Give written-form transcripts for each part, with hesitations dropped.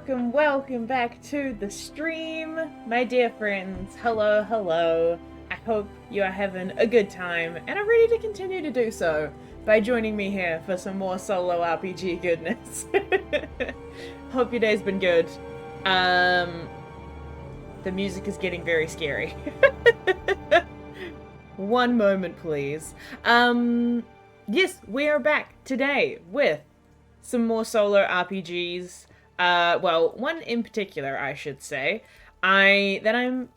welcome back to the stream, my dear friends. Hello, hello. I hope you are having a good time and are ready to continue to do so by joining me here for some more solo RPG goodness. Hope your day's been good. The music is getting very scary. One moment, please. Yes, we are back today with some more solo RPGs. Well, one in particular, I should say, that I'm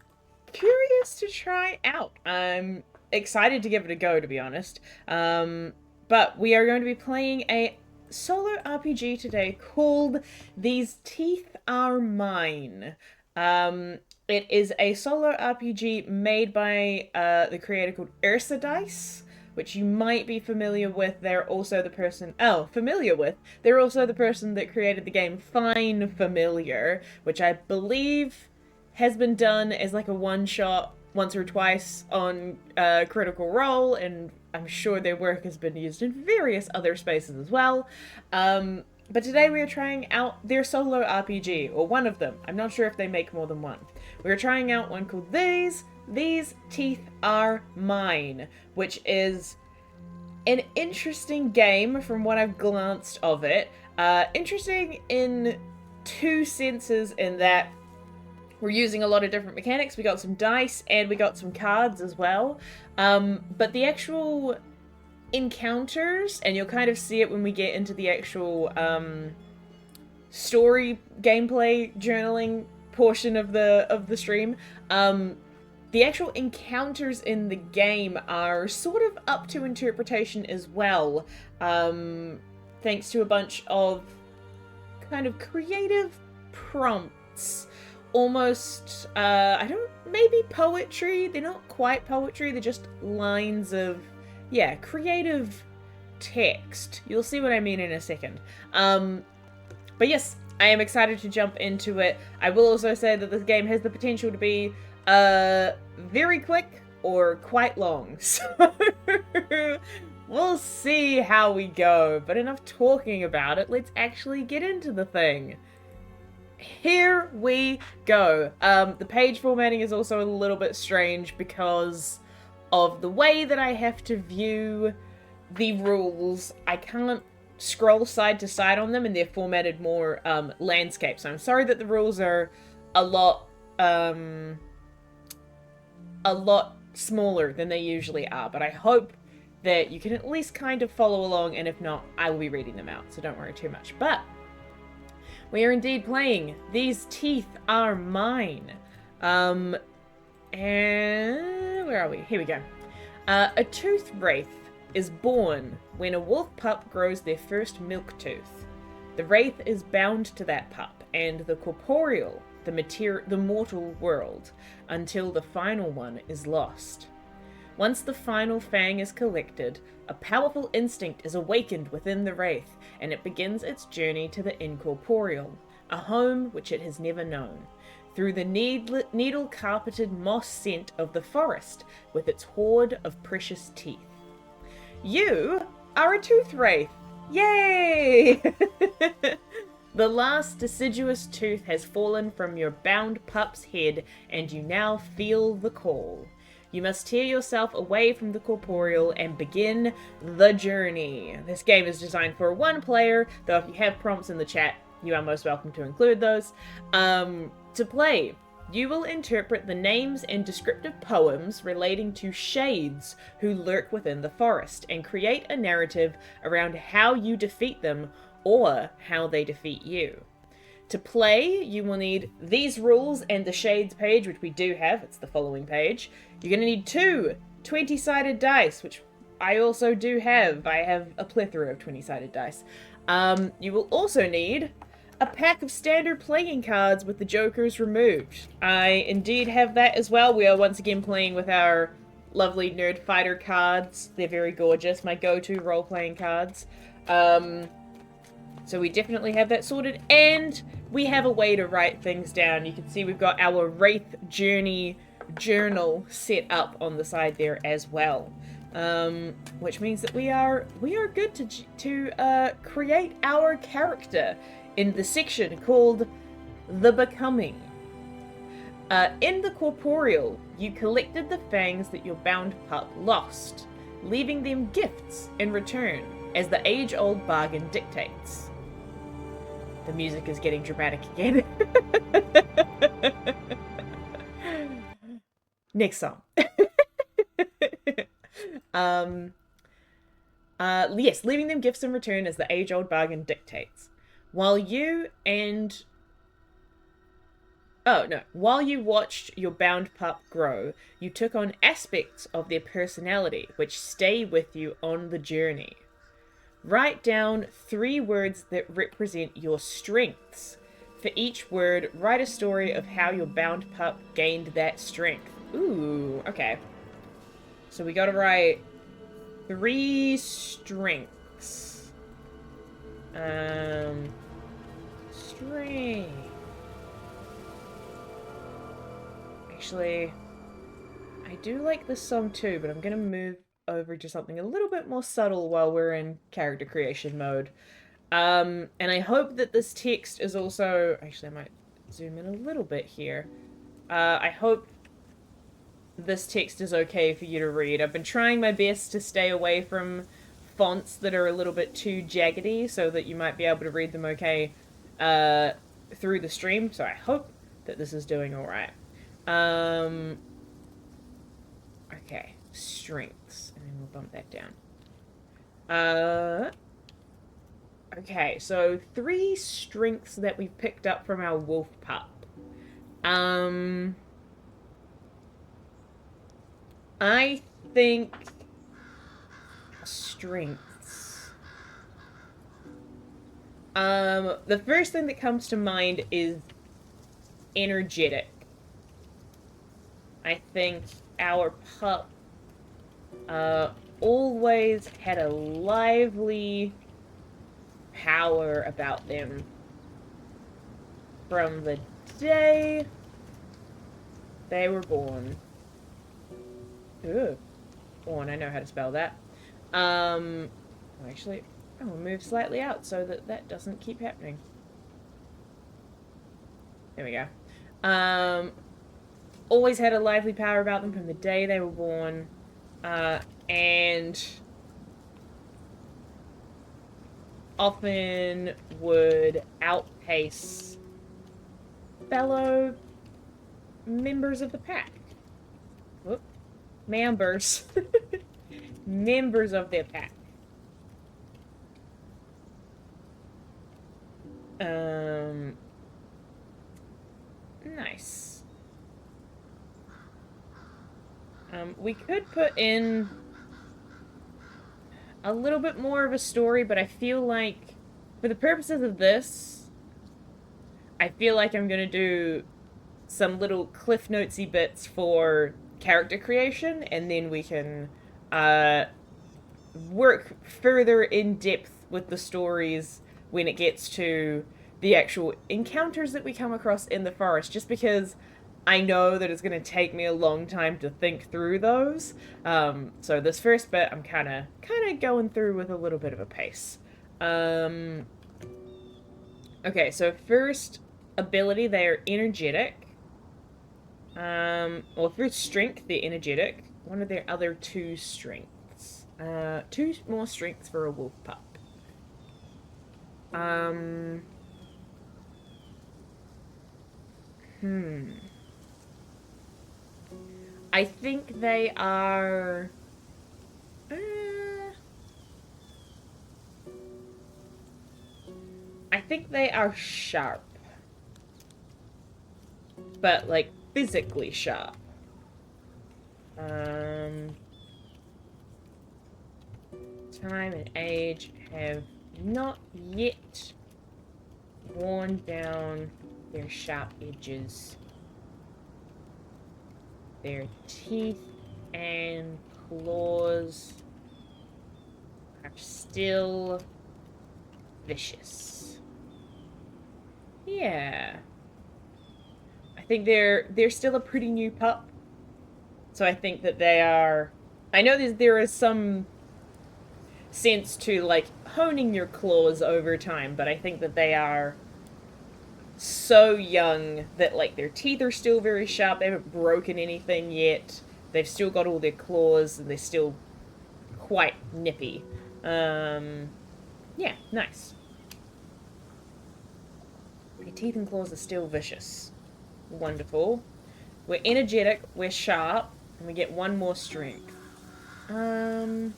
curious to try out. I'm excited to give it a go, to be honest. But we are going to be playing a solo RPG today called These Teeth Are Mine. It is a solo RPG made by the creator called Ursa Dice, which you might be familiar with. They're also the person that created the game Fine Familiar, which I believe has been done as like a one-shot once or twice on Critical Role, and I'm sure their work has been used in various other spaces as well. But today we are trying out their solo RPG, or one of them. I'm not sure if they make more than one. We're trying out one called These Teeth Are Mine, which is an interesting game from what I've glanced of it. Interesting in two senses, in that we're using a lot of different mechanics. We got some dice and we got some cards as well. But the actual encounters, and you'll kind of see it when we get into the actual story gameplay journaling portion of the stream, the actual encounters in the game are sort of up to interpretation as well, thanks to a bunch of kind of creative prompts, almost maybe poetry. They're not quite poetry, they're just lines of creative text. You'll see what I mean in a second. But yes, I am excited to jump into it. I will also say that this game has the potential to be very quick or quite long, so we'll see how we go. But enough talking about it, let's actually get into the thing. Here we go. The page formatting is also a little bit strange because of the way that I have to view the rules. I can't scroll side to side on them, and they're formatted more landscape. So I'm sorry that the rules are a lot smaller than they usually are, but I hope that you can at least kind of follow along, and if not, I will be reading them out, so don't worry too much. But we are indeed playing These Teeth Are Mine. And where are we? Here we go. A Tooth Wraith is born when a wolf pup grows their first milk tooth. The wraith is bound to that pup and the corporeal, the mortal world, until the final one is lost. Once the final fang is collected, a powerful instinct is awakened within the wraith, and it begins its journey to the Incorporeal, a home which it has never known, through the needle-carpeted moss scent of the forest, with its hoard of precious teeth. You are a Tooth Wraith! Yay! The last deciduous tooth has fallen from your bound pup's head, and you now feel the call. You must tear yourself away from the corporeal and begin the journey. This game is designed for one player, though if you have prompts in the chat, you are most welcome to include those. To play, you will interpret the names and descriptive poems relating to shades who lurk within the forest, and create a narrative around how you defeat them or how they defeat you. To play, you will need these rules and the shades page, which we do have. It's the following page. You're going to need two 20-sided dice, which I also do have. I have a plethora of 20-sided dice. You will also need a pack of standard playing cards with the jokers removed. I indeed have that as well. We are once again playing with our lovely Nerd Fighter cards. They're very gorgeous, my go-to role-playing cards. So we definitely have that sorted, and we have a way to write things down. You can see we've got our Wraith Journey journal set up on the side there as well. Which means that we are good to create our character in the section called The Becoming. In the Corporeal, you collected the fangs that your bound pup lost, leaving them gifts in return, as the age-old bargain dictates. The music is getting dramatic again. Next song. Yes, leaving them gifts in return as the age-old bargain dictates. While you watched your bound pup grow, you took on aspects of their personality which stay with you on the journey. Write down 3 words that represent your strengths. For each word, write a story of how your bound pup gained that strength. Ooh, okay. So we gotta write 3 strengths. Strength. Actually, I do like this song too, but I'm gonna move over to something a little bit more subtle while we're in character creation mode. And I hope that this text is also... Actually, I might zoom in a little bit here. I hope this text is okay for you to read. I've been trying my best to stay away from fonts that are a little bit too jaggedy so that you might be able to read them okay through the stream. So I hope that this is doing alright. Okay, strengths, and then we'll bump that down. Okay, so 3 strengths that we've picked up from our wolf pup. I think strengths. The first thing that comes to mind is energetic. I think our pup always had a lively power about them from the day they were born. Ooh. Born, I know how to spell that. Actually, I will move slightly out so that that doesn't keep happening. There we go. Always had a lively power about them from the day they were born, and often would outpace fellow members of the pack. Whoop. Members. Members of their pack. Nice. We could put in a little bit more of a story, but I feel like, for the purposes of this, I feel like I'm gonna do some little Cliff Notesy bits for character creation, and then we can work further in depth with the stories when it gets to the actual encounters that we come across in the forest, just because I know that it's going to take me a long time to think through those. So this first bit, I'm kind of going through with a little bit of a pace. Okay, so first ability, they are energetic. Well, first strength, they're energetic. What are their other 2 strengths? 2 more strengths for a wolf pup. I think they are... I think they are sharp. But, like, physically sharp. Time and age have not yet worn down their sharp edges. Their teeth and claws are still vicious. Yeah. I think they're still a pretty new pup. So I think that they are... I know there is some sense to, like, honing your claws over time, but I think that they are so young that like their teeth are still very sharp. They haven't broken anything yet. They've still got all their claws and they're still quite nippy. Yeah, nice. Their teeth and claws are still vicious. Wonderful. We're energetic, we're sharp, and we get one more strength. One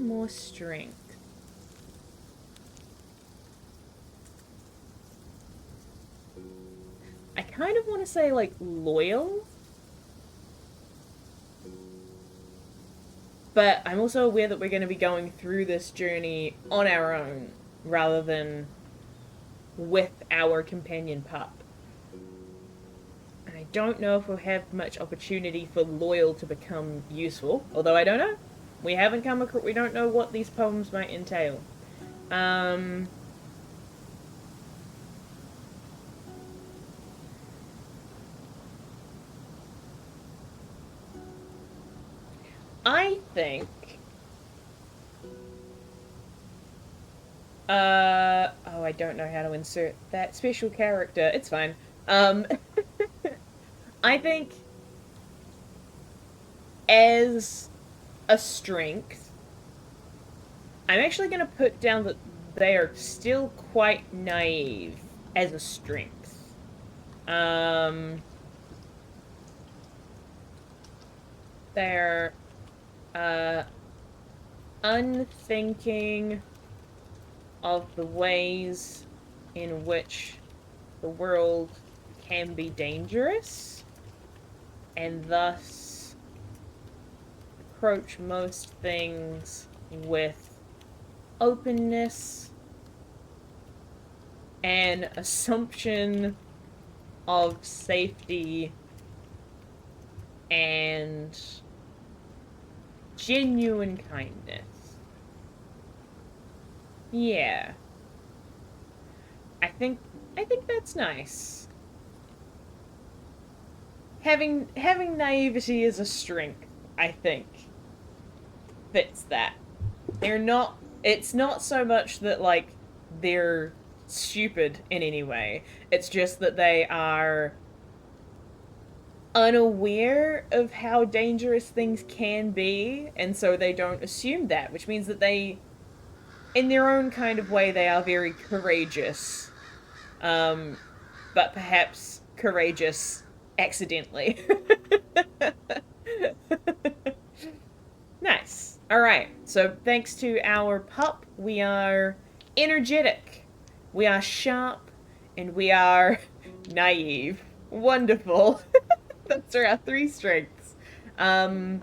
more strength. I kind of want to say, like, loyal. But I'm also aware that we're going to be going through this journey on our own rather than with our companion pup. And I don't know if we'll have much opportunity for loyal to become useful, although I don't know. We haven't come across, we don't know what these poems might entail. I think oh, I don't know how to insert that special character. It's fine. I think as a strength, I'm actually going to put down that they are still quite naive as a strength. They're unthinking of the ways in which the world can be dangerous, and thus approach most things with openness and assumption of safety and genuine kindness. Yeah. I think that's nice. Having naivety as a strength, I think, fits that. They're not it's not so much that like they're stupid in any way. It's just that they are unaware of how dangerous things can be, and so they don't assume that, which means that they, in their own kind of way, they are very courageous. But perhaps courageous accidentally. Nice. Alright, so thanks to our pup, we are energetic, we are sharp, and we are naive. Wonderful. Those are our three strengths. Your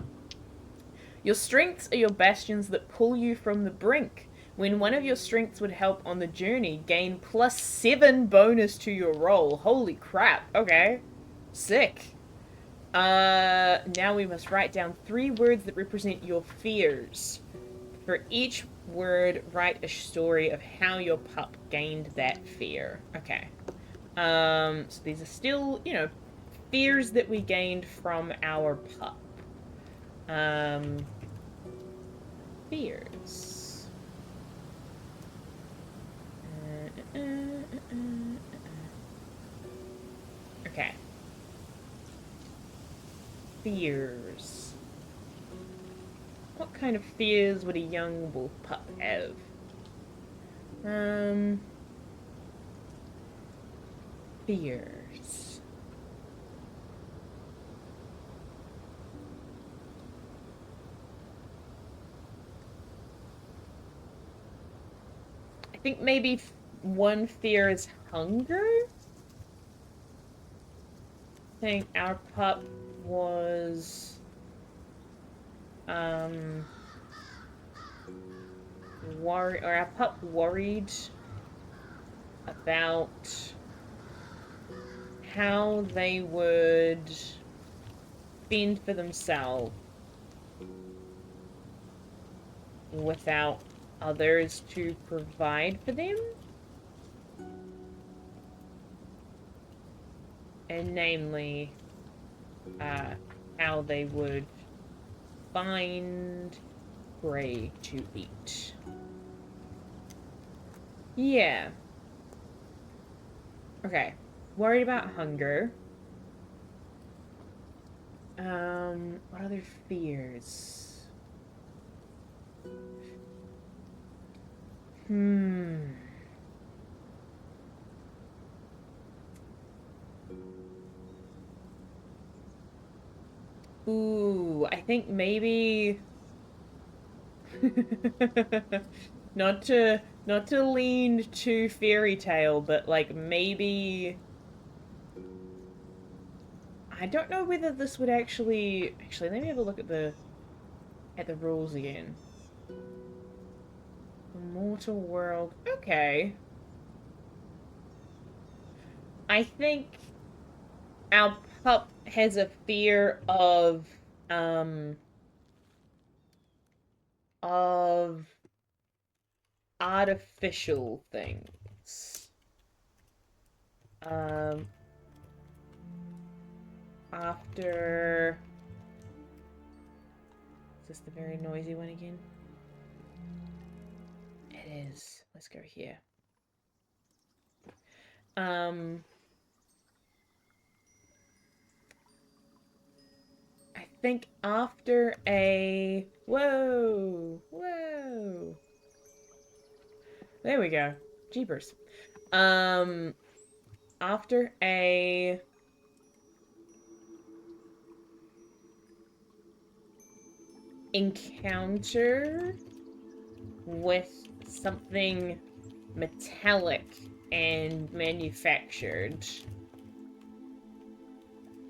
strengths are your bastions that pull you from the brink. When one of your strengths would help on the journey, gain +7 bonus to your roll. Holy crap. Okay. Sick. Now we must write down 3 words that represent your fears. For each word, write a story of how your pup gained that fear. Okay. So these are still, you know, fears that we gained from our pup. Fears. Okay. Fears. What kind of fears would a young wolf pup have? Fears. I think maybe one fear is hunger. I think our pup was our pup worried about how they would fend for themselves without others to provide for them. and namely, how they would find prey to eat. Yeah. Okay. Worried about hunger. What other fears? Ooh, I think maybe not to lean too fairy tale, but like maybe I don't know whether this would actually let me have a look at the rules again. Immortal world. Okay. I think our pup has a fear of artificial things. After... Is this the very noisy one again? It is. Let's go here. I think after a... Whoa! Whoa! There we go. Jeepers. After a... encounter with something metallic and manufactured,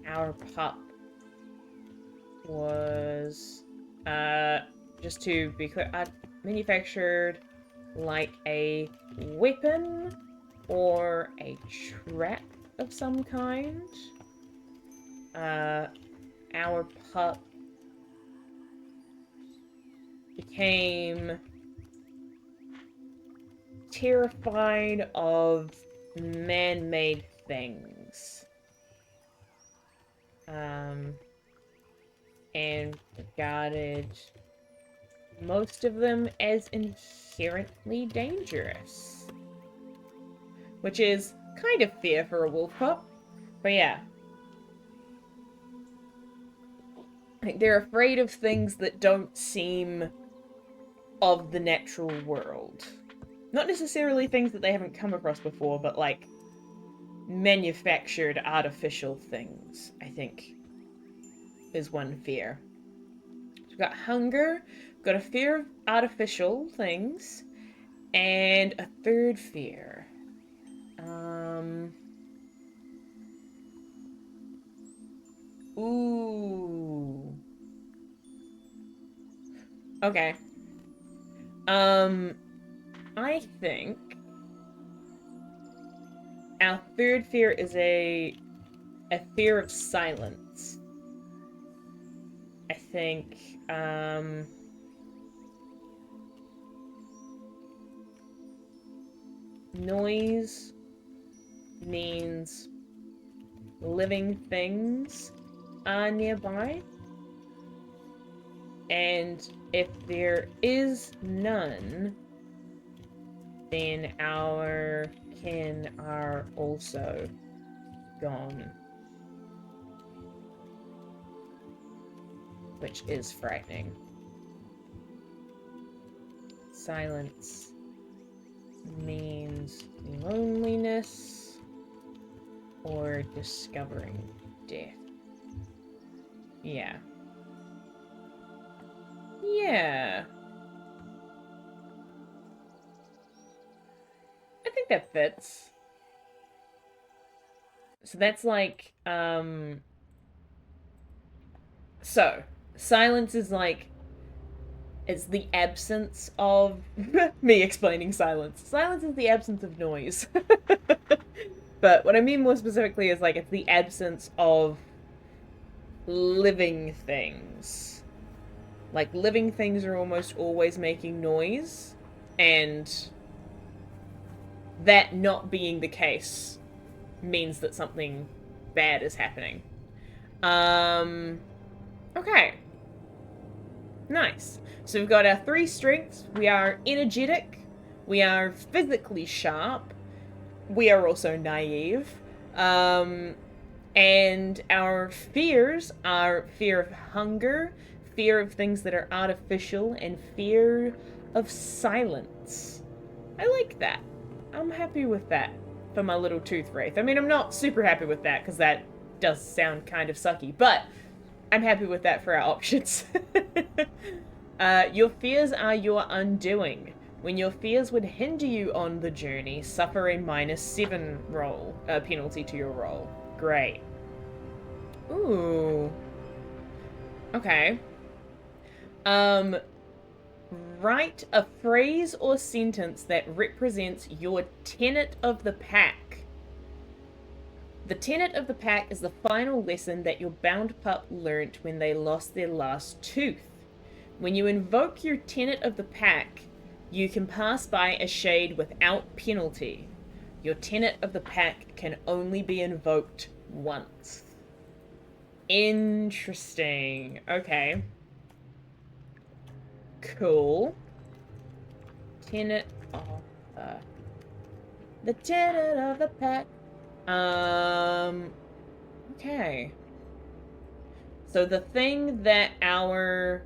our pup was, just to be clear, manufactured like a weapon or a trap of some kind. Our pup became terrified of man-made things. And regarded most of them as inherently dangerous. Which is kind of fair for a wolf pup. But yeah. Like, they're afraid of things that don't seem of the natural world. Not necessarily things that they haven't come across before, but like manufactured artificial things, I think, is one fear. So we've got hunger, we've got a fear of artificial things, and a third fear. Ooh. Okay. I think our third fear is a fear of silence. I think, noise means living things are nearby. And if there is none, then our kin are also gone. Which is frightening. Silence means loneliness or discovering death. Yeah. Yeah. I think that fits. So that's like, so, silence is like, it's the absence of... me explaining silence. Silence is the absence of noise. But what I mean more specifically is like, it's the absence of living things. Like, living things are almost always making noise, and that not being the case means that something bad is happening. Okay. Nice. So we've got our 3 strengths. We are energetic. We are physically sharp. We are also naive. And our fears are fear of hunger, fear of things that are artificial, and fear of silence. I like that. I'm happy with that for my little Tooth Wraith. I mean, I'm not super happy with that because that does sound kind of sucky, but I'm happy with that for our options. Your fears are your undoing. When your fears would hinder you on the journey, suffer a -7 roll penalty to your roll. Great. Ooh. Okay. Write a phrase or sentence that represents your tenet of the pack. The tenet of the pack is the final lesson that your bound pup learnt when they lost their last tooth. When you invoke your tenet of the pack, you can pass by a shade without penalty. Your tenet of the pack can only be invoked once. Interesting. Okay. Cool. Tenet of the tenet of the pack. Okay. So the thing that our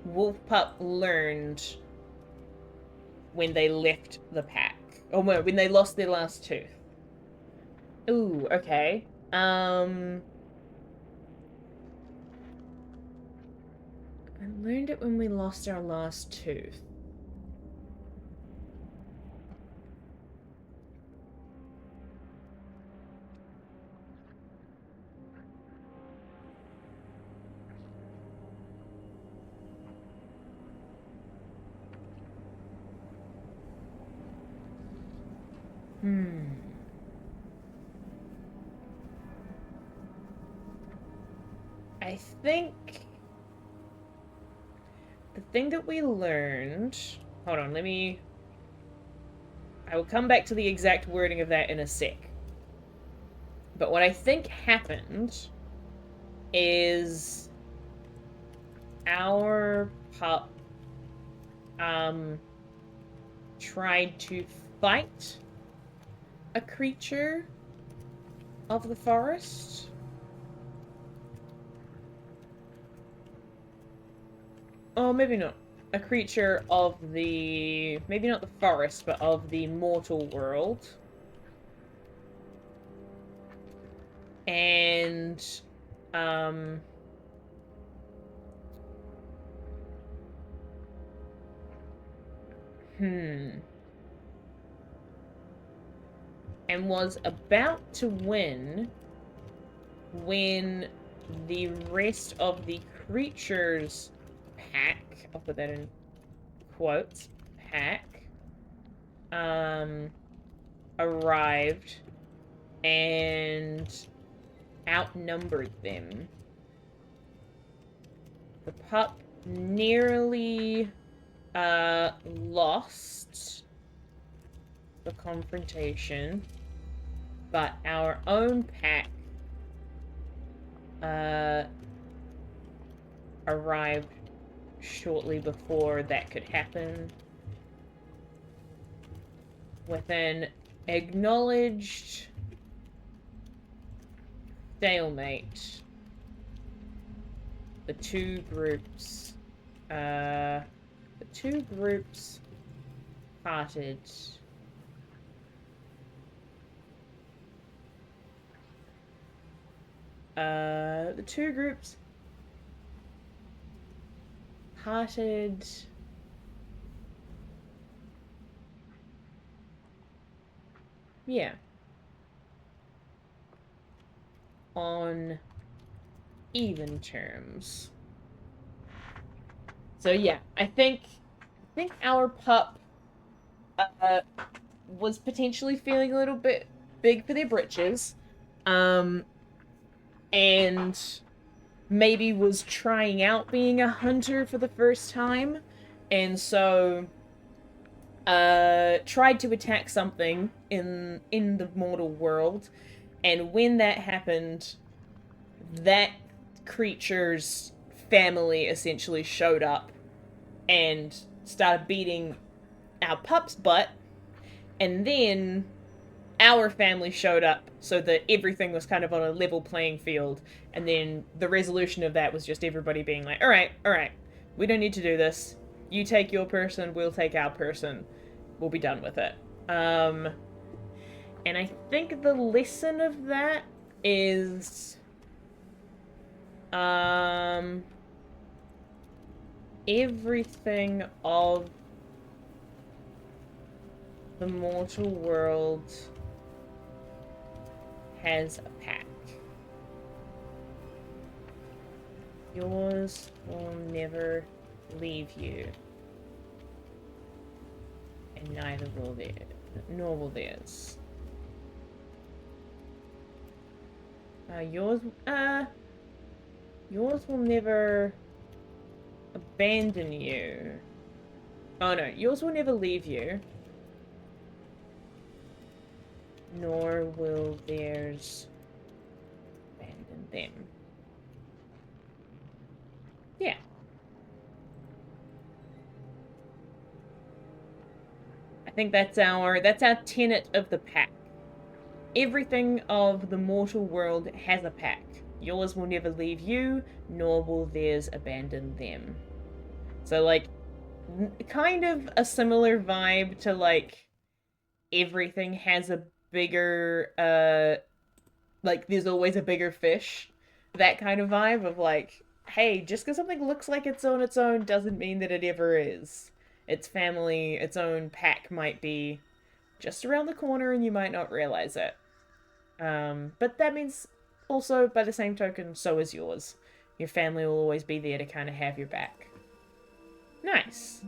wolf pup learned when they left the pack. Or when they lost their last tooth. Ooh, okay. I learned it when we lost our last tooth. I think the thing that we learned... Hold on, I will come back to the exact wording of that in a sec. But what I think happened is our pup tried to fight a creature of the forest. Oh, maybe not. A creature of the... maybe not the forest, but of the mortal world. And... and was about to win when the rest of the creatures pack, I'll put that in quotes, pack, arrived and outnumbered them. The pup nearly lost the confrontation, but our own pack arrived shortly before that could happen with an acknowledged stalemate. The two groups parted. The two groups parted on even terms. So yeah, I think our pup was potentially feeling a little bit big for their britches, and maybe was trying out being a hunter for the first time, and so tried to attack something in the mortal world, And when that happened, that creature's family essentially showed up and started beating our pup's butt. And then our family showed up so that everything was kind of on a level playing field. And then the resolution of that was just everybody being like, all right, we don't need to do this. You take your person, we'll take our person. We'll be done with it. And I think the lesson of that is everything of the mortal world has a pack. Yours will never leave you. And neither will theirs. Nor will theirs. Yours will never abandon you. Oh no, yours will never leave you. Nor will theirs abandon them. Yeah. I think that's our tenet of the pack. Everything of the mortal world has a pack. Yours will never leave you, nor will theirs abandon them. So, like, kind of a similar vibe to, like, everything has a bigger, like, there's always a bigger fish. That kind of vibe of, like, hey, just because something looks like it's on its own doesn't mean that it ever is. Its family, its own pack might be just around the corner and you might not realize it. But that means also, by the same token, so is yours. Your family will always be there to kind of have your back. Nice.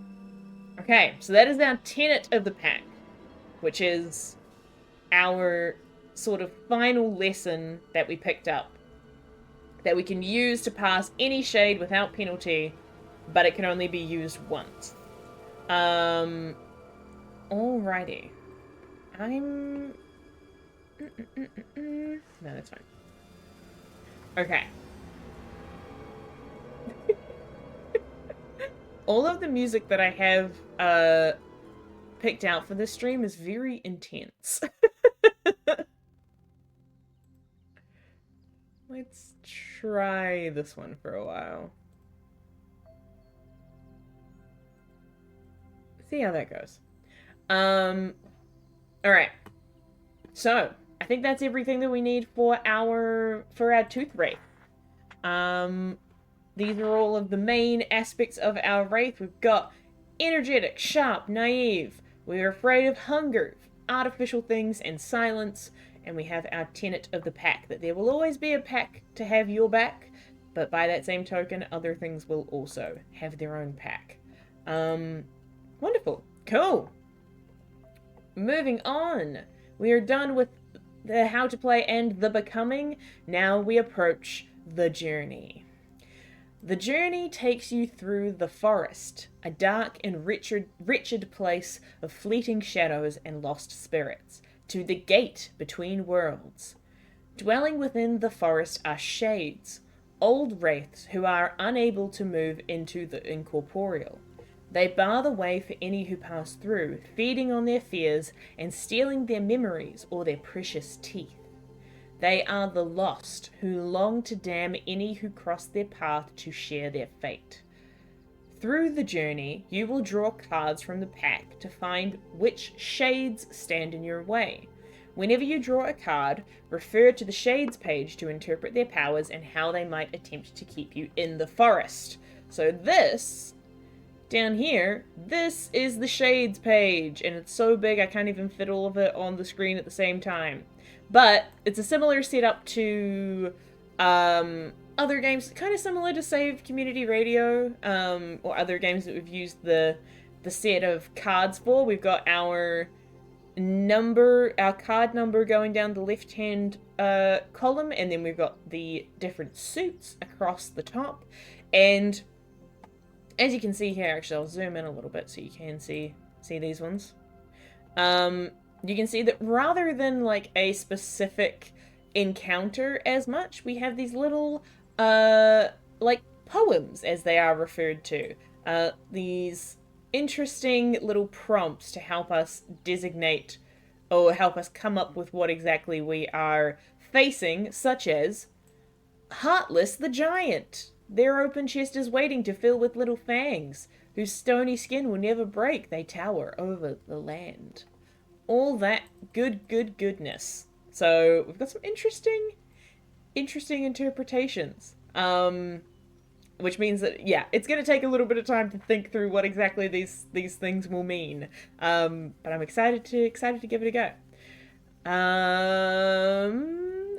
Okay, so that is our tenet of the pack, which is our sort of final lesson that we picked up. That we can use to pass any shade without penalty, but it can only be used once. Alrighty. No, that's fine. Okay. All of the music that I have picked out for this stream is very intense. Let's try this one for a while. See how that goes. Alright. So, I think that's everything that we need for our Tooth Wraith. These are all of the main aspects of our Wraith. We've got energetic, sharp, naive. We're afraid of hunger, artificial things, and silence. And we have our tenet of the pack, that there will always be a pack to have your back, but by that same token, other things will also have their own pack. Wonderful. Cool. Moving on. We are done with the how to play and the becoming. Now we approach the journey. The journey takes you through the forest, a dark and wretched place of fleeting shadows and lost spirits, to the gate between worlds. Dwelling within the forest are shades, old wraiths who are unable to move into the Incorporeal. They bar the way for any who pass through, feeding on their fears and stealing their memories or their precious teeth. They are the lost, who long to damn any who cross their path to share their fate. Through the journey, you will draw cards from the pack to find which shades stand in your way. Whenever you draw a card, refer to the shades page to interpret their powers and how they might attempt to keep you in the forest. So this, down here, this is the shades page, and it's so big I can't even fit all of it on the screen at the same time. But it's a similar setup to other games, kind of similar to Save Community Radio, or other games that we've used the set of cards for. We've got our card number going down the left-hand column, and then we've got the different suits across the top. And as you can see here, actually, I'll zoom in a little bit so you can see these ones. You can see that rather than like a specific encounter as much. We have these little, like poems, as they are referred to. These interesting little prompts to help us designate or help us come up with what exactly we are facing, such as Heartless the Giant. Their open chest is waiting to fill with little fangs, whose stony skin will never break. They tower over the land. All that goodness. So we've got some interesting interpretations. Which means that, yeah, it's going to take a little bit of time to think through what exactly these things will mean. But I'm excited to give it a go.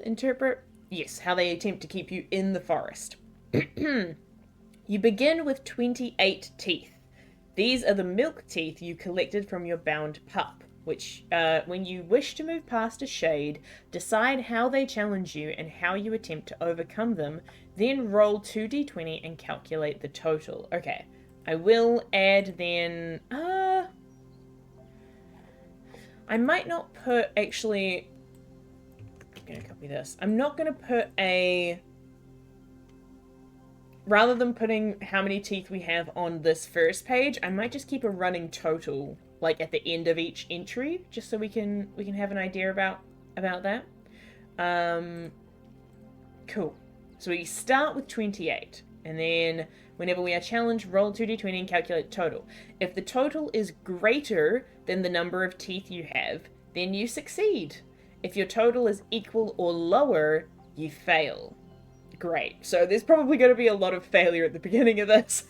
Interpret. Yes, how they attempt to keep you in the forest. You begin with 28 teeth. These are the milk teeth you collected from your bound pup, which, when you wish to move past a shade, decide how they challenge you and how you attempt to overcome them, then roll 2d20 and calculate the total. Okay, I will add then, I might not put, actually, I'm going to copy this. I'm not going to put a, rather than putting how many teeth we have on this first page, I might just keep a running total, like at the end of each entry, just so we can have an idea about that. Cool. So we start with 28, and then whenever we are challenged, roll 2d20 and calculate total. If the total is greater than the number of teeth you have, then you succeed. If your total is equal or lower, you fail. Great. So there's probably going to be a lot of failure at the beginning of this.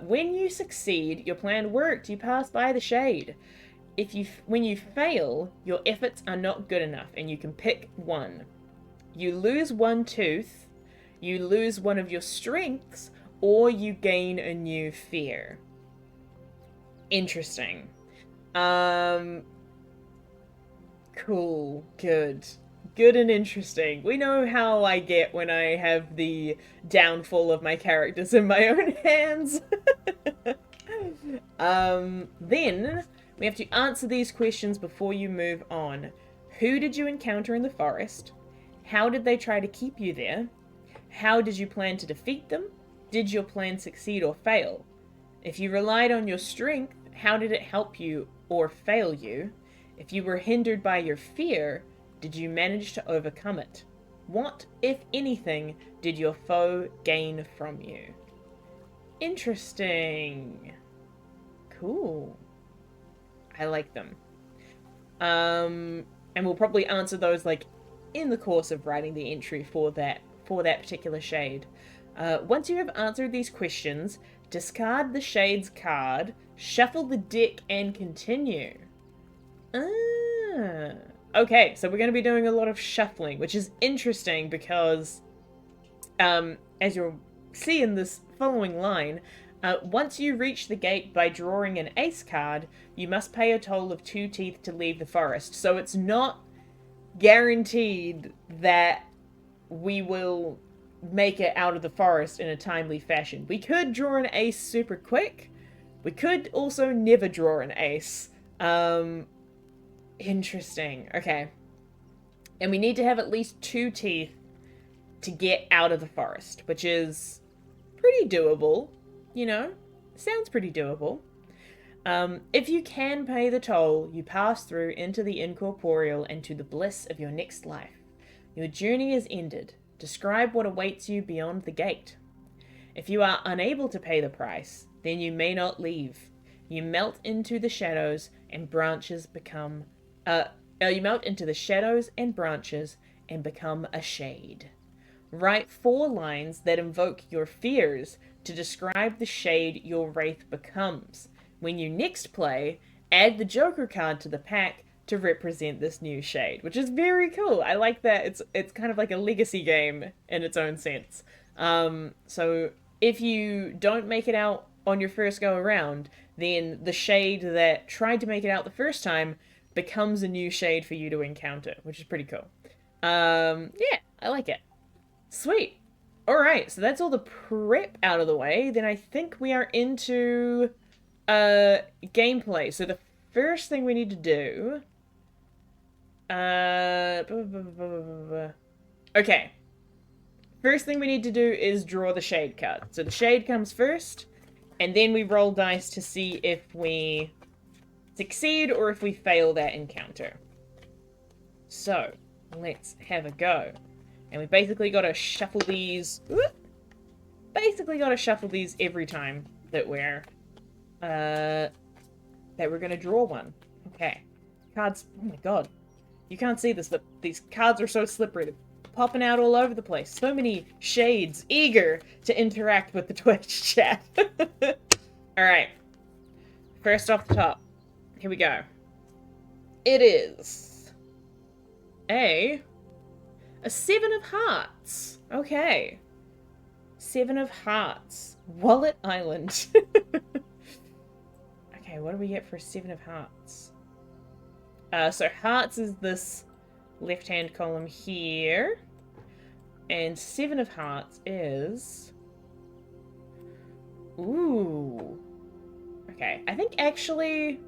When you succeed, your plan worked. You pass by the shade. When you fail, your efforts are not good enough, and you can pick one. You lose one tooth, you lose one of your strengths, or you gain a new fear. Interesting. Cool. Good. Good and interesting. We know how I get when I have the downfall of my characters in my own hands. Then, we have to answer these questions before you move on. Who did you encounter in the forest? How did they try to keep you there? How did you plan to defeat them? Did your plan succeed or fail? If you relied on your strength, how did it help you or fail you? If you were hindered by your fear, did you manage to overcome it? What, if anything, did your foe gain from you? Interesting. Cool. I like them. And we'll probably answer those, like, in the course of writing the entry for that particular shade. Once you have answered these questions, discard the shade's card, shuffle the deck, and continue. Okay, so we're going to be doing a lot of shuffling, which is interesting because, as you'll see in this following line, once you reach the gate by drawing an ace card, you must pay a toll of 2 teeth to leave the forest. So it's not guaranteed that we will make it out of the forest in a timely fashion. We could draw an ace super quick. We could also never draw an ace. Interesting. Okay. And we need to have at least 2 teeth to get out of the forest, which is pretty doable. You know? Sounds pretty doable. If you can pay the toll, you pass through into the Incorporeal and to the bliss of your next life. Your journey is ended. Describe what awaits you beyond the gate. If you are unable to pay the price, then you may not leave. You melt into the shadows and branches become... you melt into the shadows and branches and become a shade. Write 4 lines that invoke your fears to describe the shade your wraith becomes. When you next play, add the Joker card to the pack to represent this new shade, which is very cool. I like that. It's kind of like a legacy game in its own sense. So if you don't make it out on your first go around, then the shade that tried to make it out the first time becomes a new shade for you to encounter, which is pretty cool. Yeah, I like it. Sweet. Alright, so that's all the prep out of the way. Then I think we are into gameplay. So the first thing we need to do Okay. First thing we need to do is draw the shade card. So the shade comes first, and then we roll dice to see if we succeed or if we fail that encounter. So, let's have a go. And we basically got to shuffle these... Basically got to shuffle these every time that we're going to draw one. Okay. Cards... Oh my god. You can't see this, but these cards are so slippery. They're popping out all over the place. So many shades eager to interact with the Twitch chat. Alright. First off the top. Here we go. It is a 7 of hearts. Okay. 7 of hearts. Wallet Island. Okay, what do we get for a 7 of hearts? So hearts is this left-hand column here. And 7 of hearts is... Ooh. Okay, I think actually...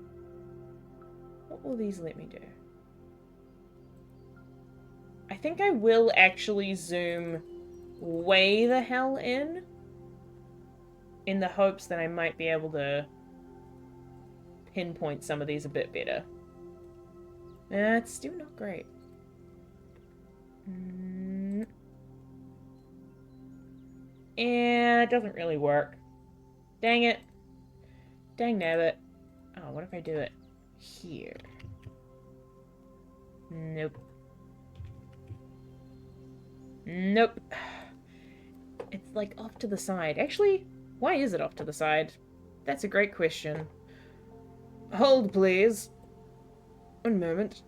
What will these let me do? I think I will actually zoom way the hell in the hopes that I might be able to pinpoint some of these a bit better. It's still not great. And it doesn't really work. Dang it. Dang nabbit. Oh, what if I do it here? Nope. Nope. It's like off to the side. Actually, why is it off to the side? That's a great question. Hold, please. One moment.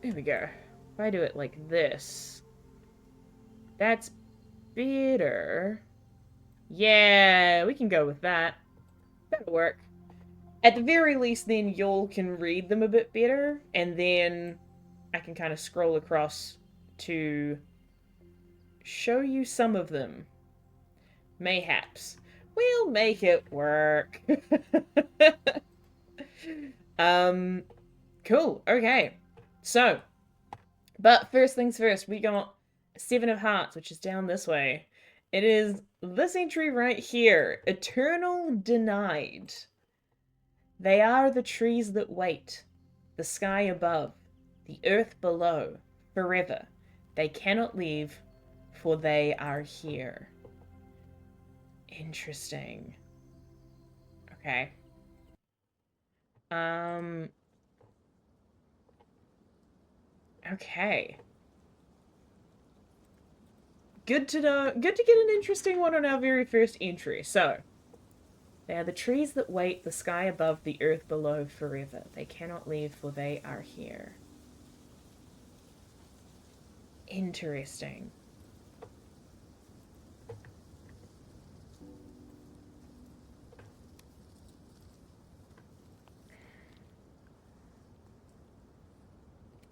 There we go. If I do it like this, that's better. Yeah, we can go with that. That'll work. At the very least, then y'all can read them a bit better, and then I can kind of scroll across to show you some of them. Mayhaps. We'll make it work. Cool. Okay. So, but first things first, we got 7 of hearts, which is down this way. It is this entry right here. Eternal Denied. They are the trees that wait, the sky above, the earth below, forever. They cannot leave, for they are here. Interesting. Okay. Okay. Good to know. Good to get an interesting one on our very first entry. So, they are the trees that wait, the sky above, the earth below, forever. They cannot leave, for they are here. Interesting.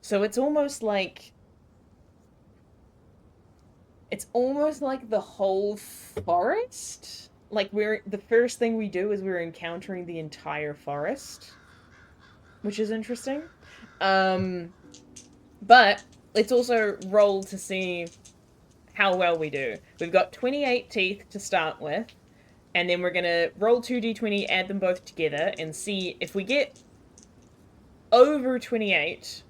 So it's almost like the whole forest. Like the first thing we do is we're encountering the entire forest, which is interesting. But let's also roll to see how well we do. We've got 28 teeth to start with, and then we're gonna roll 2d20, add them both together, and see if we get over 28,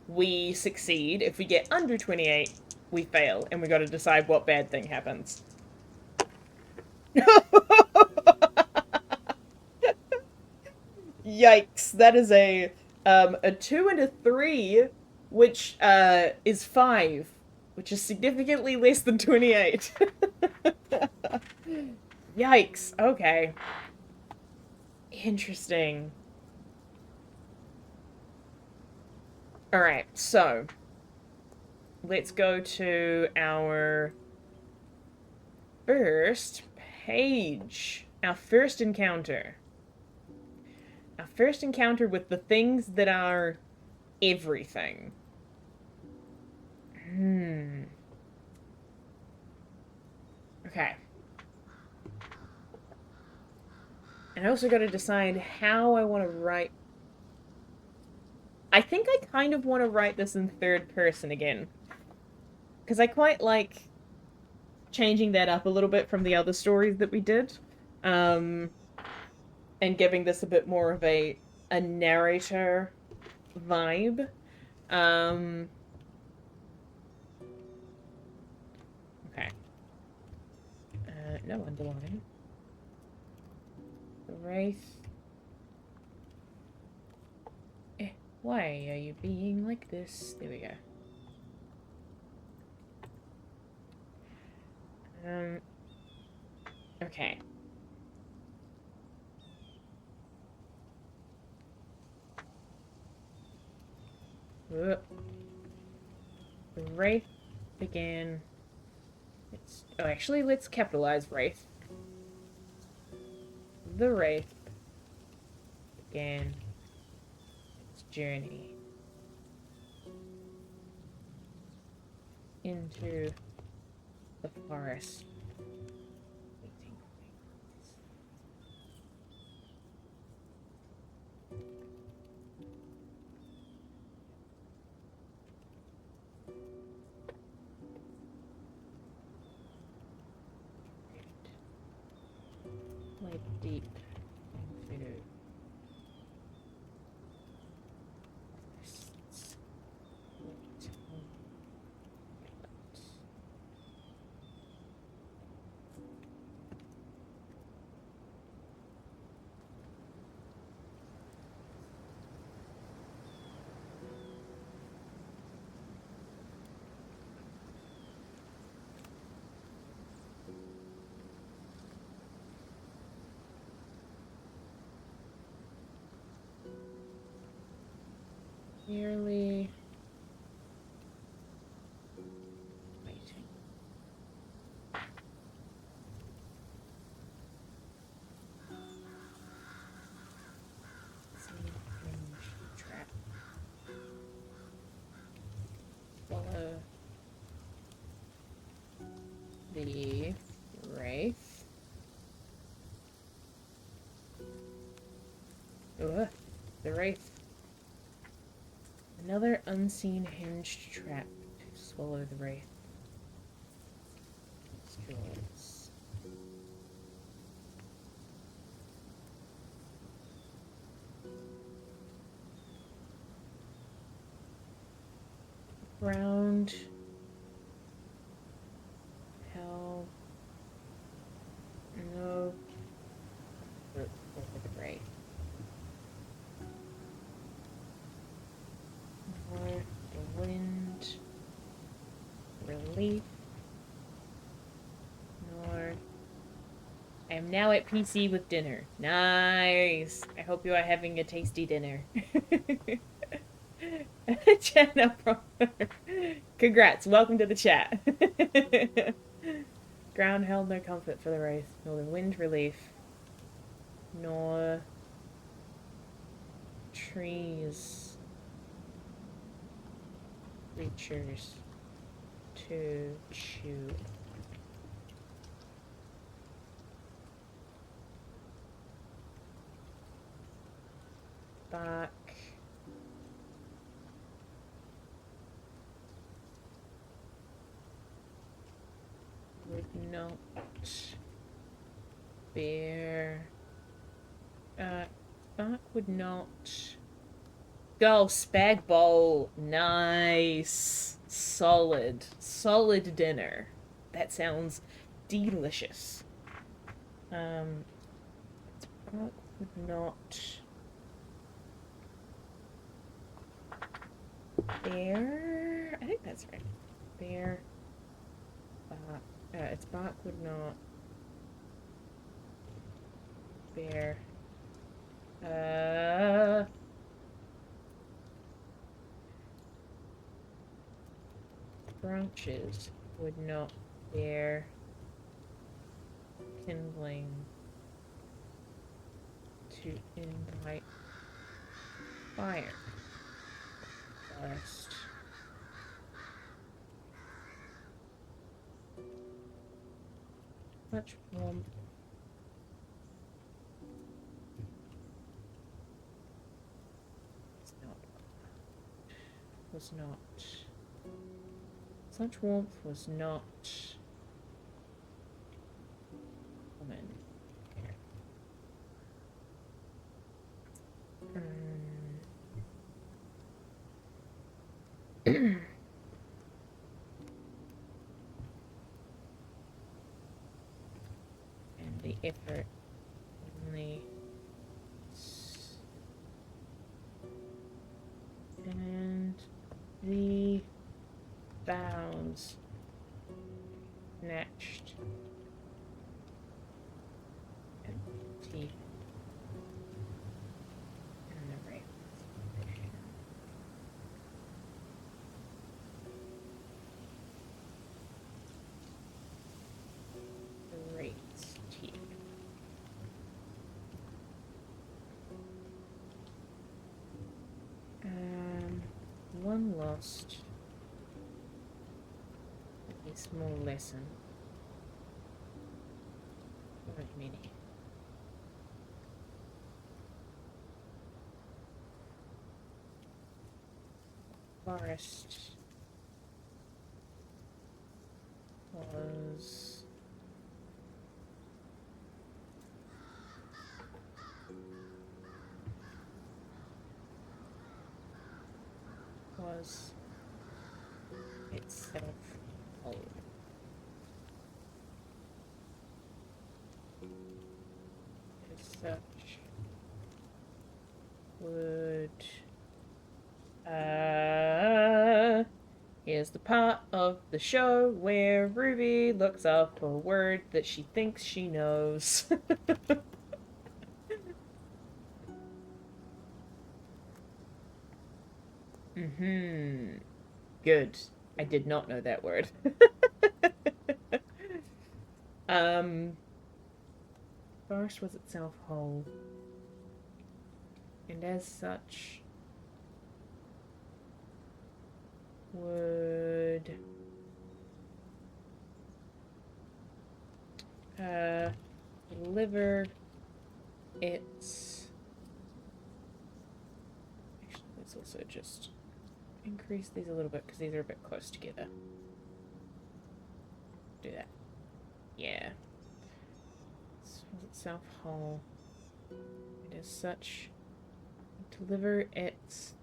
we succeed. If we get under 28, we fail, and we got to decide what bad thing happens. Yikes! That is a 2 and a 3, which is 5, which is significantly less than 28. Yikes! Okay. Interesting. Alright, so let's go to our first page. Our first encounter. Our first encounter with the things that are everything. Okay. And I also got to decide how I want to write. I think I kind of want to write this in third person again. Because I quite like changing that up a little bit from the other stories that we did. And giving this a bit more of a narrator vibe. Okay. No underline. The Wraith. Why are you being like this? There we go. Okay. The Wraith began. Oh, actually, let's capitalize Wraith. The Wraith began its journey into the forest. Like deep into merely waiting. Trap. Follow the Wraith. Ugh, the Wraith. Another unseen hinged trap to swallow the Wraith. Scrolls. Ground. Hell. No. Over the Wraith. Nor the wind. Relief. Nor. I am now at PC with dinner. Nice. I hope you are having a tasty dinner. Chat, no problem. Congrats. Welcome to the chat. Ground held no comfort for the Wraith, nor the wind relief, nor trees, creatures to chew. Back. Would not bear. Back would not go. Spag bowl. Nice. Solid. Solid dinner. That sounds delicious. Back would not bear. I think that's right. Bear. Back. Its back would not bear. Branches would not bear kindling to invite fire. First. Much warmth was not. Such warmth was not common. And the effort only. And the boughs snatched and teeth and the rape. Great teeth. One lost. A small lesson. Not many. Forest was itself old. As such, would here's the part of the show where Ruby looks up a word that she thinks she knows. Good. I did not know that word. Forest was itself whole, and as such would deliver its. Actually, let's also just increase these a little bit because these are a bit close together. Do that. Yeah. This was itself whole. And as such, deliver its.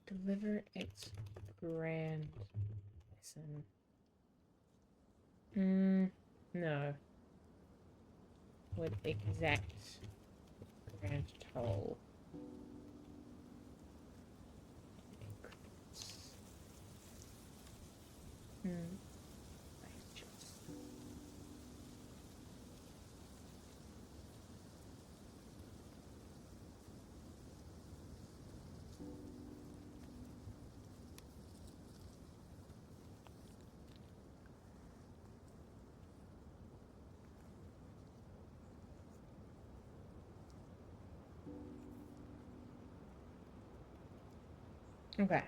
Deliver its grand lesson. No. With exact grand toll. Okay.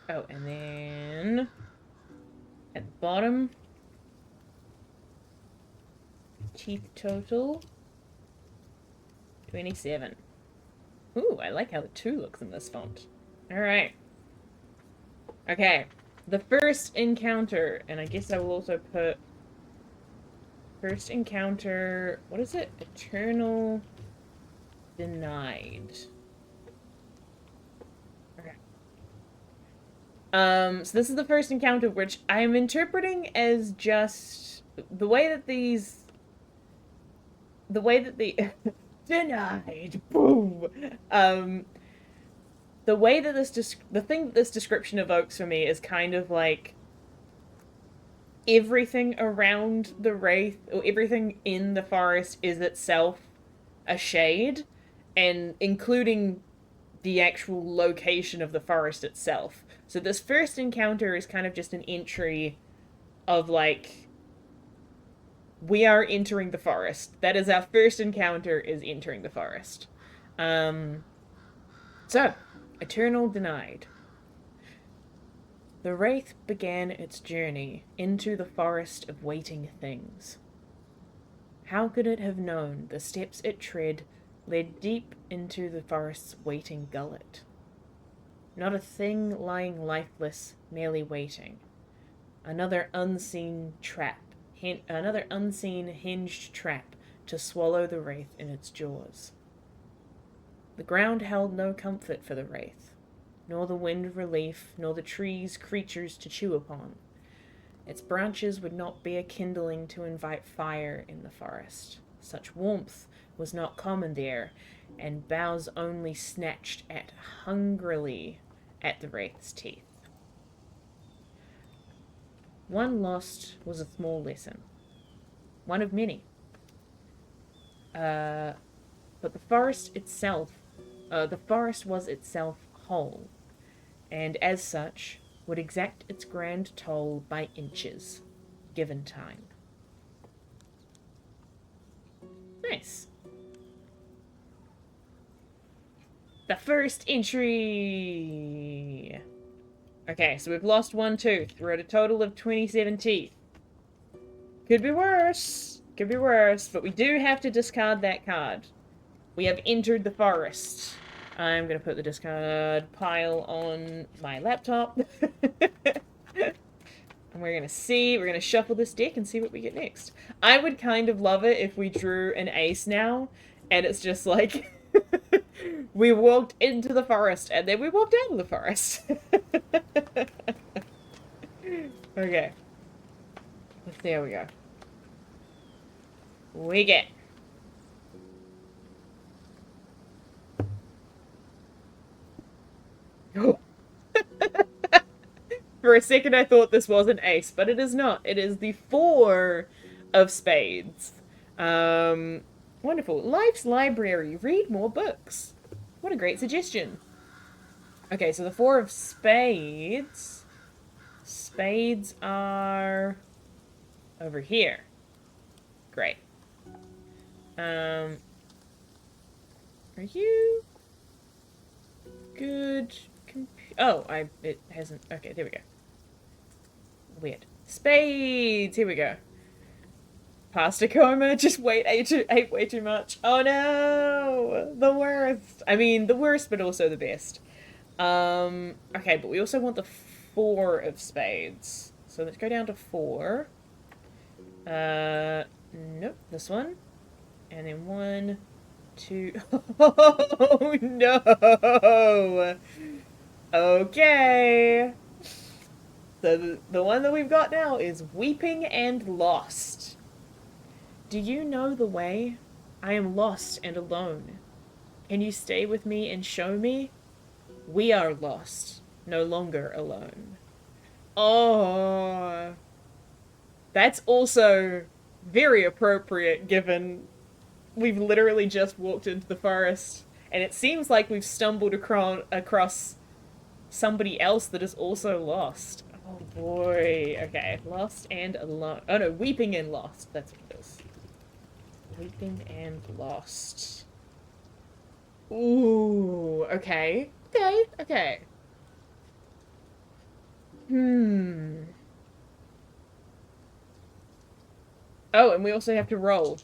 Oh, and then at the bottom, teeth total 27. Ooh, I like how the 2 looks in this font. Alright. Okay. The first encounter, and I guess I will also put first encounter, what is it? Eternal Denied. Okay. So this is the first encounter, which I am interpreting as just the way that the denied, boom. The way that the thing that this description evokes for me is kind of like everything around the Wraith, or everything in the forest is itself a shade, and including the actual location of the forest itself. So this first encounter is kind of just an entry of like, we are entering the forest. That is our first encounter, is entering the forest. So, Eternal Denied. The wraith began its journey into the forest of waiting things. How could it have known the steps it tread led deep into the forest's waiting gullet? Not a thing lying lifeless, merely waiting. Another unseen hinged trap to swallow the wraith in its jaws. The ground held no comfort for the wraith, nor the wind relief, nor the trees creatures to chew upon. Its branches would not be a kindling to invite fire in the forest. Such warmth was not common there, and boughs only snatched at hungrily at the wraith's teeth. One lost was a small lesson. One of many. But the forest was itself whole, and as such would exact its grand toll by inches, given time. Nice. The first entry! Okay, so we've lost one tooth. We're at a total of 27 teeth. Could be worse. Could be worse, but we do have to discard that card. We have entered the forest. I'm going to put the discard pile on my laptop. And we're going to shuffle this deck and see what we get next. I would kind of love it if we drew an ace now, and it's just like, we walked into the forest, and then we walked out of the forest. Okay. There we go. We get... For a second I thought this was an ace, but it is not. It is the 4 of spades. Wonderful. Life's library. Read more books. What a great suggestion. Okay, so the 4 of spades. Spades are over here. Great. Are you good? Oh, it hasn't. Okay, there we go. Weird. Spades! Here we go. Past a coma, just ate way too much. Oh no! The worst. I mean, the worst, but also the best. Okay, but we also want the 4 of spades. So let's go down to 4. Nope, this one. And then 1, 2... Oh no! Okay. So the one that we've got now is Weeping and Lost. Do you know the way? I am lost and alone. Can you stay with me and show me? We are lost, no longer alone. Oh. That's also very appropriate given we've literally just walked into the forest and it seems like we've stumbled across somebody else that is also lost. Oh boy. Okay, lost and alone. Oh no, weeping and lost. That's what it is. Weeping and lost. Ooh, okay. Okay. Oh, and we also have to roll.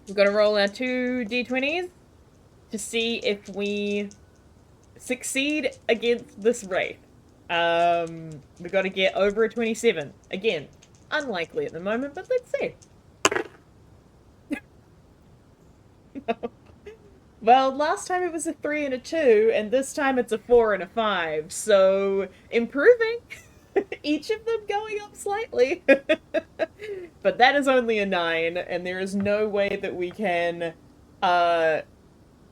We've got to roll our 2 d20s to see if we succeed against this wraith. We've got to get over a 27. Again, unlikely at the moment, but let's see. No. Well, last time it was a 3 and a 2, and this time it's a 4 and a 5, so improving. Each of them going up slightly. But that is only a 9, and there is no way that we can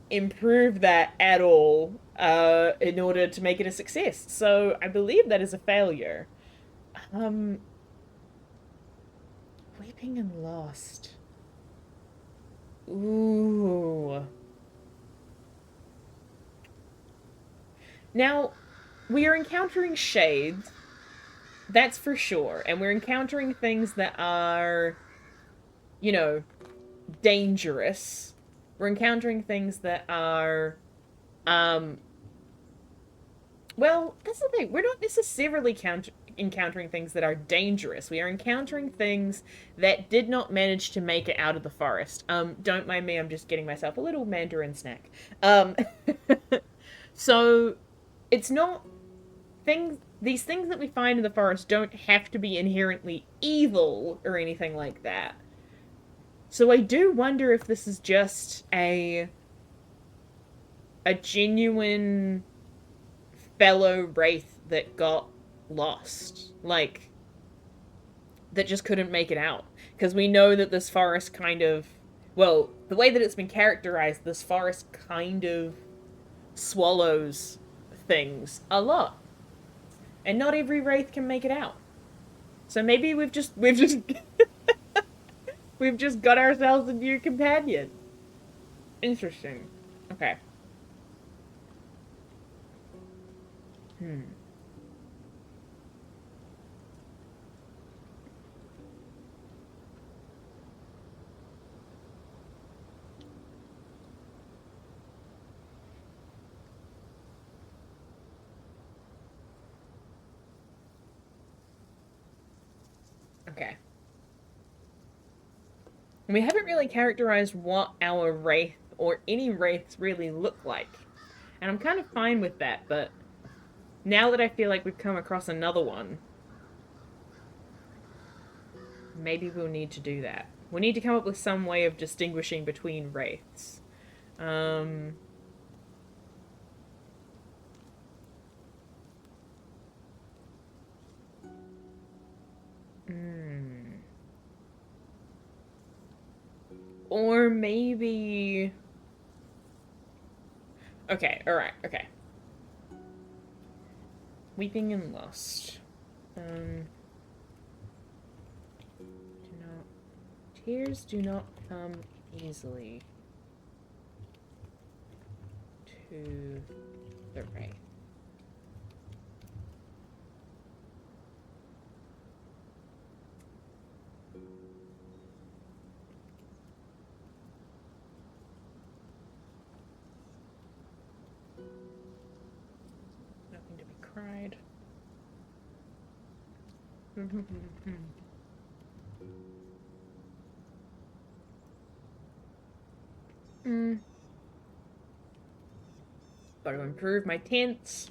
improve that at all in order to make it a success. So I believe that is a failure. Weeping and Lost. Ooh. Now, we are encountering shades, that's for sure, and we're encountering things that are, you know, dangerous. We're encountering things that are, Well, that's the thing. We're not necessarily encountering things that are dangerous. We are encountering things that did not manage to make it out of the forest. Don't mind me. I'm just getting myself a little mandarin snack. Um, so it's not things. These things that we find in the forest don't have to be inherently evil or anything like that. So I do wonder if this is just a genuine fellow wraith that got lost, like that just couldn't make it out. Because we know that this forest kind of, well, the way that it's been characterized, this forest kind of swallows things a lot, and not every wraith can make it out. So maybe we've just we've just got ourselves a new companion. Interesting. Okay. Hmm. Okay. We haven't really characterized what our wraith or any wraiths really look like. And I'm kind of fine with that, but now that I feel like we've come across another one, maybe we'll need to do that. We need to come up with some way of distinguishing between wraiths. Um. Hmm. Or maybe. Okay, alright, okay. Weeping and Lust. Do not. Tears do not come easily to the right. Nothing to be cried. mm. Got to improve my tense.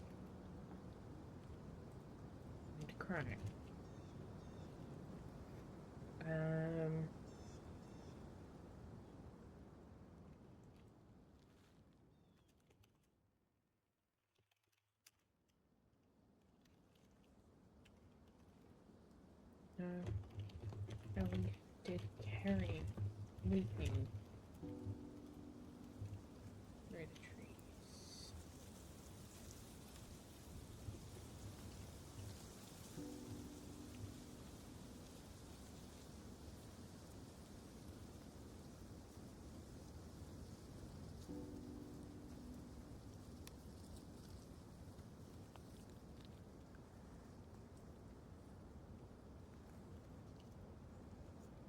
Need to cry. Um. No. Ellie did carry weeping through the trees.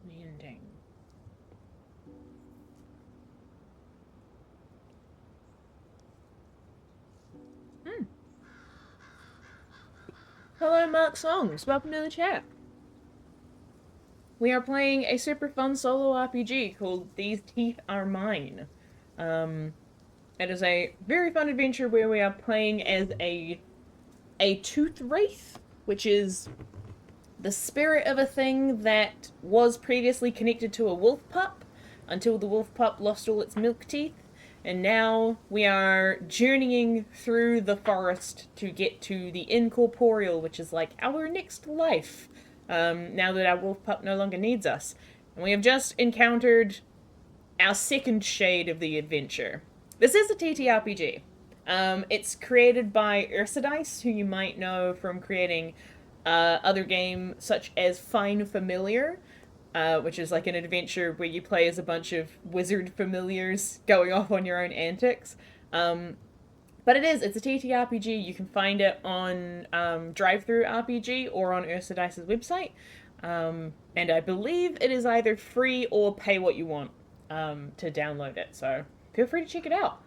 Landing. Hmm. Hello, Mark Songs. Welcome to the chat. We are playing a super fun solo RPG called These Teeth Are Mine. It is a very fun adventure where we are playing as a Tooth Wraith, which is the spirit of a thing that was previously connected to a wolf pup until the wolf pup lost all its milk teeth. And now we are journeying through the forest to get to the Incorporeal, which is like our next life, now that our wolf pup no longer needs us. And we have just encountered our second shade of the adventure. This is a TTRPG. It's created by Ursidice, who you might know from creating other games such as Fine Familiar, which is like an adventure where you play as a bunch of wizard familiars going off on your own antics. But it's a TTRPG. You can find it on Drive-Thru RPG or on Ursidice's website. And I believe it is either free or pay what you want to download it. So feel free to check it out.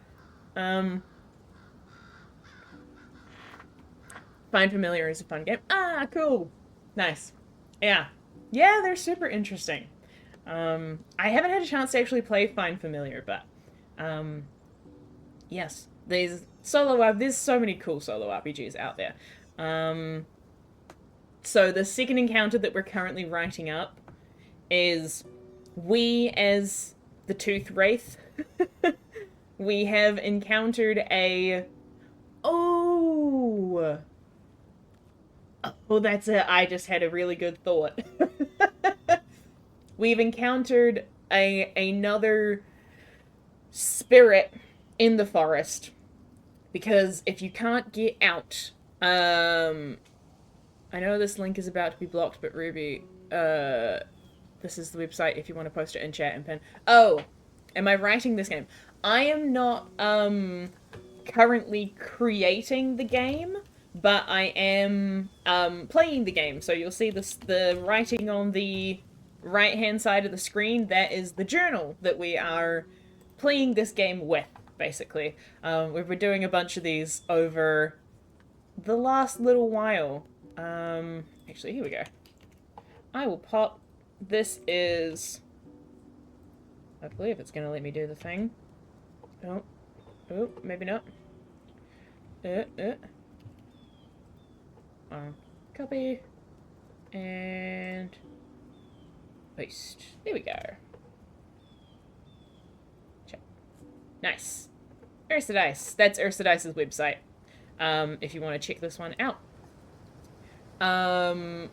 Find Familiar is a fun game. Ah, cool. Nice. Yeah. Yeah, they're super interesting. I haven't had a chance to actually play Find Familiar, but yes, there's so many cool solo RPGs out there. So the second encounter that we're currently writing up is we as the Tooth Wraith. We have encountered a oh that's it. I just had a really good thought. We've encountered another spirit in the forest because if you can't get out, I know this link is about to be blocked, but Ruby, this is the website if you want to post it in chat and pin. Oh, am I writing this game? I am not currently creating the game, but I am playing the game. So you'll see the writing on the right-hand side of the screen. That is the journal that we are playing this game with, basically. We've been doing a bunch of these over the last little while. Actually, here we go. I will pop. This is. I believe it's gonna let me do the thing. Oh, maybe not. Copy and paste. There we go. Check. Nice. Ursa Dice. That's Ursa Dice's website. If you want to check this one out. And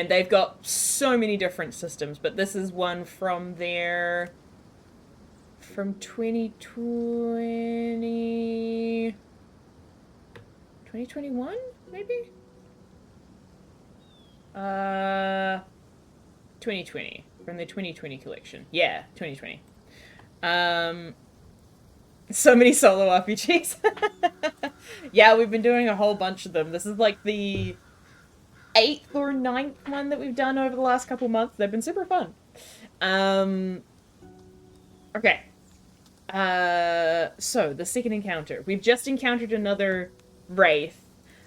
they've got so many different systems, but this is one from 2020, 2021, maybe? 2020, from the 2020 collection. Yeah, 2020. So many solo RPGs. Yeah, we've been doing a whole bunch of them. This is like the 8th or 9th one that we've done over the last couple months. They've been super fun. Okay. So, the second encounter. We've just encountered another Wraith.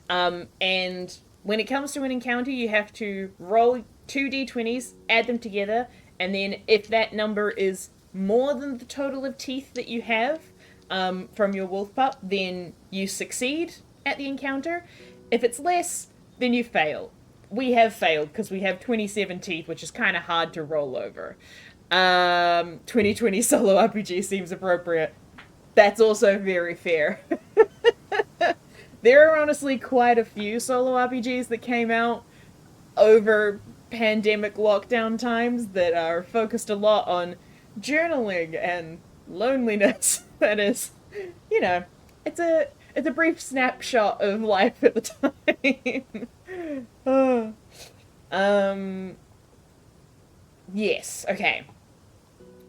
And when it comes to an encounter, you have to roll 2 d20s, add them together, and then if that number is more than the total of teeth that you have from your wolf pup, then you succeed at the encounter. If it's less, then you fail. We have failed because we have 27 teeth, which is kind of hard to roll over. 2020 solo RPG seems appropriate. That's also very fair. There are honestly quite a few solo RPGs that came out over pandemic lockdown times that are focused a lot on journaling and loneliness. That is, you know, it's a brief snapshot of life at the time. Yes, okay.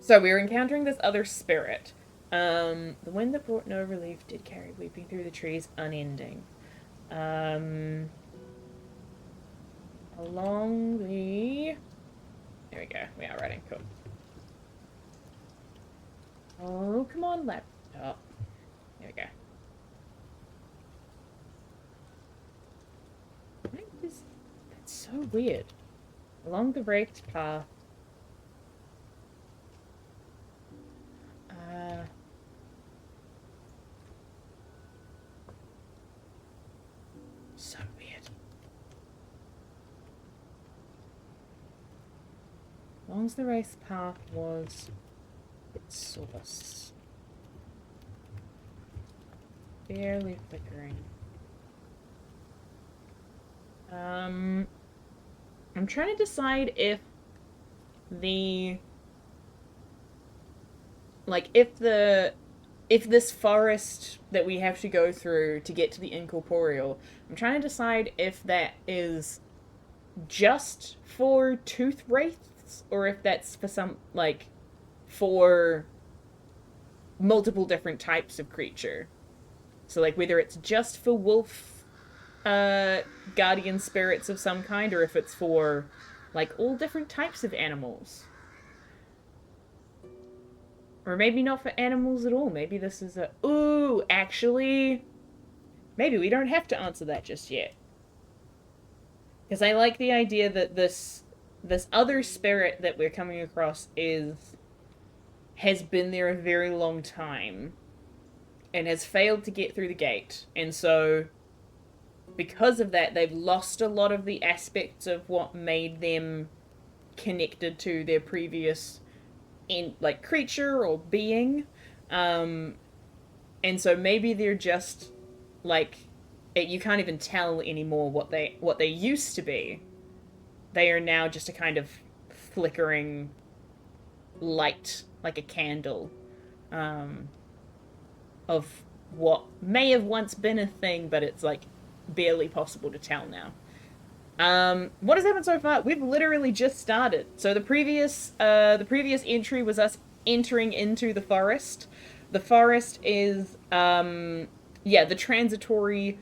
So we're encountering this other spirit. The wind that brought no relief did carry weeping through the trees unending. Along the... There we go. We are writing. Cool. Oh, come on, laptop. There we go. That's so weird. Along the Wraith's path. So weird. Along the Wraith's path was its source. Barely flickering. I'm trying to decide if if this forest that we have to go through to get to the Incorporeal, I'm trying to decide if that is just for Tooth Wraiths or if that's for for multiple different types of creature. So whether it's just for wolf guardian spirits of some kind, or if it's for all different types of animals. Or maybe not for animals at all. Maybe this is ooh, actually, maybe we don't have to answer that just yet. Because I like the idea that this other spirit that we're coming across has been there a very long time and has failed to get through the gate. And so because of that, they've lost a lot of the aspects of what made them connected to their previous creature or being. And so maybe they're just like you can't even tell anymore what they used to be. They are now just a kind of flickering light, like a candle, of what may have once been a thing, but it's like barely possible to tell now. What has happened so far? We've literally just started. So the previous entry was us entering into the forest. The forest is the transitory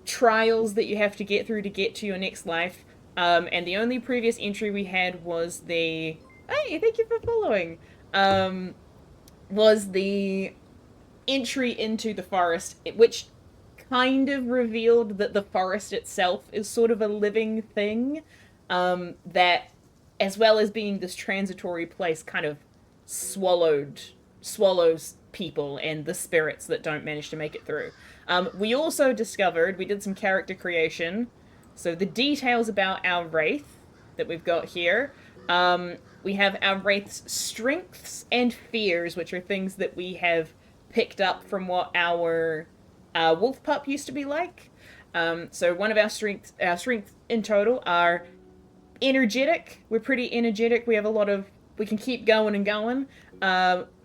trials that you have to get through to get to your next life. And the only previous entry we had was the hey, thank you for following. Was the entry into the forest, which kind of revealed that the forest itself is sort of a living thing, that, as well as being this transitory place, kind of swallows people and the spirits that don't manage to make it through. We also discovered, we did some character creation, so the details about our Wraith that we've got here. We have our Wraith's strengths and fears, which are things that we have picked up from what our wolf pup used to be like. So one of our strengths in total are energetic. We're pretty energetic. We have we can keep going and going.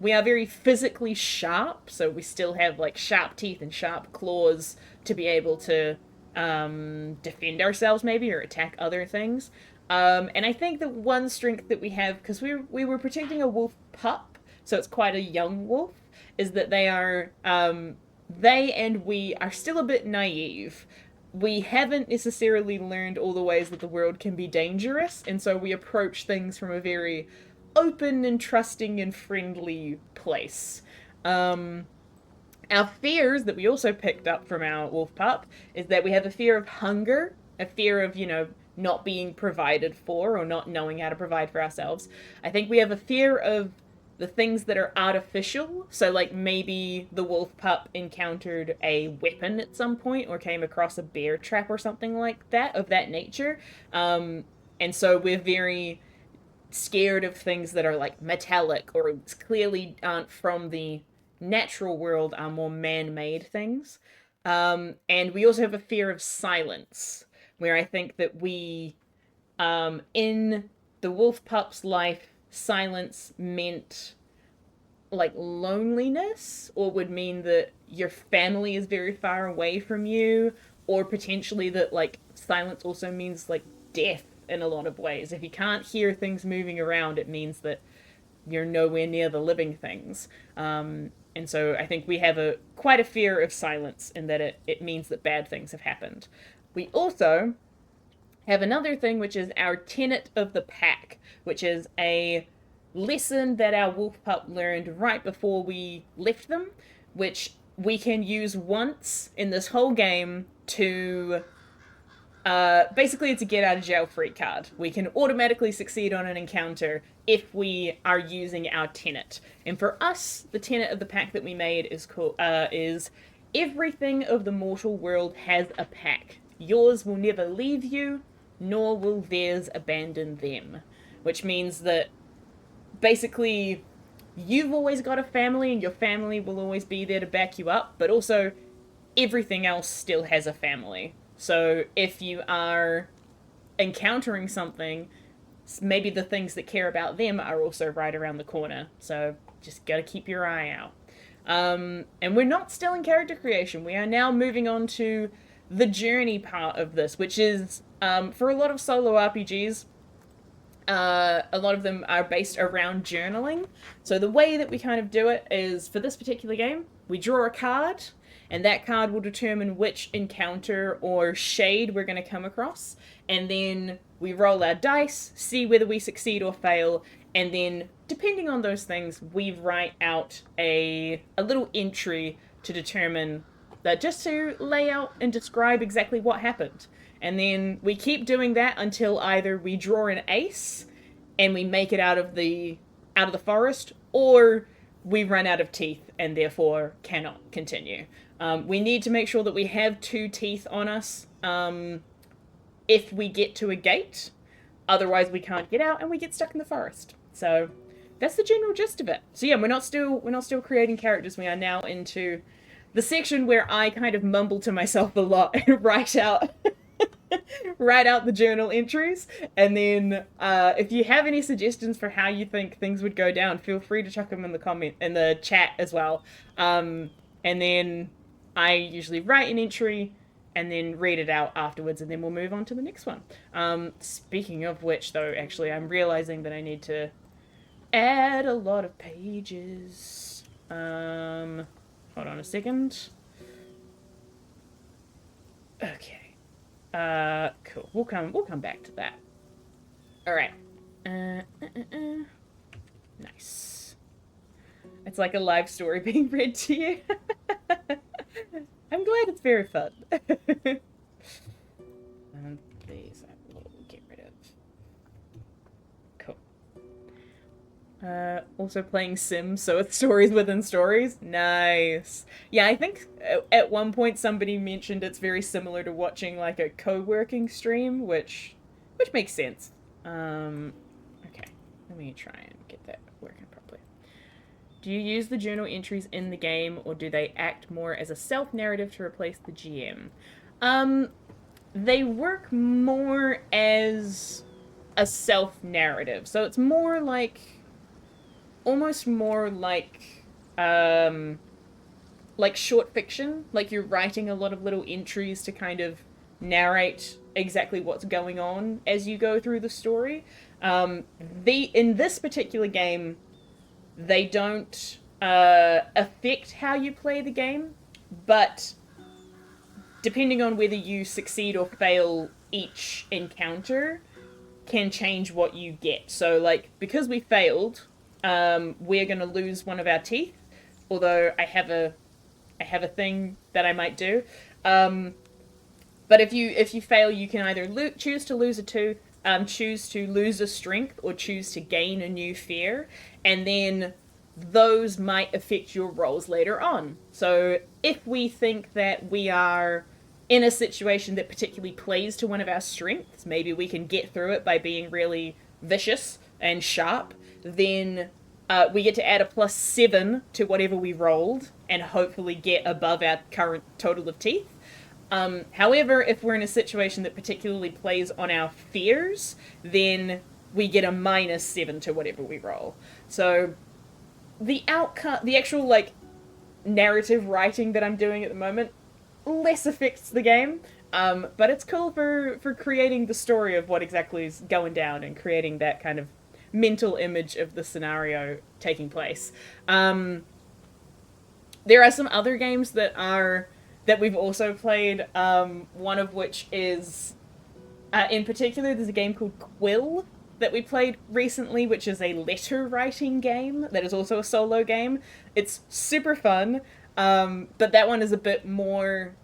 We are very physically sharp, so we still have like sharp teeth and sharp claws to be able to defend ourselves maybe or attack other things. And I think the one strength that we have, because we were protecting a wolf pup, so it's quite a young wolf, is that they and we are still a bit naive. We haven't necessarily learned all the ways that the world can be dangerous, and so we approach things from a very open and trusting and friendly place. Our fears that we also picked up from our wolf pup is that we have a fear of hunger, a fear of, not being provided for or not knowing how to provide for ourselves. I think we have a fear of the things that are artificial. So, like, maybe the wolf pup encountered a weapon at some point or came across a bear trap or something like that, of that nature. And so we're very scared of things that are, like, metallic or clearly aren't from the natural world, are more man-made things. And we also have a fear of silence, where I think that we, in the wolf pup's life, silence meant like loneliness, or would mean that your family is very far away from you, or potentially that like silence also means like death in a lot of ways. If you can't hear things moving around, it means that you're nowhere near the living things. And so I think we have quite a fear of silence, in that it means that bad things have happened. We also have another thing, which is our tenet of the pack, which is a lesson that our wolf pup learned right before we left them, which we can use once in this whole game to basically it's a get out of jail free card. We can automatically succeed on an encounter if we are using our tenet. And for us, the tenet of the pack that we made is everything of the mortal world has a pack. Yours will never leave you, nor will theirs abandon them. Which means that basically you've always got a family and your family will always be there to back you up, but also everything else still has a family. So if you are encountering something, maybe the things that care about them are also right around the corner. So just gotta keep your eye out. And we're not still in character creation. We are now moving on to the journey part of this, which is, for a lot of solo RPGs, a lot of them are based around journaling. So the way that we kind of do it is, for this particular game, we draw a card, and that card will determine which encounter or shade we're going to come across. And then we roll our dice, see whether we succeed or fail, and then, depending on those things, we write out a little entry to determine author just to lay out and describe exactly what happened. And then we keep doing that until either we draw an ace and we make it out of the forest, or we run out of teeth and therefore cannot continue. We need to make sure that we have 2 teeth on us if we get to a gate. Otherwise, we can't get out and we get stuck in the forest. So that's the general gist of it. So yeah, we're not still creating characters. We are now into the section where I kind of mumble to myself a lot and write out the journal entries. And then if you have any suggestions for how you think things would go down, feel free to chuck them in the chat as well. And then I usually write an entry and then read it out afterwards, and then we'll move on to the next one. Speaking of which, though, actually, I'm realizing that I need to add a lot of pages. Hold on a second. Okay. Cool. We'll come back to that. All right. Nice. It's like a live story being read to you. I'm glad it's very fun. And these I will get rid of. Cool. Also playing Sims, so it's stories within stories. Nice. Yeah, I think at one point somebody mentioned it's very similar to watching like a co-working stream, which makes sense. Okay, let me try and get that working properly. Do you use the journal entries in the game, or do they act more as a self-narrative to replace the GM? They work more as a self-narrative, so it's more like, almost more like short fiction. Like you're writing a lot of little entries to kind of narrate exactly what's going on as you go through the story. In this particular game, they don't affect how you play the game, but depending on whether you succeed or fail each encounter can change what you get. So, like, because we failed, we're going to lose one of our teeth, although I have a thing that I might do. But if you fail, you can either choose to lose a tooth, choose to lose a strength, or choose to gain a new fear, and then those might affect your rolls later on. So if we think that we are in a situation that particularly plays to one of our strengths, maybe we can get through it by being really vicious and sharp, then we get to add a +7 to whatever we rolled and hopefully get above our current total of teeth. However, if we're in a situation that particularly plays on our fears, then we get a -7 to whatever we roll. So the outcome, the actual like narrative writing that I'm doing at the moment, less affects the game. But it's cool for creating the story of what exactly is going down and creating that kind of mental image of the scenario taking place. There are some other games that we've also played, one of which is, in particular, there's a game called Quill that we played recently, which is a letter writing game that is also a solo game. It's super fun, but that one is a bit more,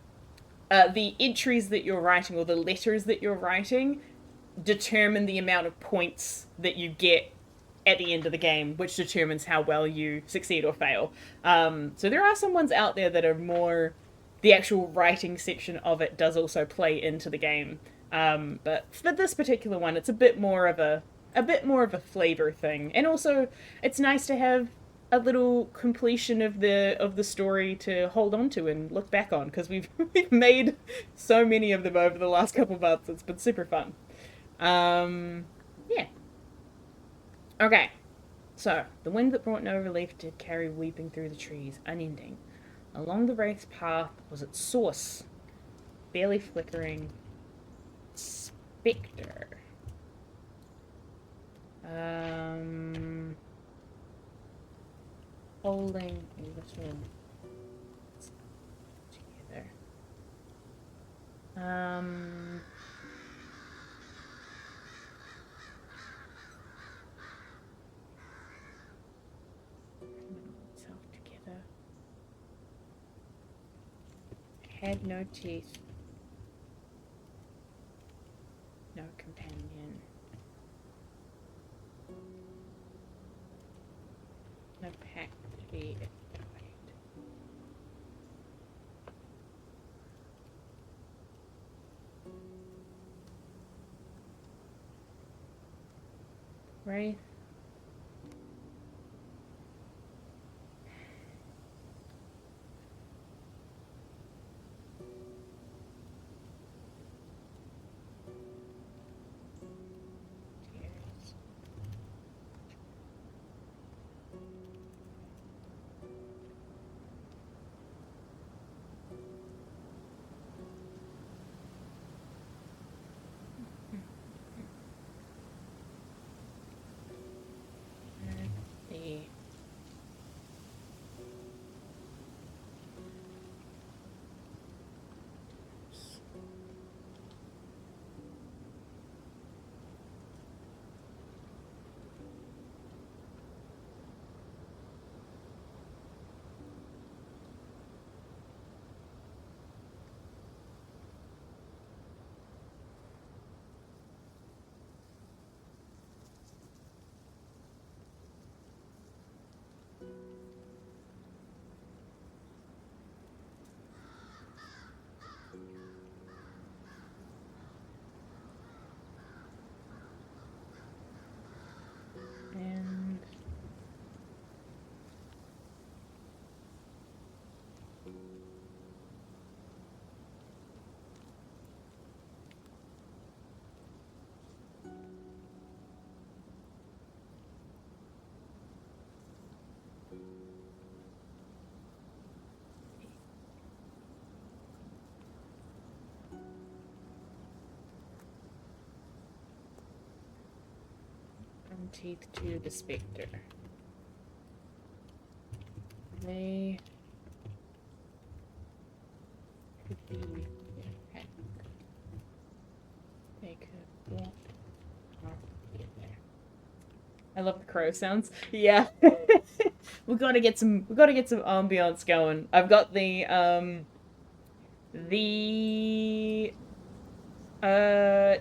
the entries that you're writing, or the letters that you're writing, determine the amount of points that you get at the end of the game, which determines how well you succeed or fail. So there are some ones out there that are more, the actual writing section of it does also play into the game. But for this particular one, it's a bit more of a flavor thing. And also, it's nice to have a little completion of the story to hold on to and look back on, because we've made so many of them over the last couple months. It's been super fun. Yeah. Okay. So, the wind that brought no relief did carry weeping through the trees, unending. Along the wraith's path was its source, barely flickering spectre. Holding a little together. Myself together. had no teeth. No companion. No pack to be died. Wraith. And from teeth to the spectre. They could be pack. They could walk. Oh, get there. I love the crow sounds. Yeah. we gotta get some ambiance going. I've got the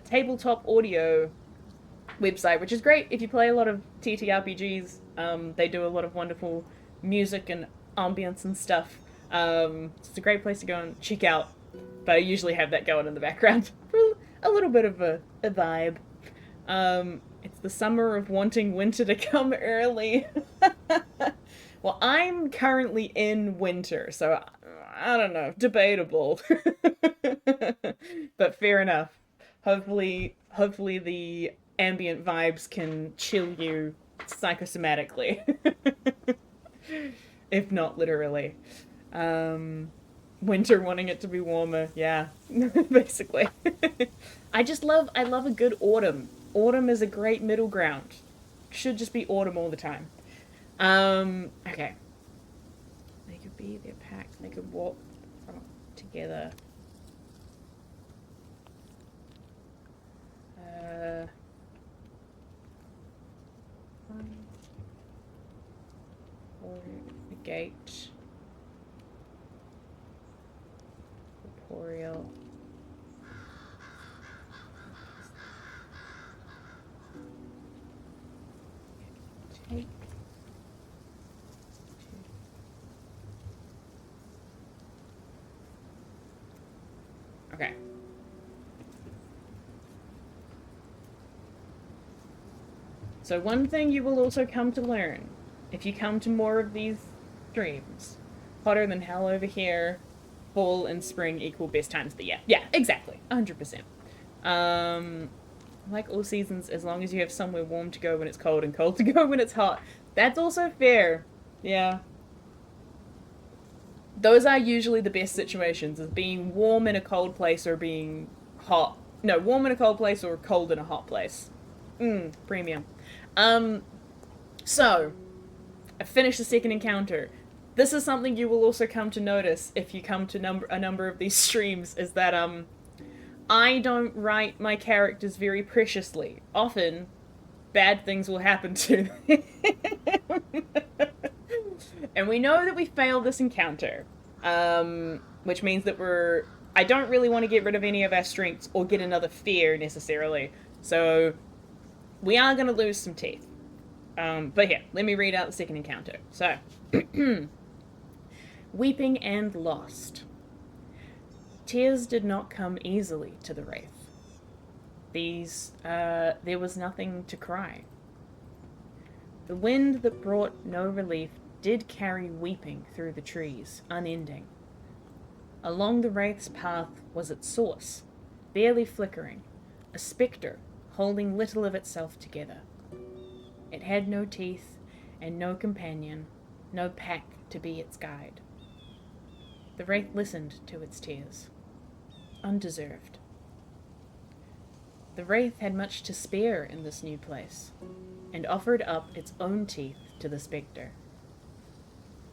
tabletop audio website, which is great if you play a lot of TTRPGs. They do a lot of wonderful music and ambience and stuff. It's a great place to go and check out, but I usually have that going in the background for a little bit of a vibe. It's the summer of wanting winter to come early. Well, I'm currently in winter, so I don't know, debatable. But fair enough. Hopefully the ambient vibes can chill you psychosomatically. If not literally. Winter wanting it to be warmer, yeah. Basically. I love a good autumn. Autumn is a great middle ground. Should just be autumn all the time. Okay. They could be their pack. They could walk together. Or the gate. Incorporeal. Take. Okay. So one thing you will also come to learn, if you come to more of these streams, hotter than hell over here, fall and spring equal best times of the year. Yeah, exactly. 100%. Like all seasons, as long as you have somewhere warm to go when it's cold and cold to go when it's hot. That's also fair. Yeah. Those are usually the best situations, is being warm in a cold place or being hot. No, warm in a cold place or cold in a hot place. Premium. So, I finished the second encounter. This is something you will also come to notice if you come to a number of these streams, is that, I don't write my characters very preciously. Often, bad things will happen to them. And we know that we failed this encounter. which means that I don't really want to get rid of any of our strengths or get another fear necessarily. So we are going to lose some teeth. But here, let me read out the second encounter. So, weeping and lost. Tears did not come easily to the Wraith. There was nothing to cry. The wind that brought no relief did carry weeping through the trees, unending. Along the Wraith's path was its source, barely flickering, a spectre holding little of itself together. It had no teeth and no companion, no pack to be its guide. The Wraith listened to its tears. Undeserved. The Wraith had much to spare in this new place, and offered up its own teeth to the spectre.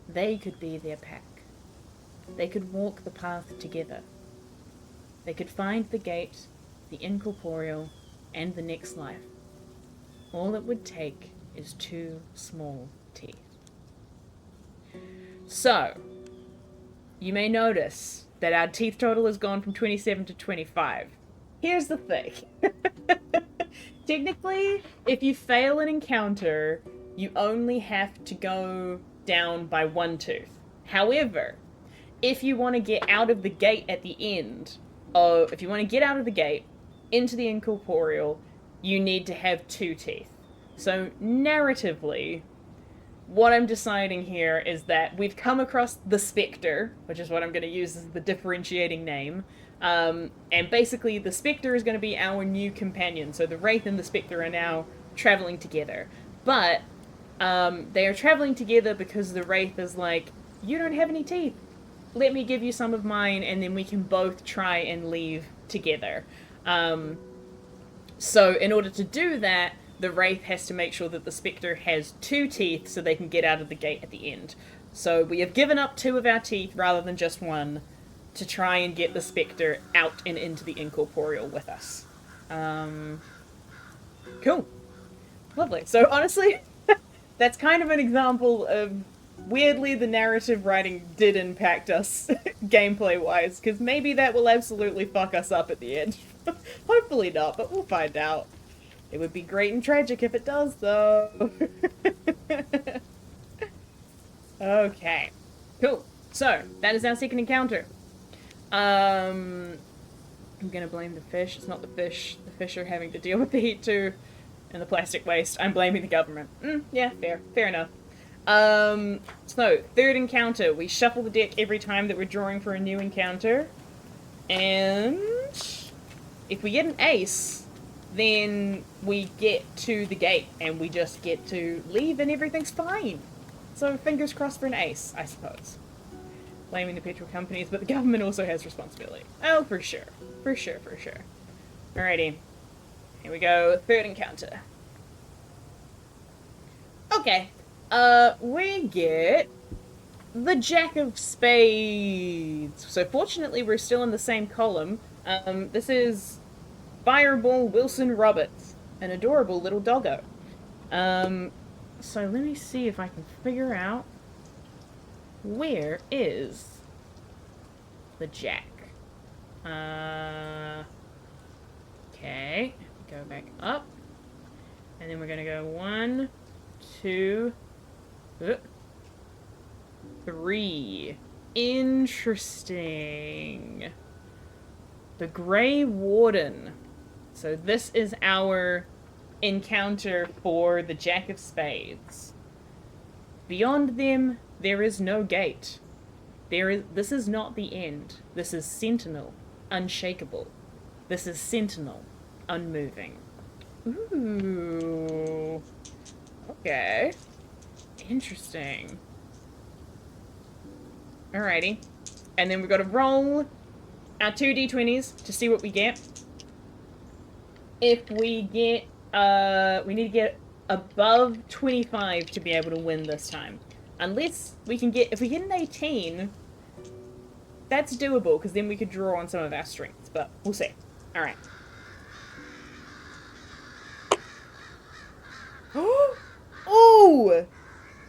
They could be their pack. They could walk the path together. They could find the gate, the Incorporeal, and the next life. All it would take is 2 small teeth. So, you may notice that our teeth total has gone from 27 to 25. Here's the thing. Technically, if you fail an encounter, you only have to go down by 1 tooth. However, if you want to get out of the gate at the end, if you want to get out of the gate into the Incorporeal, you need to have 2 teeth. So, narratively, what I'm deciding here is that we've come across the Spectre, which is what I'm going to use as the differentiating name, and basically the Spectre is going to be our new companion. So the Wraith and the Spectre are now traveling together. But they are traveling together because the Wraith is like, you don't have any teeth. Let me give you some of mine, and then we can both try and leave together. So in order to do that, the Wraith has to make sure that the Spectre has 2 teeth so they can get out of the gate at the end. So we have given up 2 of our teeth rather than just 1 to try and get the Spectre out and into the Incorporeal with us. Cool. Lovely. So honestly, that's kind of an example of weirdly the narrative writing did impact us gameplay-wise, because maybe that will absolutely fuck us up at the end. Hopefully not, but we'll find out. It would be great and tragic if it does, though. Okay. Cool. So, that is our second encounter. I'm gonna blame the fish. It's not the fish. The fish are having to deal with the heat too, and the plastic waste. I'm blaming the government. Yeah, fair enough. So, third encounter. We shuffle the deck every time that we're drawing for a new encounter. And if we get an ace, then we get to the gate and we just get to leave and everything's fine. So fingers crossed for an ace, I suppose. Blaming the petrol companies, but the government also has responsibility. Oh, for sure. For sure. Alrighty. Here we go. Third encounter. Okay. We get the Jack of Spades. So fortunately we're still in the same column. This is Fireball Wilson Roberts, an adorable little doggo. So let me see if I can figure out where is the Jack. Okay, go back up, and then we're gonna go 1, 2, 3. Interesting. The Grey Warden. So this is our encounter for the Jack of Spades. Beyond them, there is no gate. This is not the end. This is Sentinel, unshakable. This is Sentinel, unmoving. Ooh. Okay. Interesting. Alrighty. And then we've got to roll our 2 d20s to see what we get. If we get, we need to get above 25 to be able to win this time. Unless we can get, if we get an 18, that's doable, because then we could draw on some of our strengths, but we'll see. Alright. Ooh!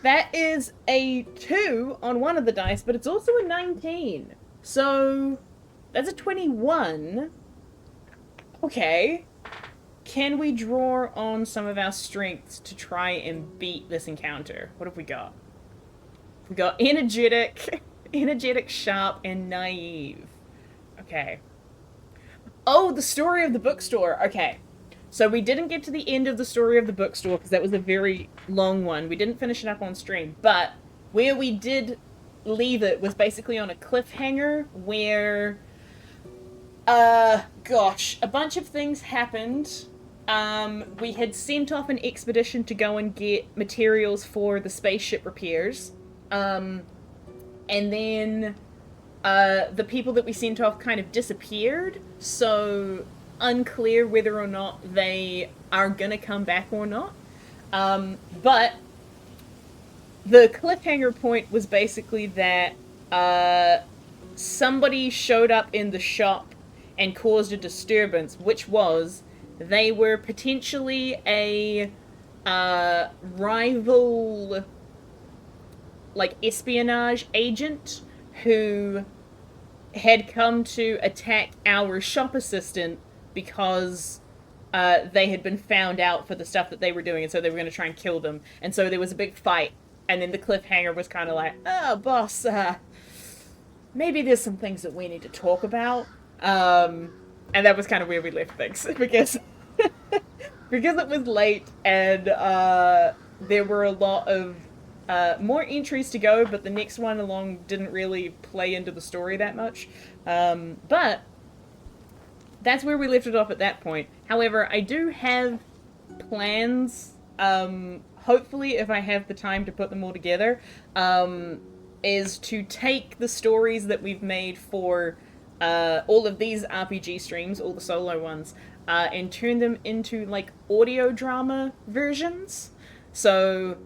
That is a 2 on one of the dice, but it's also a 19. So, that's a 21. Okay. Can we draw on some of our strengths to try and beat this encounter? What have we got? We got energetic, energetic, sharp, and naive. Okay. Oh, the story of the bookstore. Okay. So we didn't get to the end of the story of the bookstore because that was a very long one. We didn't finish it up on stream. But where we did leave it was basically on a cliffhanger where, gosh, a bunch of things happened. We had sent off an expedition to go and get materials for the spaceship repairs. And then the people that we sent off kind of disappeared, so unclear whether or not they are gonna come back or not. But the cliffhanger point was basically that somebody showed up in the shop and caused a disturbance, which was they were potentially a rival, like, espionage agent who had come to attack our shop assistant because they had been found out for the stuff that they were doing, and so they were going to try and kill them. And so there was a big fight, and then the cliffhanger was kind of like, oh, boss, maybe there's some things that we need to talk about. And that was kind of where we left things, because because it was late, and there were a lot of more entries to go, but the next one along didn't really play into the story that much. But that's where we left it off at that point. However, I do have plans, hopefully if I have the time to put them all together, is to take the stories that we've made for all of these RPG streams, all the solo ones, and turn them into, like, audio drama versions. So,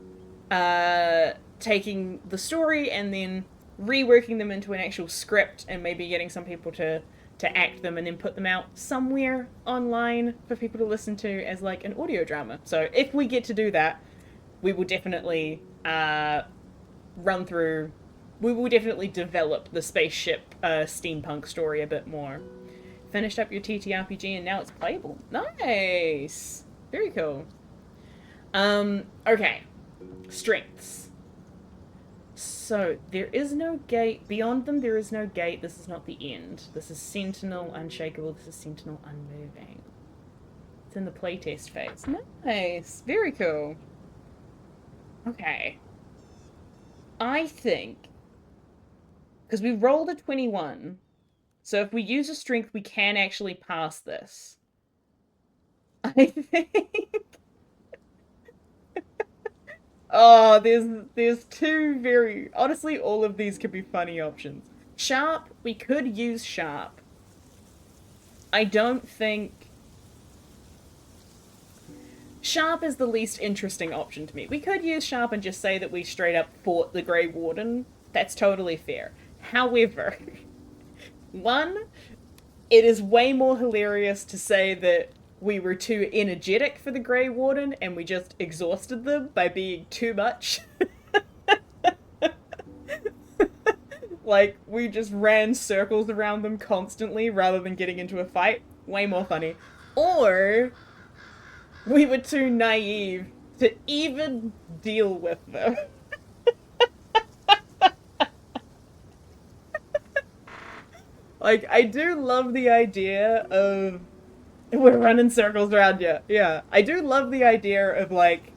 taking the story and then reworking them into an actual script, and maybe getting some people to act them and then put them out somewhere online for people to listen to as, like, an audio drama. So if we get to do that, we will definitely we will definitely develop the spaceship steampunk story a bit more. Finished up your TTRPG and now it's playable. Nice! Very cool. Okay. Strengths. So, there is no gate. Beyond them, there is no gate. This is not the end. This is Sentinel Unshakable. This is Sentinel Unmoving. It's in the playtest phase. Nice. Very cool. Okay. I think, because we rolled a 21, so if we use a strength, we can actually pass this. I think... Oh, there's two very... Honestly, all of these could be funny options. Sharp, we could use Sharp. I don't think... Sharp is the least interesting option to me. We could use Sharp and just say that we straight up fought the Grey Warden. That's totally fair. However, one, it is way more hilarious to say that we were too energetic for the Grey Warden and we just exhausted them by being too much. Like, we just ran circles around them constantly rather than getting into a fight. Way more funny. Or we were too naive to even deal with them. Like, I do love the idea of... We're running circles around you. Yeah. I do love the idea of, like,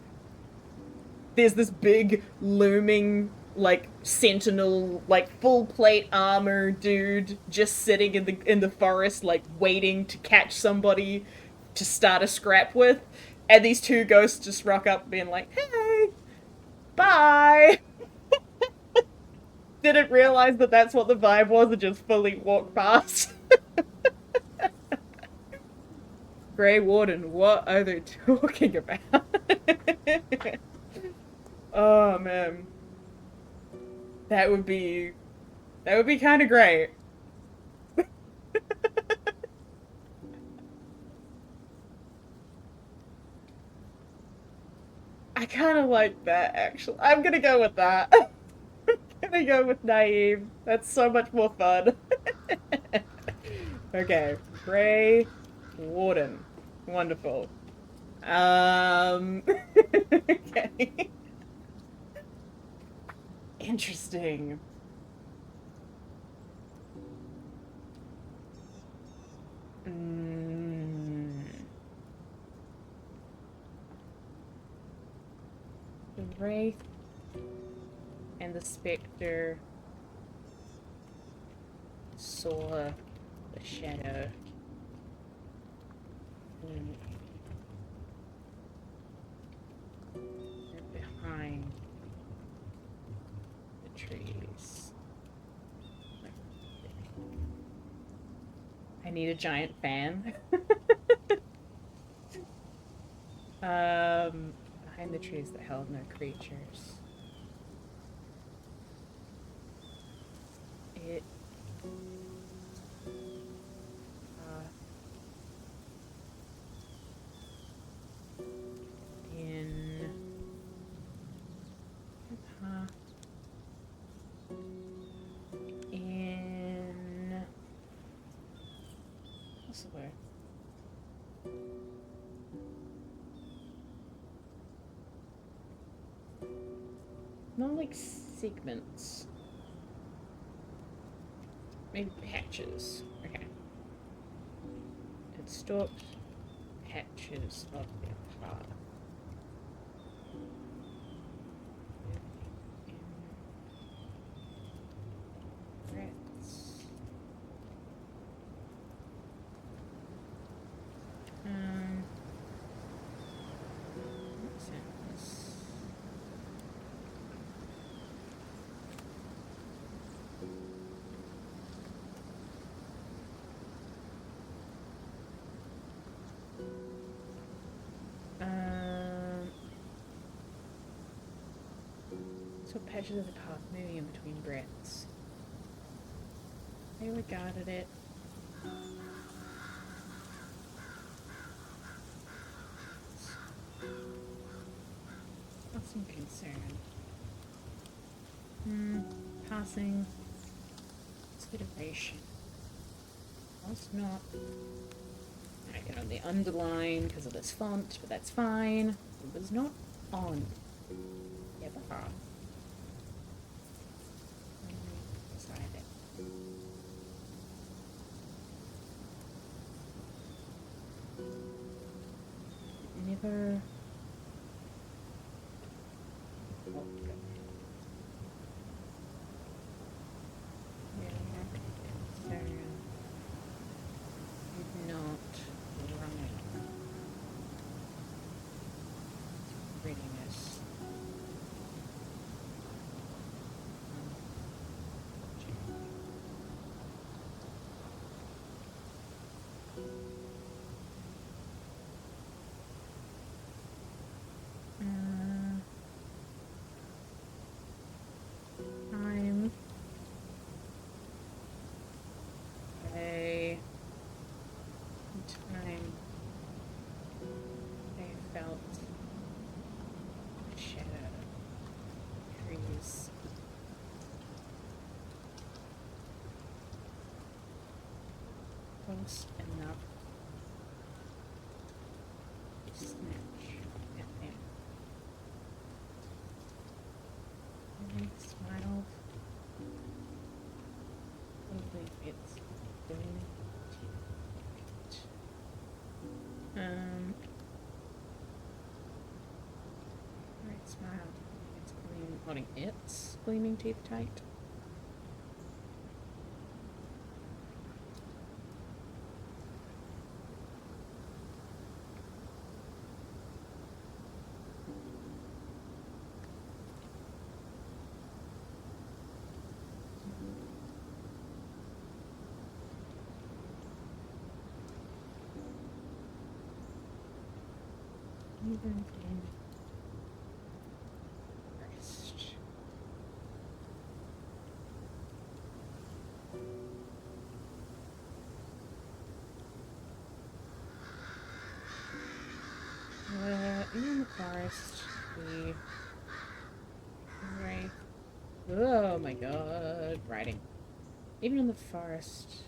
there's this big, looming, like, sentinel, like, full plate armor dude just sitting in the forest, like, waiting to catch somebody to start a scrap with. And these two ghosts just rock up being like, hey, bye. Didn't realize that that's what the vibe was and just fully walked past. Grey Warden, what are they talking about? Oh, man. That would be kind of great. I kind of like that, actually. I'm gonna go with that. I'm gonna go with naive. That's so much more fun. Okay, Grey Warden. Wonderful. Okay. Interesting. The Wraith and the Spectre saw the shadow. They're behind the trees. I need a giant fan. Behind the trees that held no creatures. It in what's the word? Not like segments. Maybe patches. Okay. It stalked patches of their path. Rats. What's that? So patches of the path moving in between breaths. They regarded it of some concern. Passing consideration. Was not. I can only underline because of this font, but that's fine. It was not on. Yeah, the path. Never. Close enough to snatch at them. And they smiled. Probably it's going to it. Right, smiled. It's gleaming, holding its gleaming teeth tight. Even in rest. In the forest, the Wraith. Oh my god, riding. Even in the forest.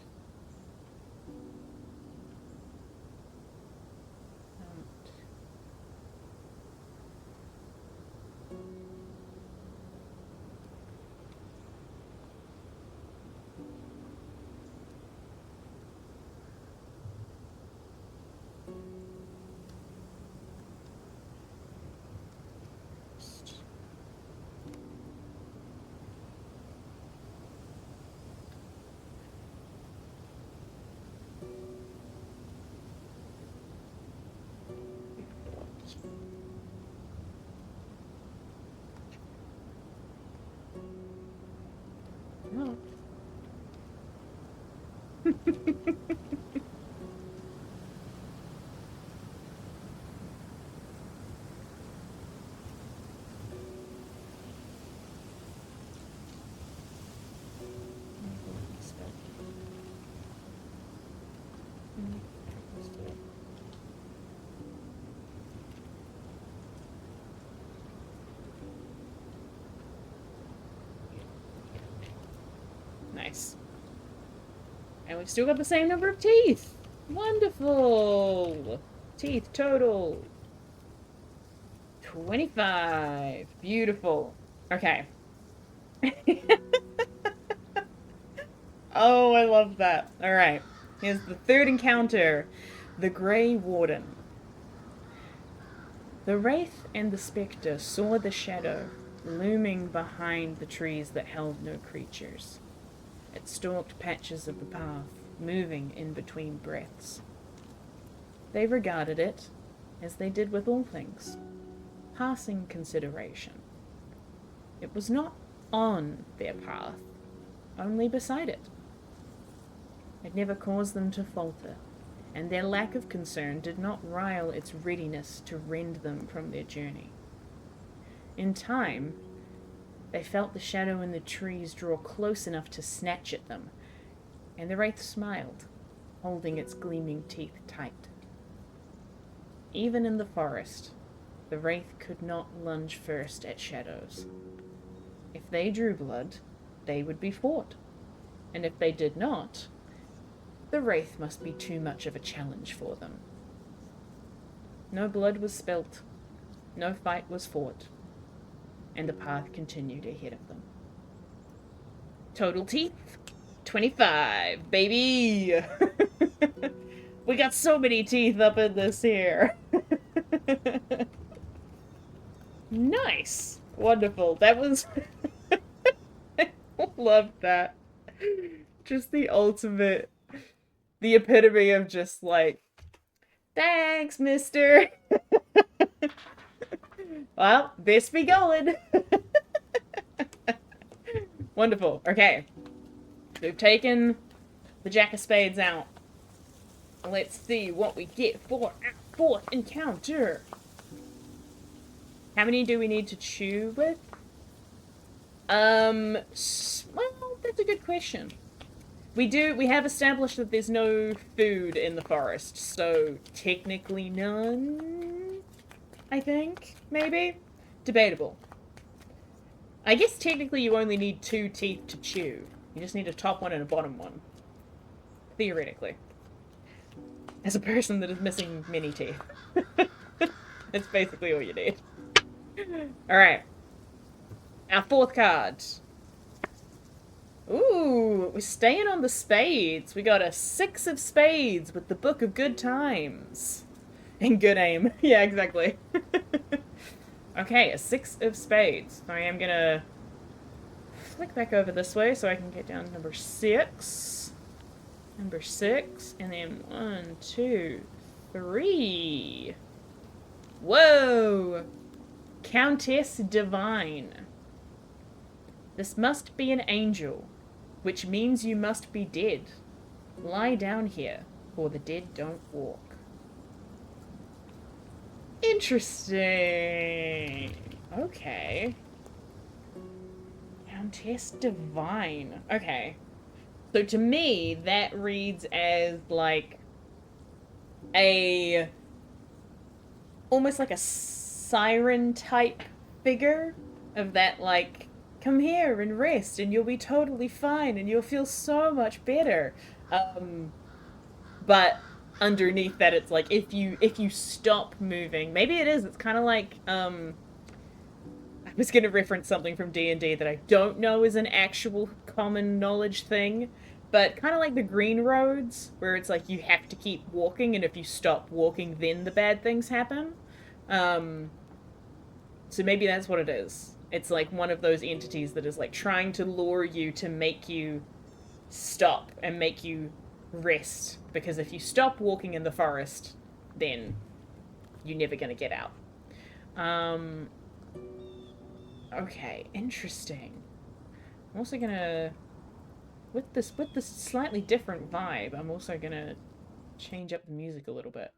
Oh. Nice. And we've still got the same number of teeth. Wonderful. Teeth total. 25. Beautiful. Okay. Oh, I love that. Alright. Here's the third encounter. The Grey Warden. The Wraith and the Spectre saw the shadow looming behind the trees that held no creatures. It stalked patches of the path, moving in between breaths. They regarded it, as they did with all things, passing consideration. It was not on their path, only beside it. It never caused them to falter, and their lack of concern did not rile its readiness to rend them from their journey. In time, they felt the shadow in the trees draw close enough to snatch at them, and the Wraith smiled, holding its gleaming teeth tight. Even in the forest, the Wraith could not lunge first at shadows. If they drew blood, they would be fought, and if they did not, the Wraith must be too much of a challenge for them. No blood was spilt, no fight was fought, and the path continued ahead of them. Total teeth, 25, baby! We got so many teeth up in this here. Nice! Wonderful. That was... I loved that. Just the ultimate... The epitome of just like... Thanks, mister! Well, this be going. Wonderful. Okay. We've taken the Jack of Spades out. Let's see what we get for our fourth encounter. How many do we need to chew with? Well, that's a good question. We have established that there's no food in the forest, so technically none, I think, maybe? Debatable. I guess technically you only need 2 teeth to chew. You just need a top one and a bottom one. Theoretically. As a person that is missing many teeth. That's basically all you need. Alright. Our fourth card. Ooh, we're staying on the spades. We got a 6 of spades with the Book of Good Times. And good aim. Yeah, exactly. Okay, a 6 of spades. I am gonna flick back over this way so I can get down to number 6. Number 6, and then 1, 2, 3. Whoa! Countess Divine. This must be an angel, which means you must be dead. Lie down here, for the dead don't walk. Interesting. Okay. Countess Divine. Okay. So to me, that reads as like a... almost like a siren type figure of that like come here and rest and you'll be totally fine and you'll feel so much better. But underneath that it's like if you stop moving, maybe it's kind of like I was going to reference something from D&D that I don't know is an actual common knowledge thing, but kind of like the green roads where it's like you have to keep walking and if you stop walking then the bad things happen. um so maybe that's what it is. It's like one of those entities that is like trying to lure you to make you stop and make you rest, because if you stop walking in the forest then you're never going to get out. um okay, interesting. I'm also gonna, with this slightly different vibe, I'm also gonna change up the music a little bit.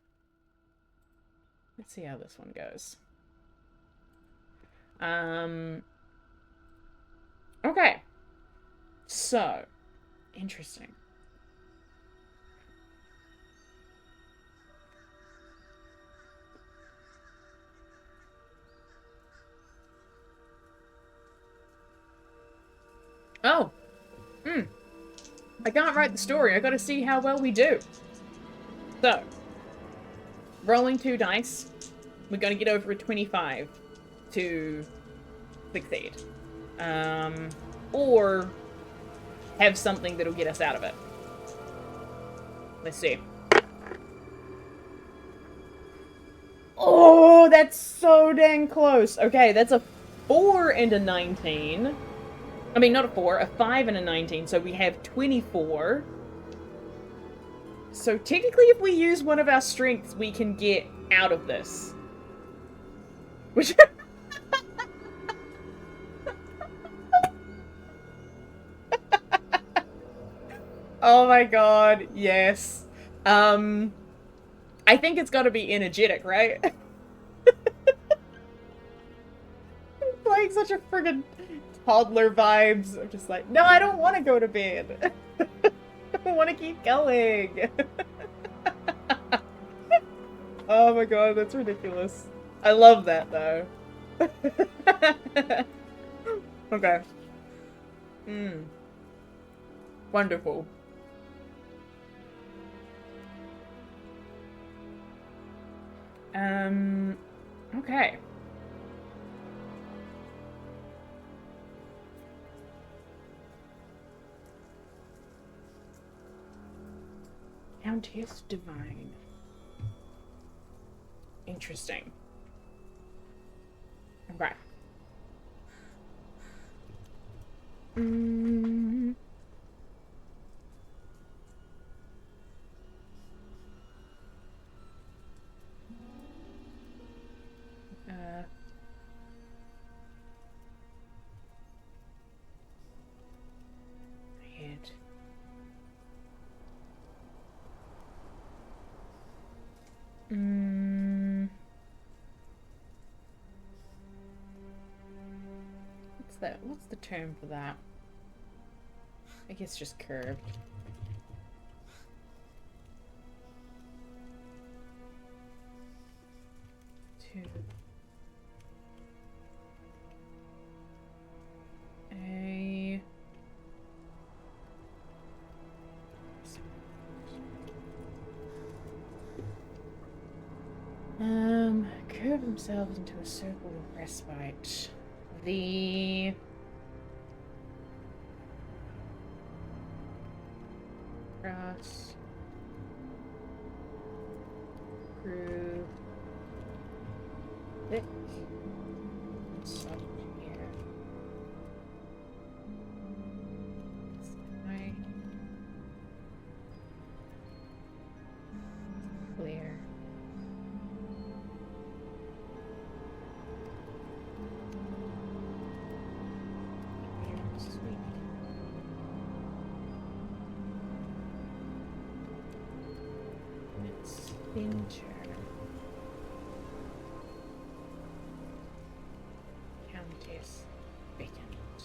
Let's see how this one goes. Okay, so interesting. Oh, I can't write the story. I gotta see how well we do. So, rolling 2 dice, we're gonna get over a 25 to succeed. Or have something that'll get us out of it. Let's see. Oh, that's so dang close. Okay, that's a 4 and a 19. I mean, not a 4, a 5 and a 19, so we have 24. So technically, if we use one of our strengths, we can get out of this. Which... oh my god, yes. I think it's gotta be energetic, right? Playing such a friggin' toddler vibes. I'm just like, no, I don't want to go to bed. I want to keep going. Oh my god, that's ridiculous. I love that though. Okay. Wonderful. Okay. Countess Divine. Interesting. Okay. Head. What's that? What's the term for that? I guess just curved. Two. A. Curve themselves into a circle of respite. The cross grew thick and soft here. Sky clear. Center. Countess vacant.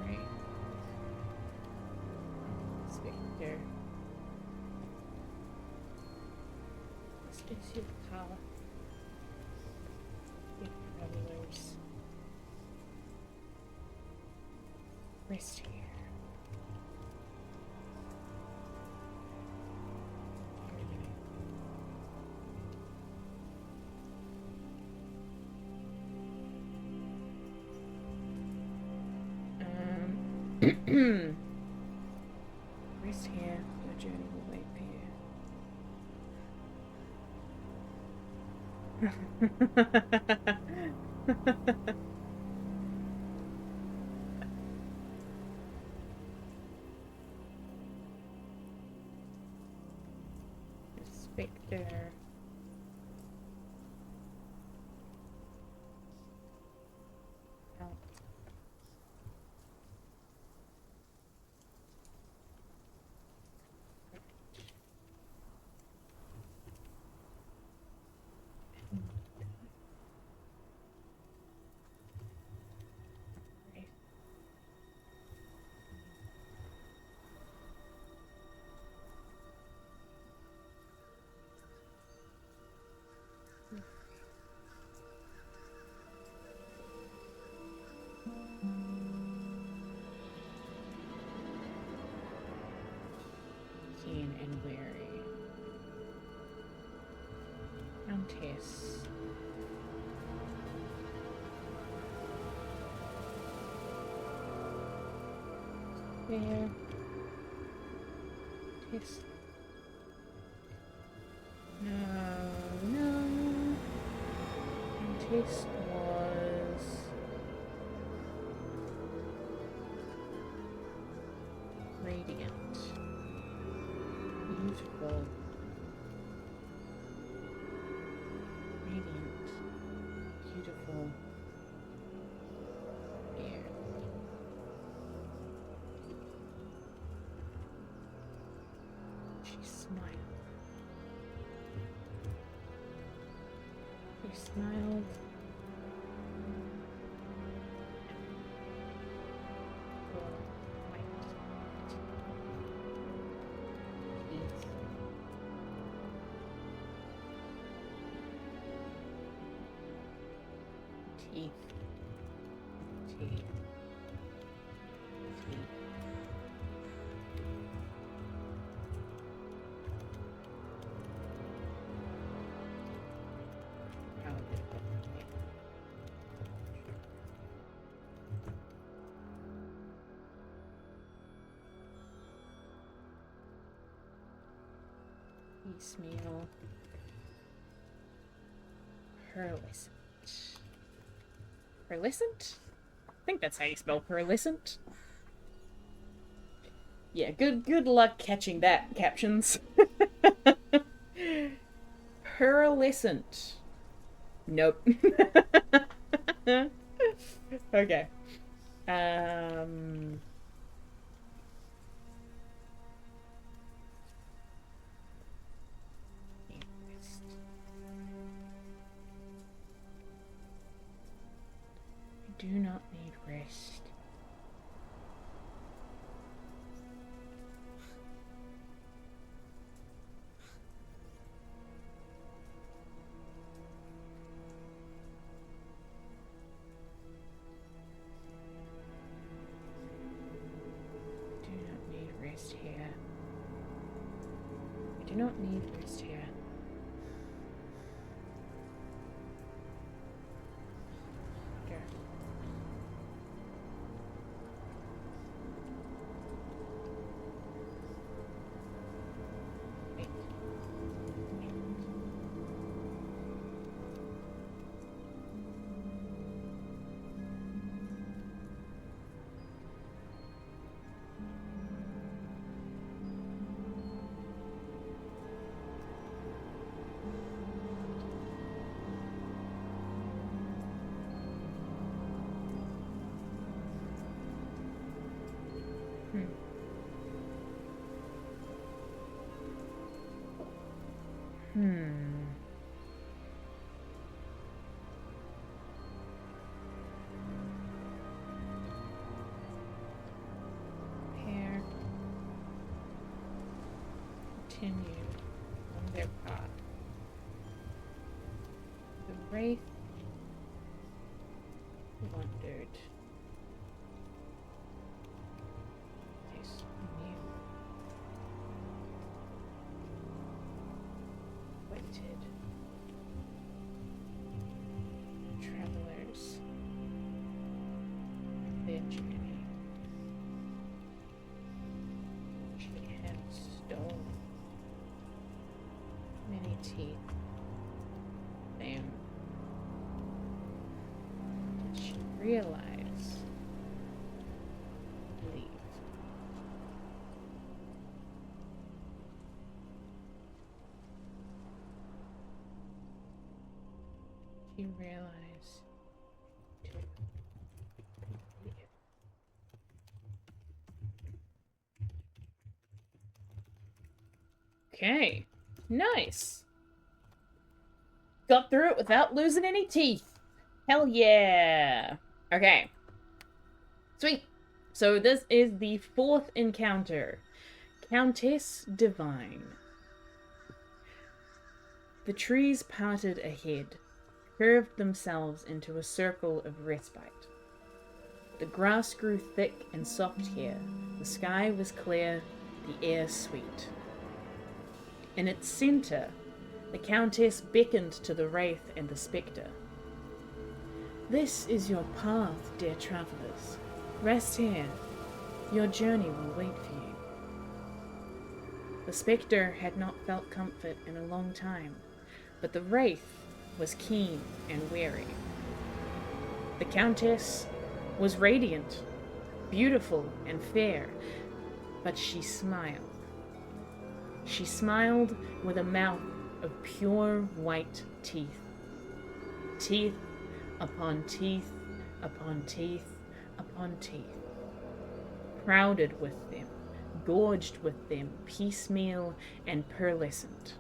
Alright. Spectre. This is your power. travelers. Rest here. Rest here. Your journey will wait for you. Spectre. Out. Keen and wary. Countess. There. Test. No. Countess was radiant. Beautiful. Radiant. Beautiful. Air. She smiled. She smiled. Teeth. Teeth. Teeth. Piecemeal. Pearlescent. Pearlescent? I think that's how you spell pearlescent. Yeah, good luck catching that, captions. Pearlescent. Nope. Okay. Do not need rest. Do not need rest here. I do not need rest here. Pair continue on their path. The Wraith wondered. This new waited travelers their journey. She had stolen many teeth. Them. Did she realize? Leave. She realized to leave. Okay, nice. Got through it without losing any teeth. Hell yeah. Okay. Sweet. So this is the 4th encounter. Countess Divine. The trees parted ahead, curved themselves into a circle of respite. The grass grew thick and soft here. The sky was clear, the air sweet. In its center, the Countess beckoned to the Wraith and the Spectre. This is your path, dear travelers. Rest here. Your journey will wait for you. The Spectre had not felt comfort in a long time, but the Wraith was keen and wary. The Countess was radiant, beautiful and fair, but she smiled. She smiled with a mouth of pure white teeth. Teeth upon teeth upon teeth upon teeth. Crowded with them, gorged with them, piecemeal and pearlescent.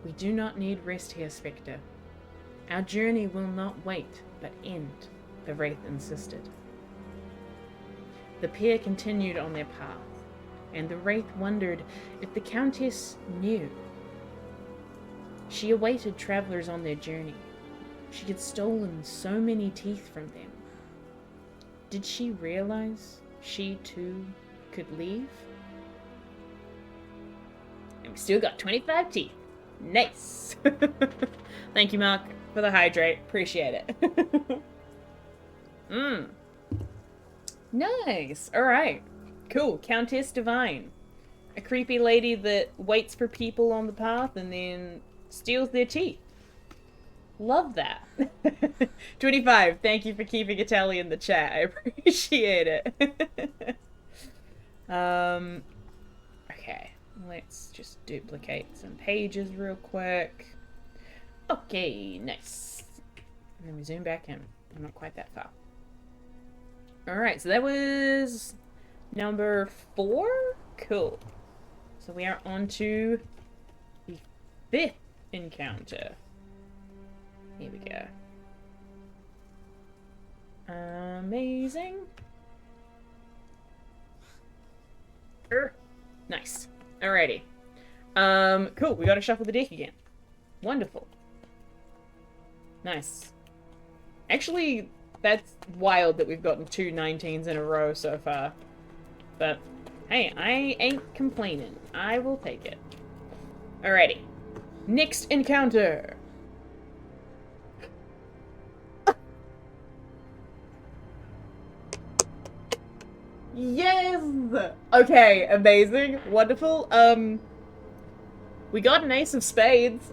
We do not need rest here, Spectre. Our journey will not wait, but end, the Wraith insisted. The pair continued on their path, and the Wraith wondered if the Countess knew. She awaited travelers on their journey. She had stolen so many teeth from them. Did she realize she too could leave? And we still got 25 teeth. Nice. Thank you, Mark, for the hydrate. Appreciate it. Nice. All right. Cool. Countess Divine. A creepy lady that waits for people on the path and then steals their teeth. Love that. 25. Thank you for keeping a tally in the chat. I appreciate it. Okay. Let's just duplicate some pages real quick. Okay, nice. Let me zoom back in. I'm not quite that far. Alright, so that was number 4? Cool. So we are on to the 5th encounter. Here we go. Amazing. Nice. Alrighty. Cool. We gotta shuffle the deck again. Wonderful. Nice. Actually, that's wild that we've gotten 2 19s in a row so far. But, hey, I ain't complaining. I will take it. Alrighty. Next encounter. Yes! Okay, amazing. Wonderful. We got an ace of spades.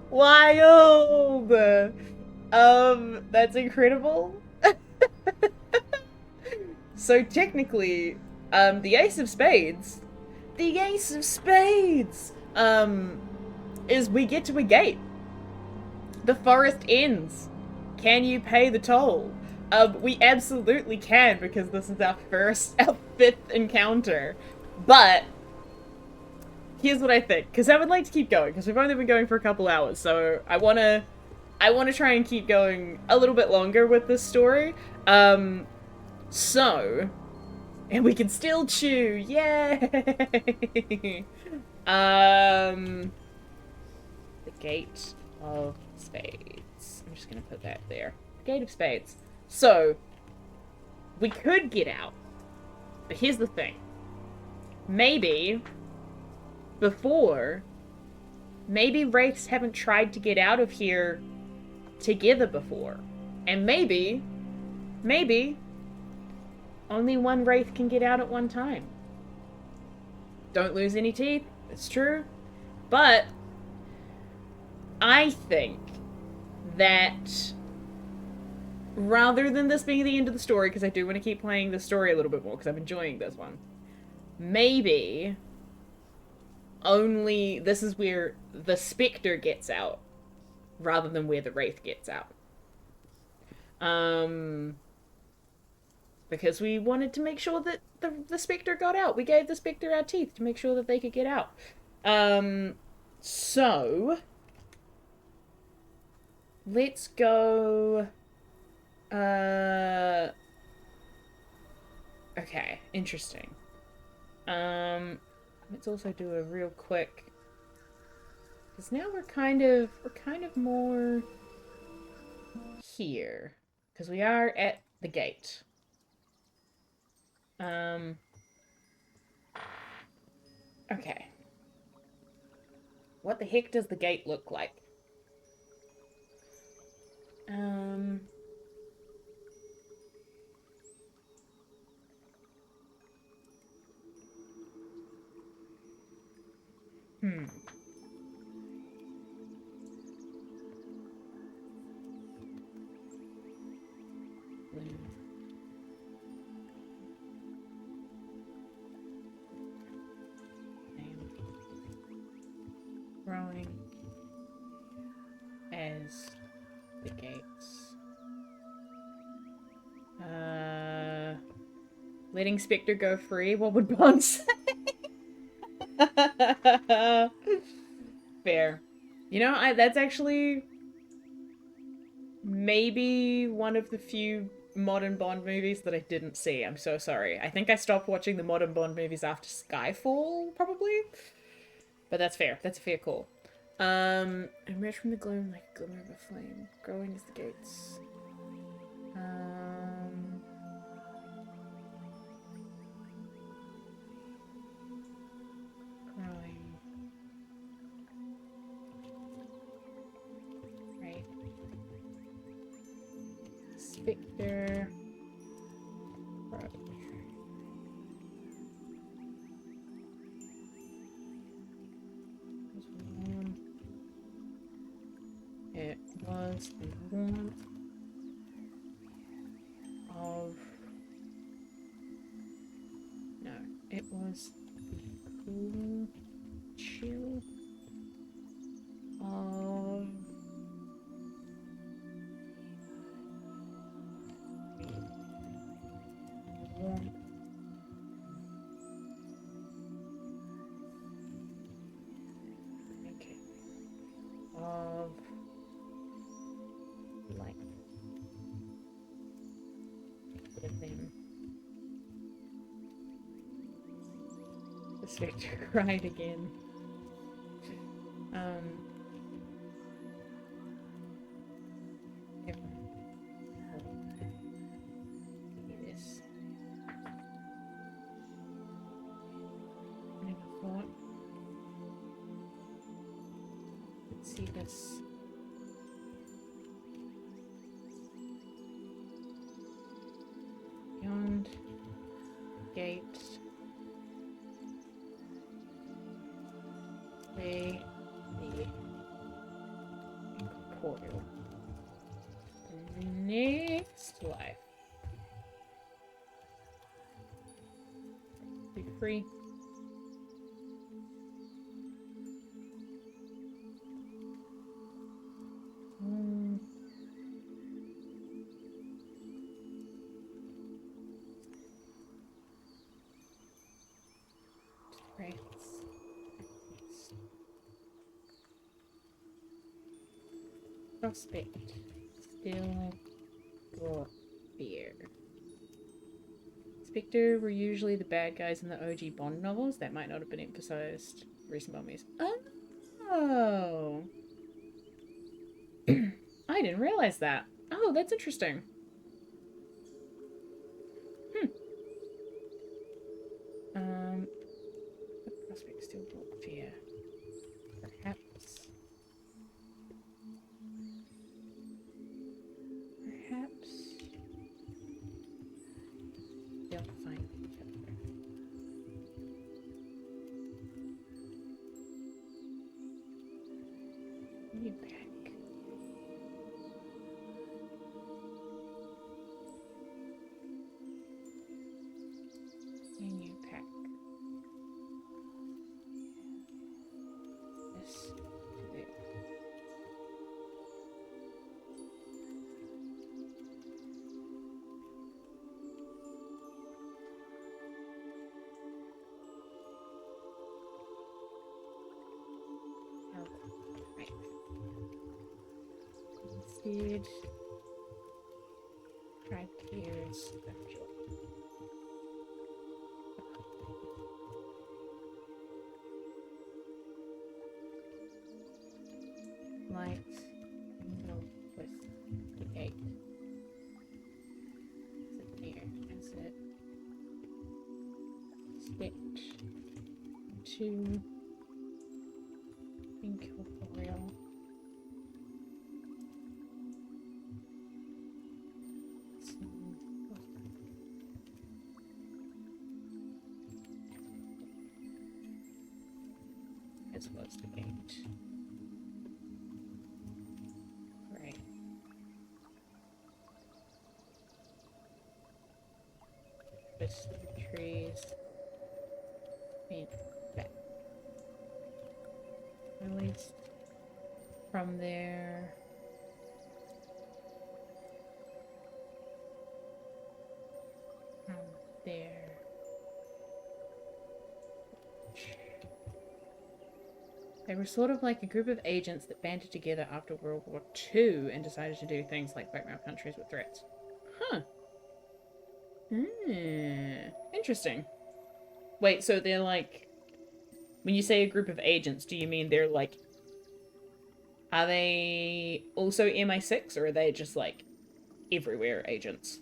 Wild! That's incredible. So technically, the ace of spades, is we get to a gate. The forest ends. Can you pay the toll? We absolutely can, because this is our 5th encounter. But here's what I think, because I would like to keep going, because we've only been going for a couple hours, so I wanna try and keep going a little bit longer with this story. So, and we can still chew, yay! The Gate of Spades. I'm just gonna put that there. Gate of Spades. So, we could get out. But here's the thing. Maybe Wraiths haven't tried to get out of here together before. And maybe, only one Wraith can get out at one time. Don't lose any teeth, it's true. But I think that rather than this being the end of the story, because I do want to keep playing the story a little bit more, because I'm enjoying this one, maybe only this is where the Spectre gets out rather than where the Wraith gets out. Because we wanted to make sure that the Spectre got out. We gave the Spectre our teeth to make sure that they could get out. So let's go. Okay, interesting. Let's also do a real quick, because now we're kind of more here, because we are at the gate. Okay. What the heck does the gate look like? Growing as the gates. Letting Spectre go free. What would Bond say? Fair. You know, that's actually maybe one of the few modern Bond movies that I didn't see. I'm so sorry. I think I stopped watching the modern Bond movies after Skyfall, probably. But that's fair. That's a fair call. Emerge from the gloom like a glimmer of a flame, growing as the gates. Growing. Right. Spectre. Right. It was the warmth of... No, it was the cool chill of... warmth. Okay. Of... light. Within. The Spectre cried again. This. Never thought. Let's see this. Beyond gate lay the Incorporeal. Next life. Be free. Prospect. Still brought fear. Spectre were usually the bad guys in the OG Bond novels. That might not have been emphasized. Recent Bond movies. Oh! I didn't realize that. Oh, that's interesting. What prospect still brought fear? Perhaps. They'll find each other. You back. And you pack this to there. Right. Instead, try tears. Lights and go with the 8. Sit here and sit. Stitch to Incorporeal. As well as the 8. Right. Just the trees. Paint back. Released from there. From there. They were sort of like a group of agents that banded together after World War II and decided to do things like blackmail countries with threats. Huh. Interesting. Wait, so they're like... When you say a group of agents, do you mean they're like... Are they also MI6 or are they just like everywhere agents?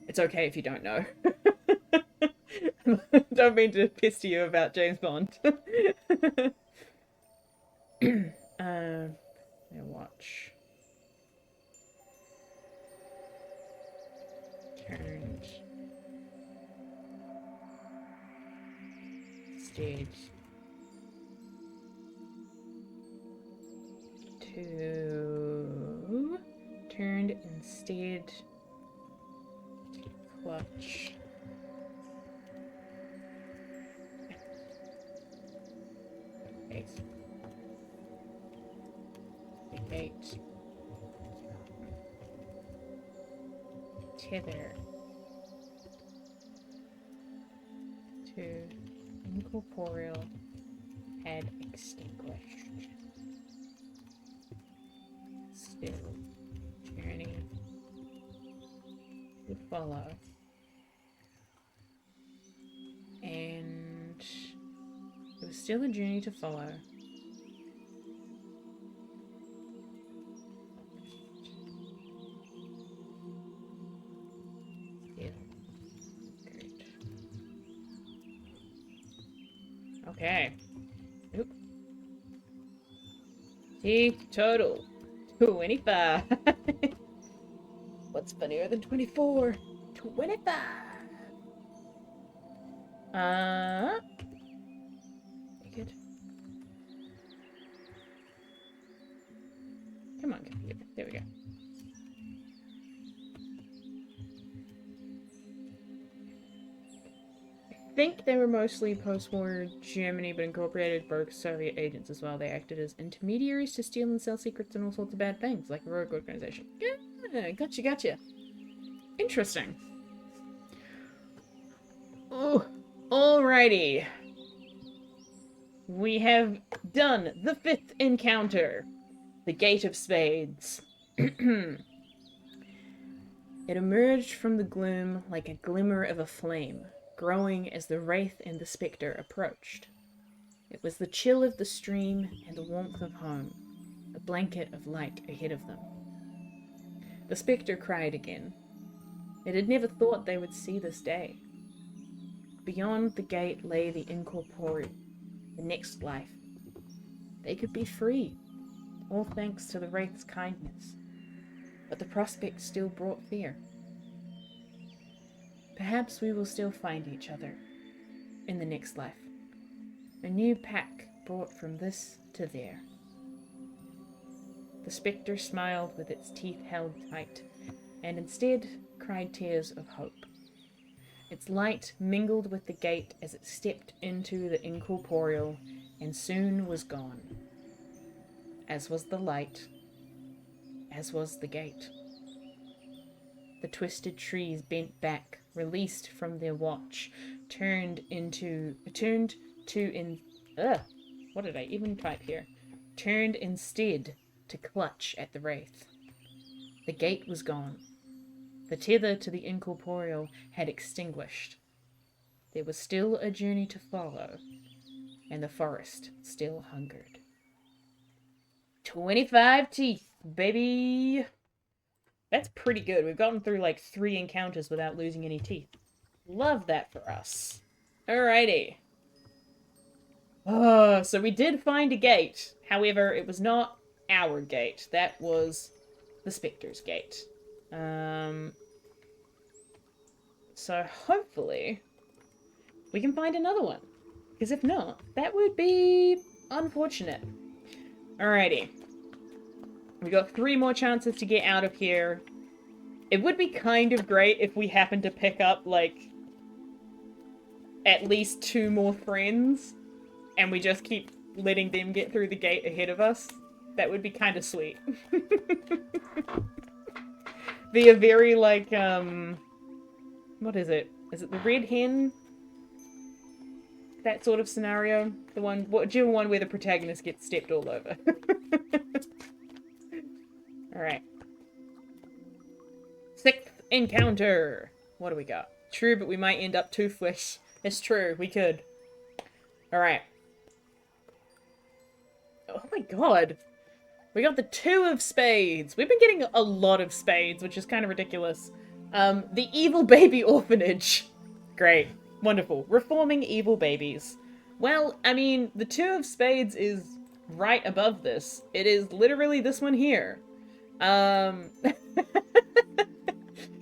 It's okay if you don't know. Don't mean to pester you about James Bond. Now watch. Turned. Stage. To... Turned instead. Clutch. Eight. Tether to Incorporeal had extinguished. Still journey to follow. And it was still a journey to follow. Okay. Oop. See, total 25. What's funnier than 24? 25. Good. Come on, computer. There we go. I think they were mostly post-war Germany, but incorporated broke Soviet agents as well. They acted as intermediaries to steal and sell secrets and all sorts of bad things, like a rogue organization. Yeah, gotcha. Interesting. Oh, alrighty. We have done the 5th encounter. The Gate of Spades. It emerged from the gloom like a glimmer of a flame, growing as the Wraith and the Spectre approached. It was the chill of the stream and the warmth of home, a blanket of light ahead of them. The spectre cried again. It had never thought they would see this day. Beyond the gate lay the Incorporeal, the next life. They could be free, all thanks to the Wraith's kindness. But the prospect still brought fear. Perhaps we will still find each other in the next life. A new pack brought from this to there. The spectre smiled with its teeth held tight, and instead cried tears of hope. Its light mingled with the gate as it stepped into the Incorporeal, and soon was gone. As was the light, as was the gate. The twisted trees bent back, released from their watch, turned instead to clutch at the Wraith. The gate was gone. The tether to the Incorporeal had extinguished. There was still a journey to follow, and the forest still hungered. 25 teeth, baby! That's pretty good. We've gotten through like 3 encounters without losing any teeth. Love that for us. Alrighty. Oh, so we did find a gate. However, it was not our gate. That was the Spectre's gate. So hopefully we can find another one. Because if not, that would be unfortunate. Alrighty. We got 3 more chances to get out of here. It would be kind of great if we happened to pick up, like, at least 2 more friends, and we just keep letting them get through the gate ahead of us. That would be kind of sweet. Be a very, like, what is it? Is it the red hen? That sort of scenario? The one, whichever one where the protagonist gets stepped all over. Alright. 6th encounter. What do we got? True, but we might end up toothless. It's true, we could. Alright. Oh my god. We got the 2 of spades. We've been getting a lot of spades, which is kind of ridiculous. The evil baby orphanage. Great. Wonderful. Reforming evil babies. Well, I mean, the 2 of spades is right above this. It is literally this one here.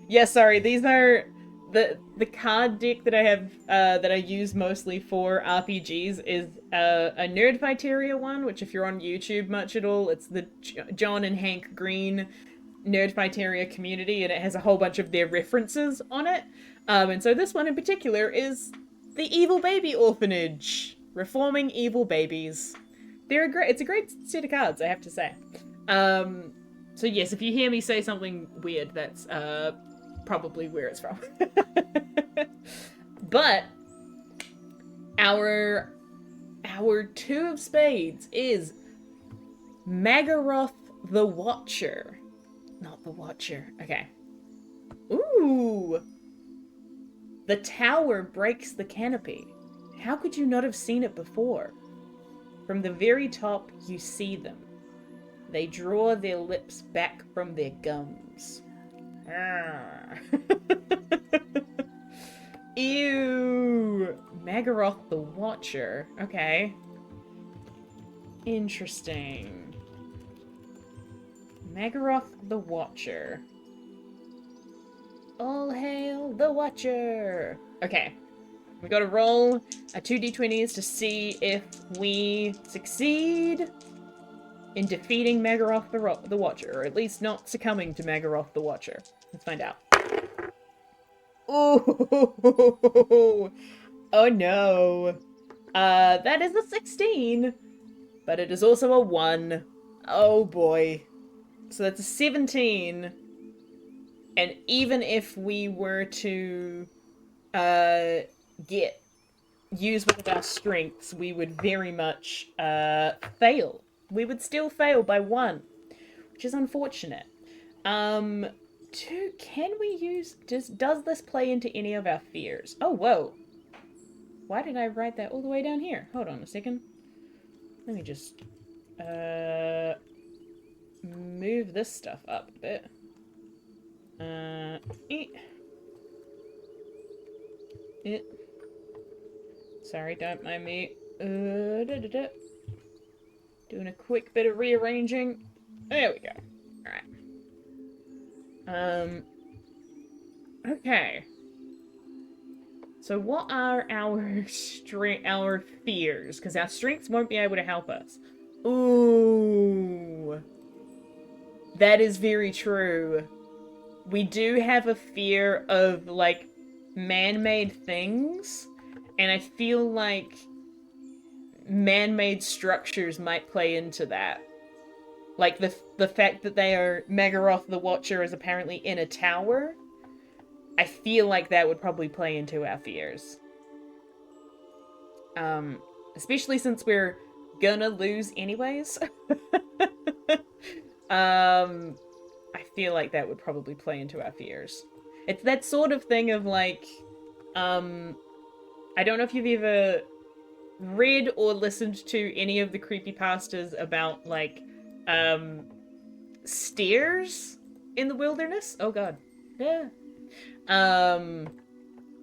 Yeah, sorry, these are the card deck that I have, that I use mostly for RPGs is a Nerdfighteria one, which if you're on YouTube much at all, it's the John and Hank Green Nerdfighteria community, and it has a whole bunch of their references on it. And so this one in particular is the Evil Baby Orphanage. Reforming evil babies. It's a great set of cards, I have to say. So yes, if you hear me say something weird, that's probably where it's from. But our 2 of spades is Magaroth the Watcher. Not the Watcher. Okay. Ooh! The tower breaks the canopy. How could you not have seen it before? From the very top, you see them. They draw their lips back from their gums. Ew! Magaroth the Watcher. Okay. Interesting. Magaroth the Watcher. All hail the Watcher! Okay. We gotta roll a 2d20s to see if we succeed in defeating Magaroth the Watcher, or at least not succumbing to Magaroth the Watcher. Let's find out. Oh, oh no. That is a 16, but it is also a 1. Oh boy. So that's a 17. And even if we were to use one of our strengths, we would very much fail. We would still fail by 1, which is unfortunate. Can we use... Does this play into any of our fears? Oh, whoa. Why did I write that all the way down here? Hold on a second. Let me just... move this stuff up a bit. Sorry, don't mind me. Doing a quick bit of rearranging. There we go. Alright. Okay. So what are our fears? Because our strengths won't be able to help us. Ooh. That is very true. We do have a fear of, like, man-made things. And I feel like man-made structures might play into that. Like, the fact that they are... Magaroth the Watcher is apparently in a tower. I feel like that would probably play into our fears. Especially since we're gonna lose anyways. I feel like that would probably play into our fears. It's that sort of thing of like, I don't know if you've ever read or listened to any of the creepypastas about, like, stairs in the wilderness. Oh god. Yeah.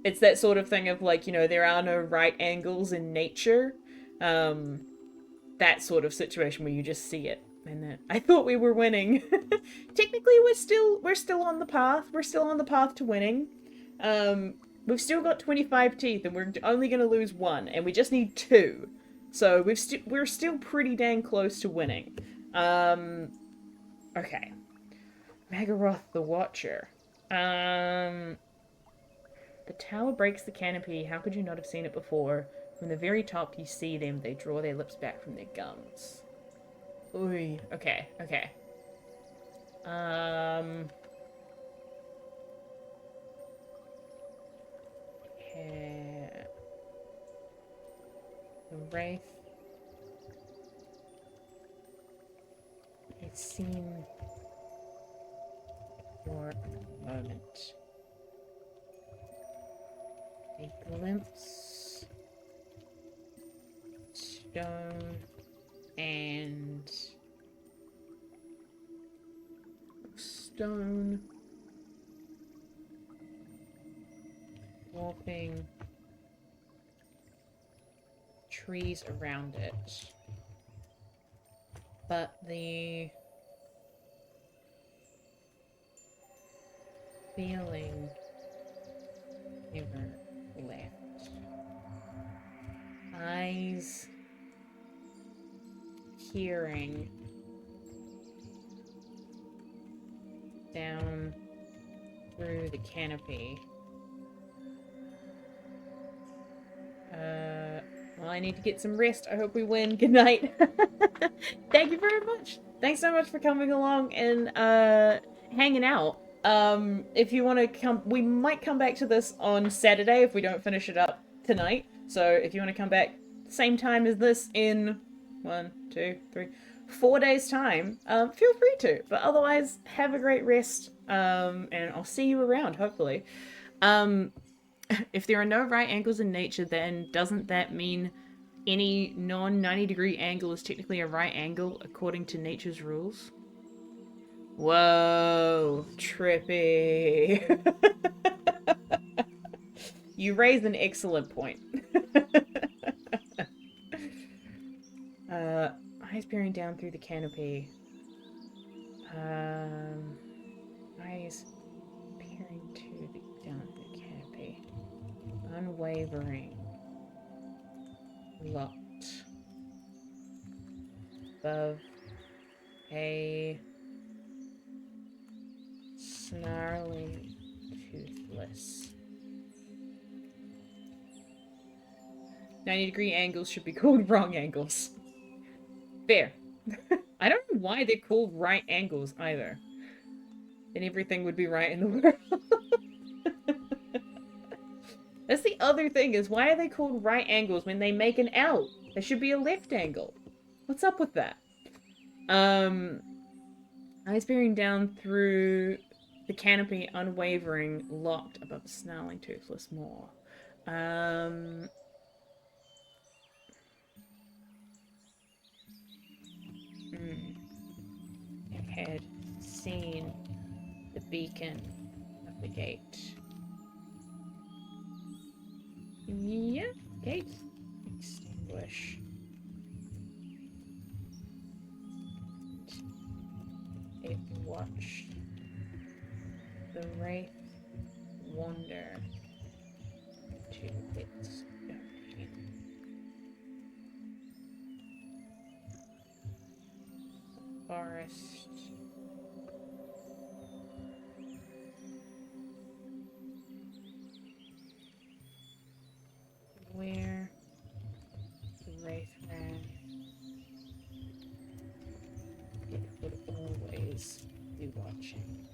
It's that sort of thing of like, you know, there are no right angles in nature. That sort of situation where you just see it. And I thought we were winning. Technically, we're still on the path. We're still on the path to winning. We've still got 25 teeth, and we're only going to lose 1, and we just need 2. So we're still pretty dang close to winning. Okay. Magaroth the Watcher. The tower breaks the canopy. How could you not have seen it before? From the very top, you see them. They draw their lips back from their gums. Ooh. Okay. Okay. Okay. The Wraith. It's seen for a moment. A glimpse, stone, and stone, walking, trees around it, but the feeling never left. Eyes peering down through the canopy. Well, I need to get some rest. I hope we win. Good night. Thank you very much. Thanks so much for coming along and hanging out. If you want to come, we might come back to this on Saturday if we don't finish it up tonight. So if you want to come back same time as this in 1, 2, 3, 4 days time, feel free to. But otherwise, have a great rest. And I'll see you around, hopefully. If there are no right angles in nature, then doesn't that mean any non-90-degree angle is technically a right angle according to nature's rules? Whoa, trippy. You raise an excellent point. Eyes peering down through the canopy. Eyes peering down the canopy. Unwavering. Locked. Above a snarling toothless. 90-degree angles should be called wrong angles. Fair. I don't know why they're called right angles either. Then everything would be right in the world. That's the other thing, is why are they called right angles when they make an L? They should be a left angle. What's up with that? Eyes peering down through the canopy, unwavering, locked above a snarling toothless maw. had seen the beacon of the gate. Yeah, gate. Extinguish. It watched the wraith wander to its domain. Forest. Where the wraith ran, it would always be watching.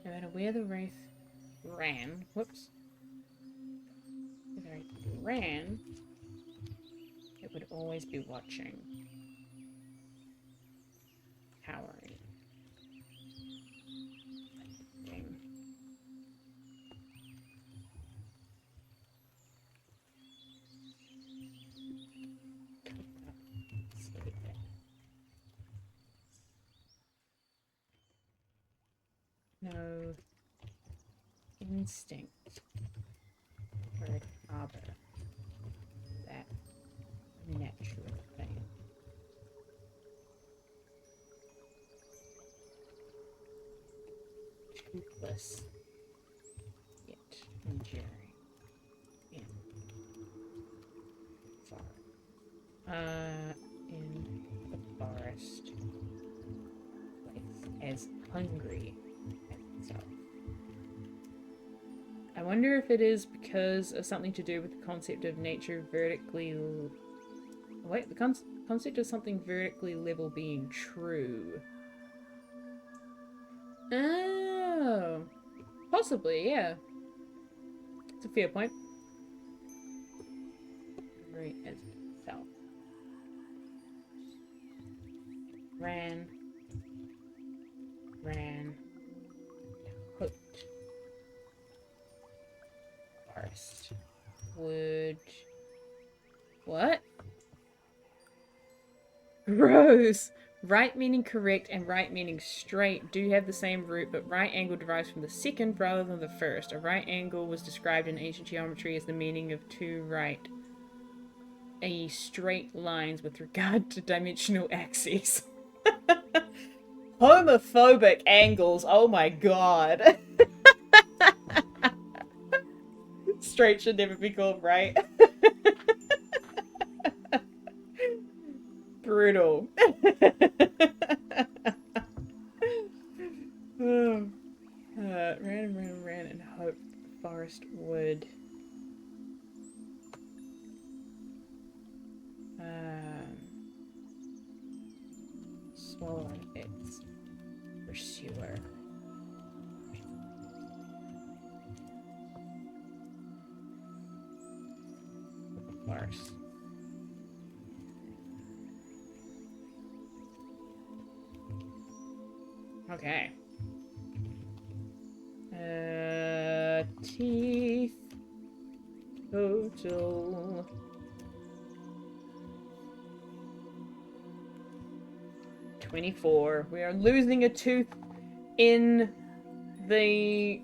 No matter where the wraith ran, whoops, if the wraith ran, it would always be watching, cowering. No instinct for a harbor that natural thing. Toothless, yet enduring in the forest, as hungry as itself. I wonder if it is because of something to do with the concept of nature vertically... Wait, the concept of something vertically level being true. Oh, possibly, yeah. It's a fair point. Right as itself. Ran, hoped. Forest would... What? Gross! Right meaning correct and right meaning straight do have the same root, but right angle derives from the second rather than the first. A right angle was described in ancient geometry as the meaning of two right straight lines with regard to dimensional axes. Homophobic angles, oh my god. Straight should never be called right. Brutal. Ran and hoped the forest would swallow its pursuer. Of course. Okay. Teeth. Total. 24. We are losing a tooth in the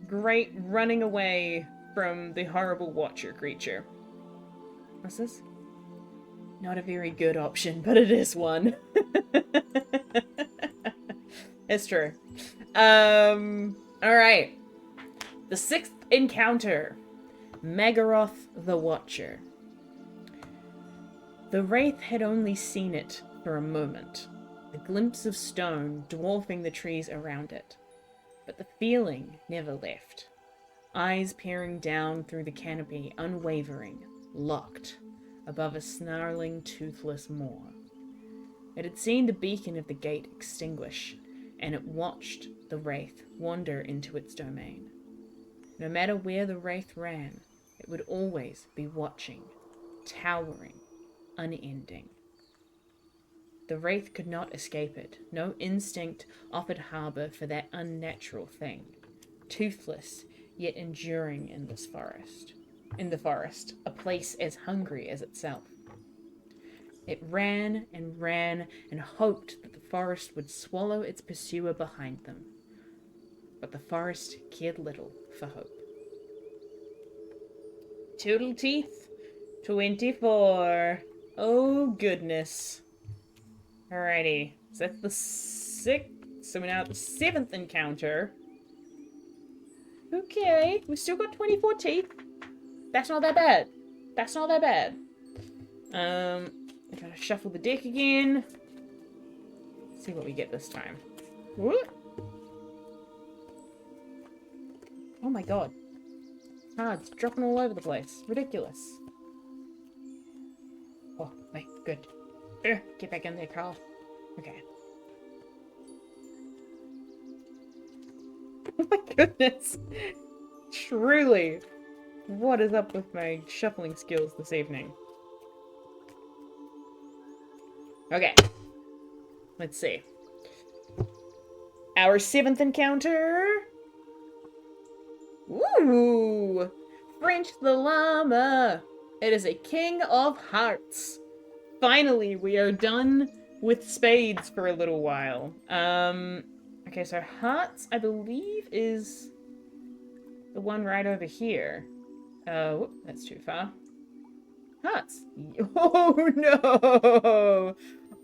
great running away from the horrible Watcher creature. What's this? Not a very good option, but it is one. It's true. Alright. The sixth encounter. Magaroth the Watcher. The Wraith had only seen it for a moment, a glimpse of stone dwarfing the trees around it. But the feeling never left. Eyes peering down through the canopy, unwavering, locked, above a snarling, toothless maw. It had seen the beacon of the gate extinguish, and it watched the Wraith wander into its domain. No matter where the Wraith ran, it would always be watching, towering, unending. The Wraith could not escape it. No instinct offered harbour for that unnatural thing, toothless yet enduring in this forest. In the forest, a place as hungry as itself. It ran and ran and hoped that the forest would swallow its pursuer behind them. But the forest cared little for hope. Toodle teeth, 24. Oh, goodness. Alrighty. So that's the 6th. So we're now at the 7th encounter. Okay. We've still got 24 teeth. That's not that bad. That's not that bad. I gotta shuffle the deck again. See what we get this time. Whoop. Oh my god. Cards dropping all over the place. Ridiculous. Oh, wait, good. Get back in there, Carl. Okay. Oh my goodness. Truly. What is up with my shuffling skills this evening? Okay. Let's see. Our 7th encounter. Ooh! French the Llama! It is a King of Hearts. Finally, we are done with spades for a little while. Okay, so Hearts, I believe, is the one right over here. Whoop, that's too far. Hearts. Oh, no!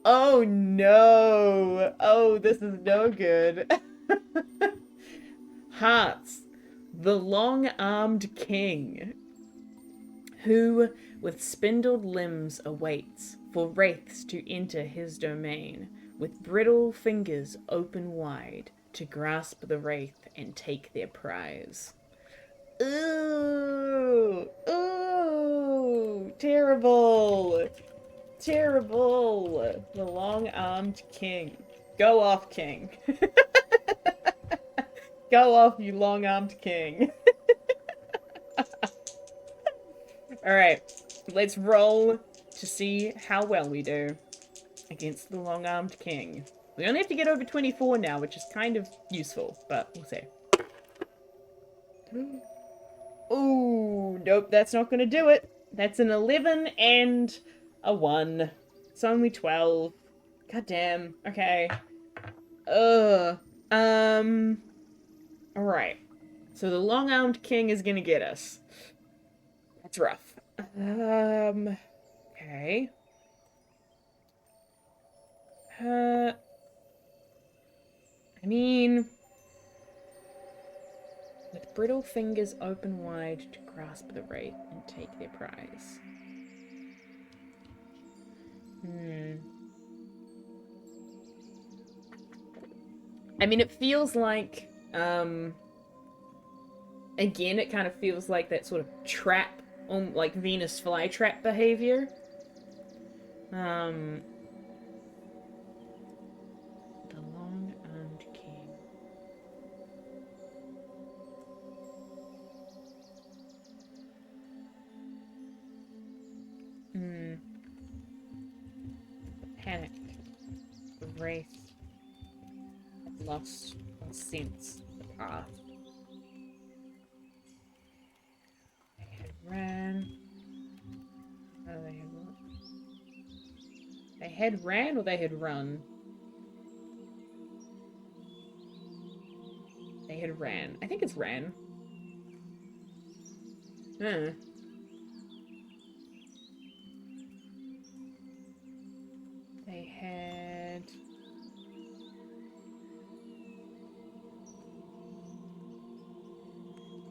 Oh, no! Oh, this is no good. Hearts. The long-armed king, who with spindled limbs awaits for wraiths to enter his domain, with brittle fingers open wide to grasp the wraith and take their prize. Ooh! Ooh! Terrible! Terrible! The long-armed king. Go off, king. Go off, you long-armed king. Alright, let's roll to see how well we do against the long-armed king. We only have to get over 24 now, which is kind of useful, but we'll see. Ooh, nope, that's not going to do it. That's an 11 and a 1. It's only 12. God damn. Okay. Alright. So the long-armed king is gonna get us. That's rough. Okay. I mean... with brittle fingers open wide to grasp the wraith and take their prize. I mean, it feels like, again, it kind of feels like that sort of trap, like Venus flytrap behavior. The long-armed king. Panic. The wraith lost all sense of the path. They had ran. Oh, they had what? They had ran or they had run? They had ran. I think it's ran. Huh. They had...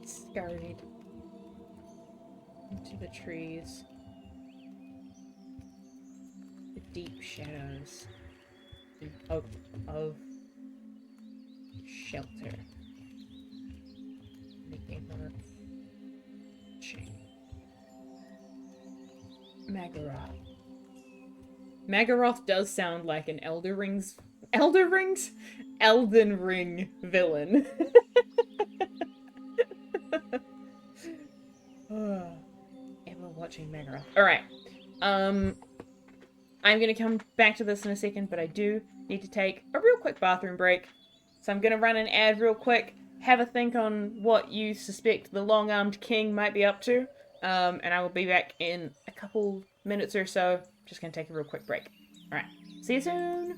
scurried into the trees. The deep shadows in hope of shelter. Making her chain. Magaroth. Magaroth does sound like an Elden Ring villain. Ever watching Magaroth. Alright. I'm gonna come back to this in a second, but I do need to take a real quick bathroom break. So I'm gonna run an ad real quick, have a think on what you suspect the long-armed king might be up to, and I will be back in a couple minutes or so. Just gonna take a real quick break. Alright, see you soon!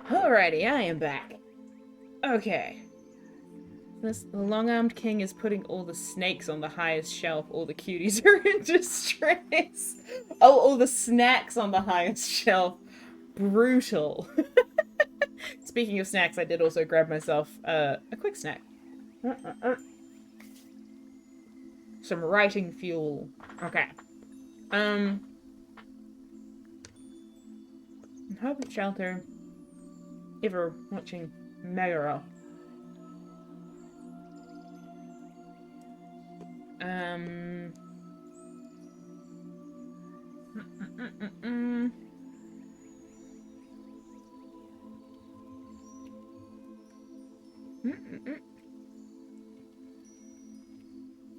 Alrighty, I am back. Okay. The long-armed king is putting all the snakes on the highest shelf. All the cuties are in distress. Oh, all the snacks on the highest shelf. Brutal. Speaking of snacks, I did also grab myself a quick snack. Some writing fuel. Okay. Hope and shelter. Ever watching Megara.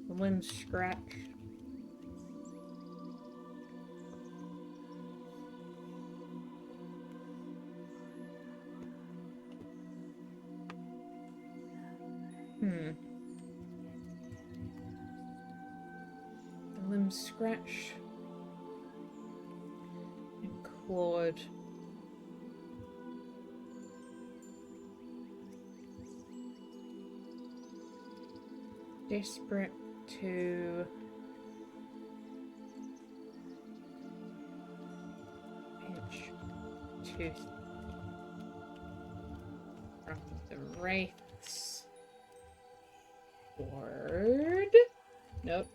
The limbs scratched. The limbs scratched and clawed. Desperate to pinch Tooth from the Wraith's cord. Nope,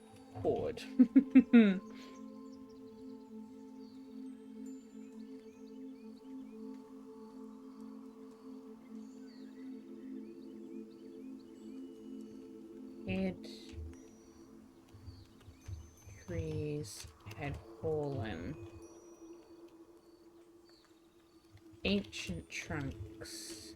cord. Head trees had fallen. Ancient trunks.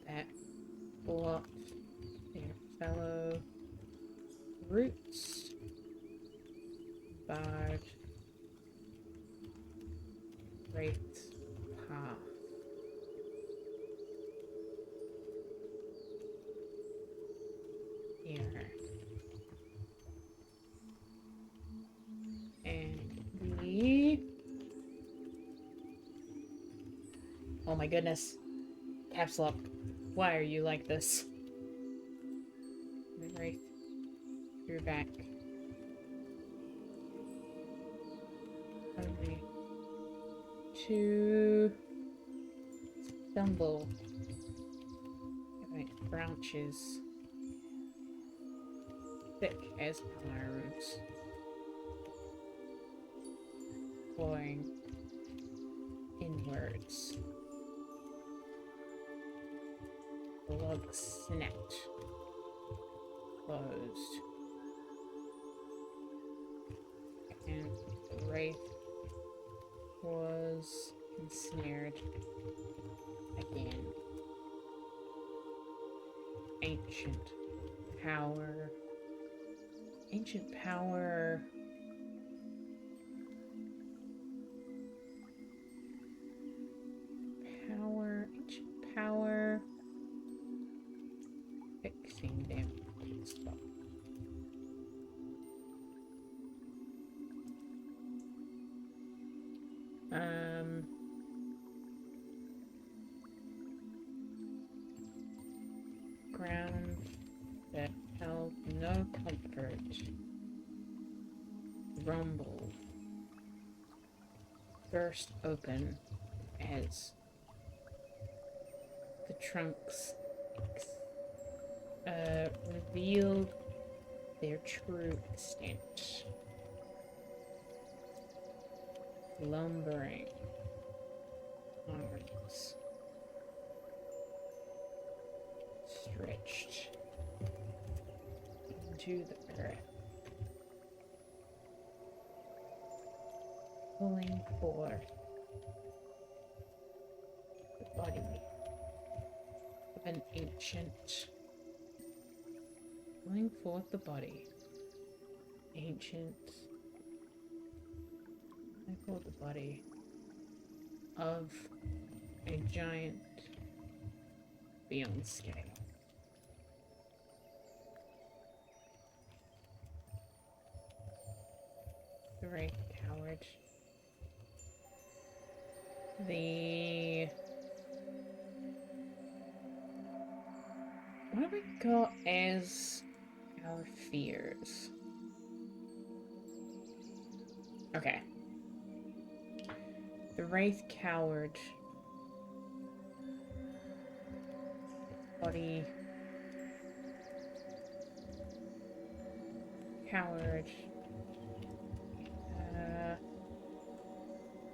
That blocked their fellow roots, barred, wraith path. Here. And the... Oh my goodness. Caps lock. Why are you like this? Wraith, you're back. Only to stumble. Right, branches. Thick as palms. Flowing inwards. The log snapped. Closed. And the wraith was ensnared again. Ancient power. Ancient power. Ancient power. Fixing them spot. Ground that held no comfort. Rumble. Burst open as the trunks revealed their true extent. Lumbering arms stretched into the earth, pulling forth the body of an ancient. Pulling forth the body. Ancient. I call the body of a giant beyond scale. The wraith coward. What have we got as our fears? Okay. The wraith coward. Body. Coward.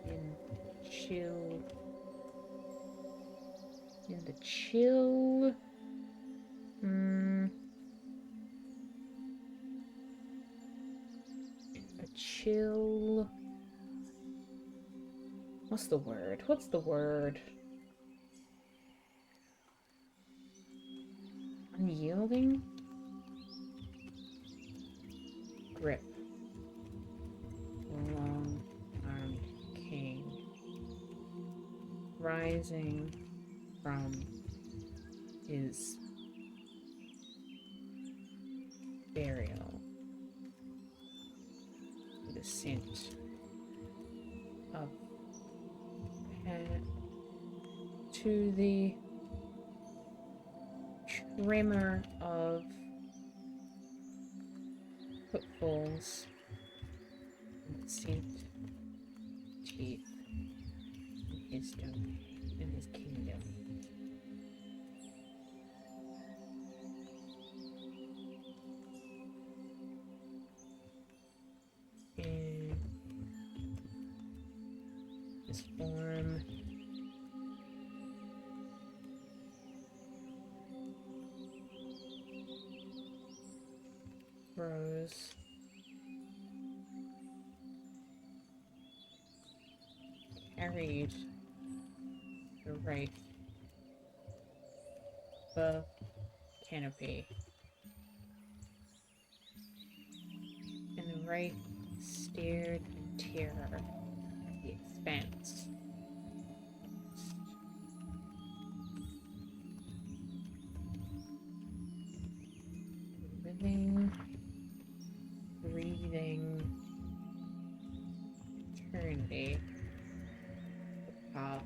In the chill. The chill. What's the word? What's the word? Unyielding? Grip. Long-armed king. Rising from his burial. The scent of to the tremor of footfalls and scent teeth in his domain, in his kingdom. And his form rose. Carried the wraith above canopy Wraith stared in terror at the expanse. Living, breathing, eternity, the path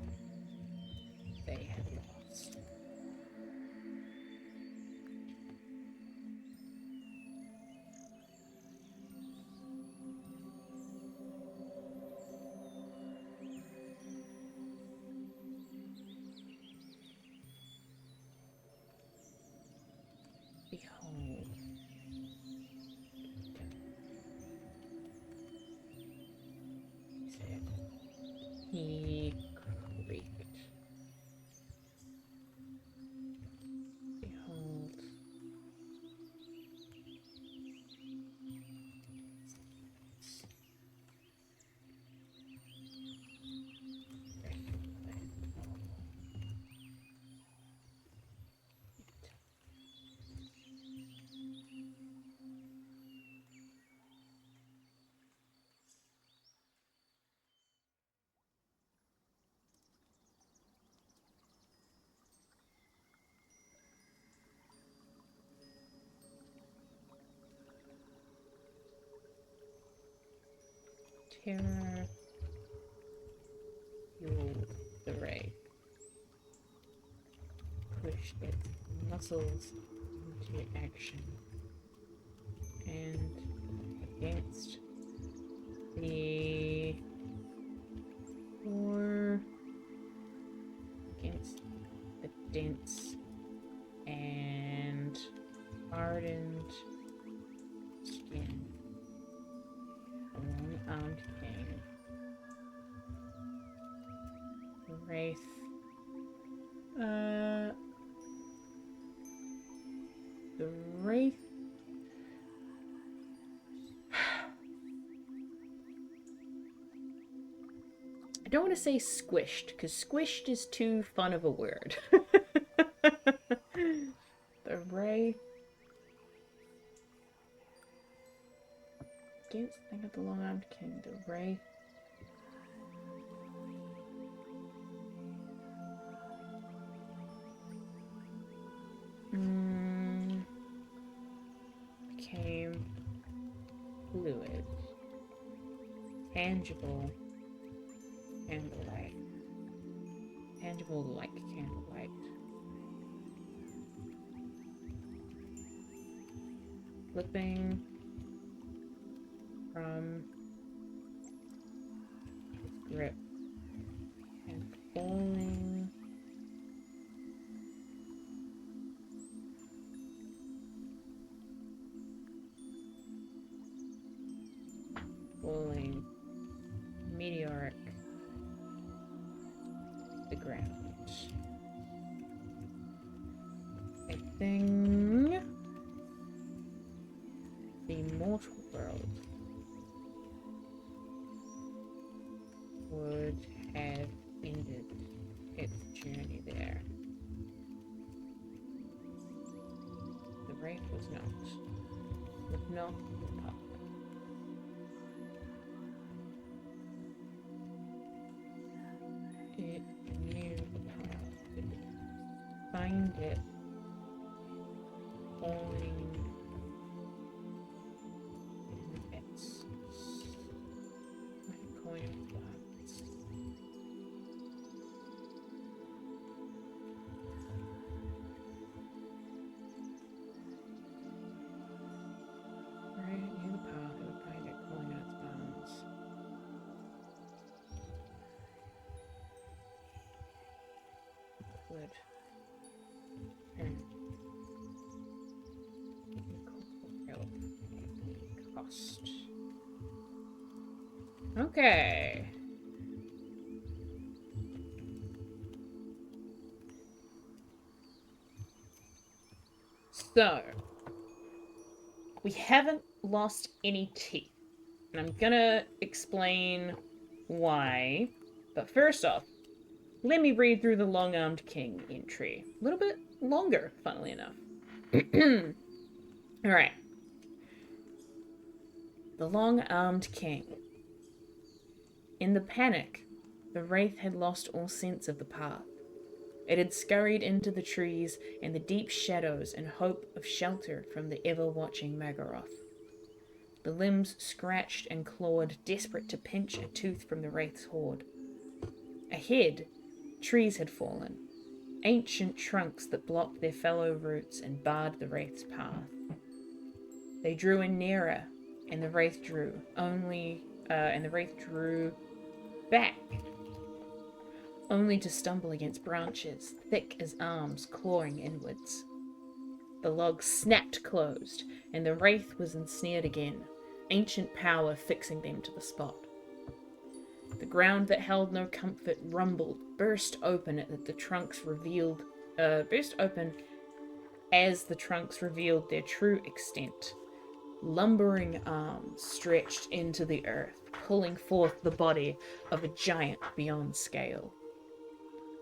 they had lost. Behold. He said. He creaked. Behold. Terror fueled the Wraith, pushed its muscles into action, and against the floor, against the dense and hardened skin. A long-armed king. Wraith. The Wraith. I don't want to say squished, because squished is too fun of a word. The Wraith. Against think of the long-armed king, the Wraith. Became fluid, tangible, candlelight, tangible like candlelight. Flipping from his grip and falling meteoric the ground. I think the mortal world would have ended its journey there. The Wraith was not the pup. It knew the path. It would find it falling in its coin of floods. Right near the path, it would find it calling out its bones. Would turn Incorporeal cost. Okay. So, we haven't lost any teeth. And I'm gonna explain why. But first off, let me read through the Long-Armed King entry. A little bit longer, funnily enough. Alright. The long-armed king. In the panic, the wraith had lost all sense of the path. It had scurried into the trees and the deep shadows in hope of shelter from the ever-watching Magaroth. The limbs scratched and clawed, desperate to pinch a tooth from the wraith's hoard. Ahead, trees had fallen, ancient trunks that blocked their fellow roots and barred the wraith's path. They drew in nearer, and the wraith drew back, only to stumble against branches, thick as arms, clawing inwards. The logs snapped closed, and the wraith was ensnared again, ancient power fixing them to the spot. The ground that held no comfort rumbled, burst open as the trunks revealed their true extent. Lumbering arms stretched into the earth, pulling forth the body of a giant beyond scale.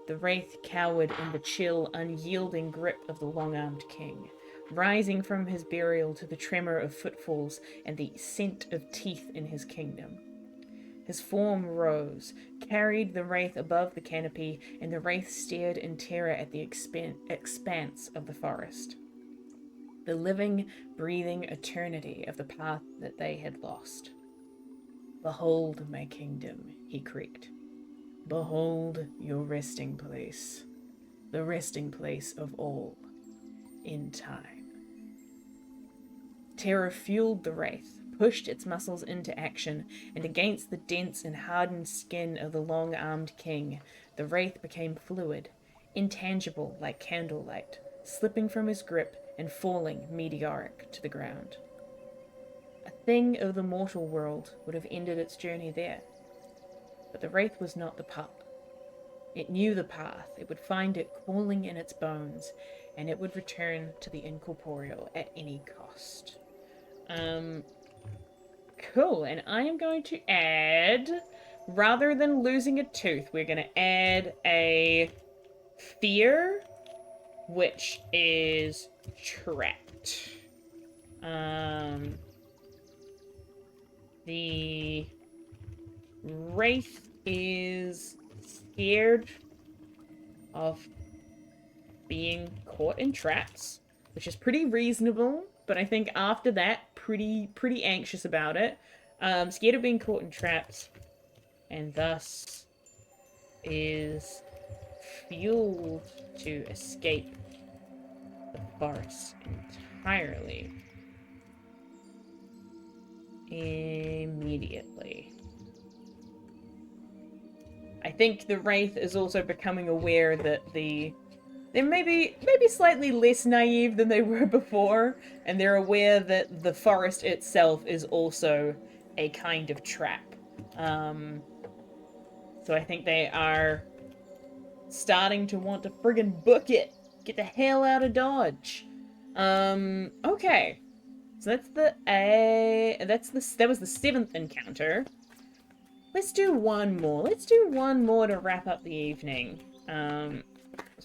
The wraith cowered in the chill, unyielding grip of the long-armed king, rising from his burial to the tremor of footfalls and the scent of teeth in his kingdom. His form rose, carried the wraith above the canopy, and the wraith stared in terror at the expanse of the forest. The living, breathing eternity of the path that they had lost. "Behold my kingdom," he creaked. "Behold your resting place, the resting place of all, in time." Terror fueled the wraith, pushed its muscles into action, and against the dense and hardened skin of the long-armed king, the wraith became fluid, intangible like candlelight, slipping from his grip and falling meteoric to the ground. A thing of the mortal world would have ended its journey there. But the wraith was not the pup. It knew the path, it would find it crawling in its bones, and it would return to the Incorporeal at any cost. Cool, and I am going to add, rather than losing a tooth, we're going to add a fear, which is trapped. The wraith is scared of being caught in traps, which is pretty reasonable, but I think after that, pretty anxious about it. Scared of being caught in traps, and thus is fueled to escape the forest entirely. Immediately. I think the wraith is also becoming aware that they're maybe slightly less naive than they were before, and they're aware that the forest itself is also a kind of trap. So I think they are starting to want to friggin' book it. Get the hell out of Dodge. Okay. So that's that was the 7th encounter. Let's do one more. Let's do one more to wrap up the evening. So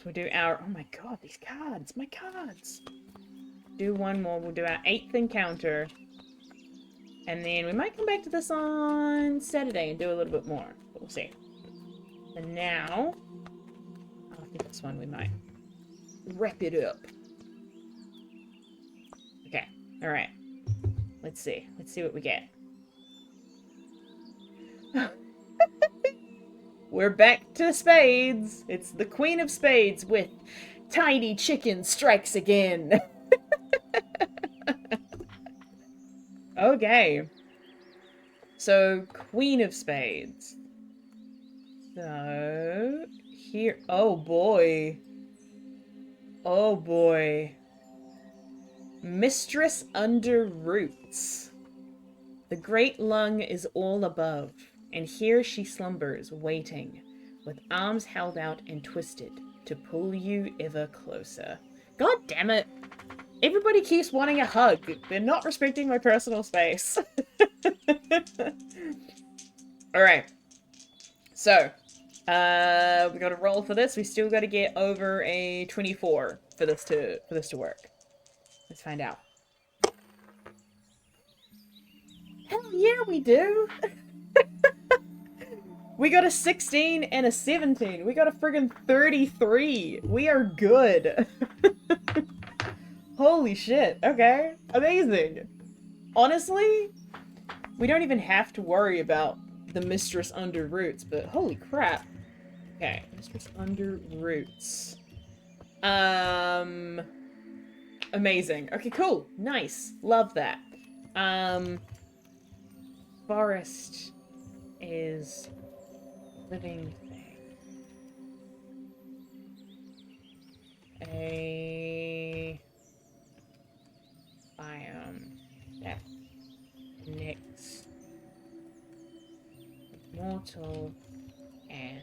we'll do our... Oh my god, these cards. My cards. Do one more. We'll do our 8th encounter. And then we might come back to this on Saturday and do a little bit more. But we'll see. And now... After this one, we might wrap it up. Okay. Alright. Let's see. Let's see what we get. We're back to spades. It's the Queen of Spades with Tiny Chicken Strikes Again. Okay. So, Queen of Spades. So, here... Oh, boy. Oh, boy. Mistress under roots. The great lung is all above, and here she slumbers, waiting, with arms held out and twisted, to pull you ever closer. God damn it! Everybody keeps wanting a hug. They're not respecting my personal space. Alright. So, we gotta roll for this. We still gotta get over a 24 for this to work. Let's find out. Hell yeah, we do! We got a 16 and a 17. We got a friggin' 33. We are good. Holy shit. Okay. Amazing. Honestly, we don't even have to worry about the Mistress Under Roots, but holy crap. Okay, Mistress Under Roots. Amazing. Okay, cool. Nice. Love that. Forest is living thing. A biome that connects mortal and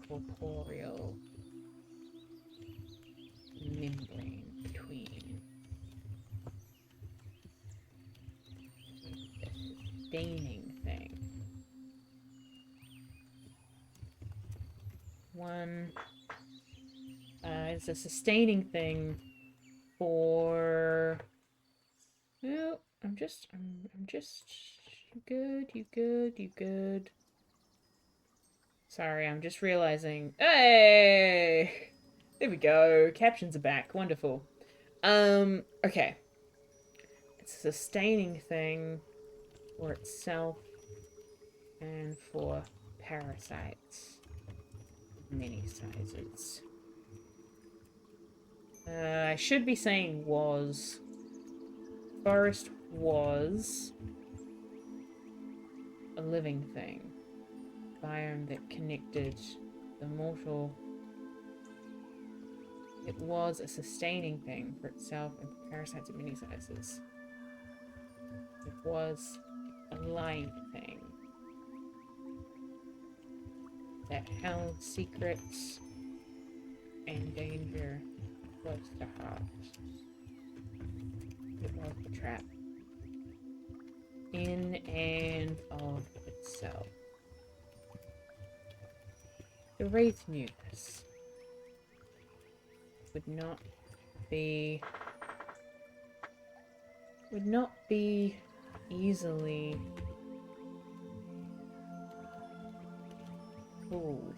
incorporeal membrane between a sustaining thing. One is a sustaining thing for. No, I'm just. You good? You good? You good? Sorry, I'm just realizing. Hey! There we go. Captions are back. Wonderful. Okay. It's a sustaining thing for itself and for parasites of many sizes. I should be saying was. Forest was a living thing. Biome that connected the mortal. It was a sustaining thing for itself and for parasites of many sizes. It was a live thing that held secrets and danger close to heart. It was the trap in and of itself. The Wraith knew this. Would not be easily fooled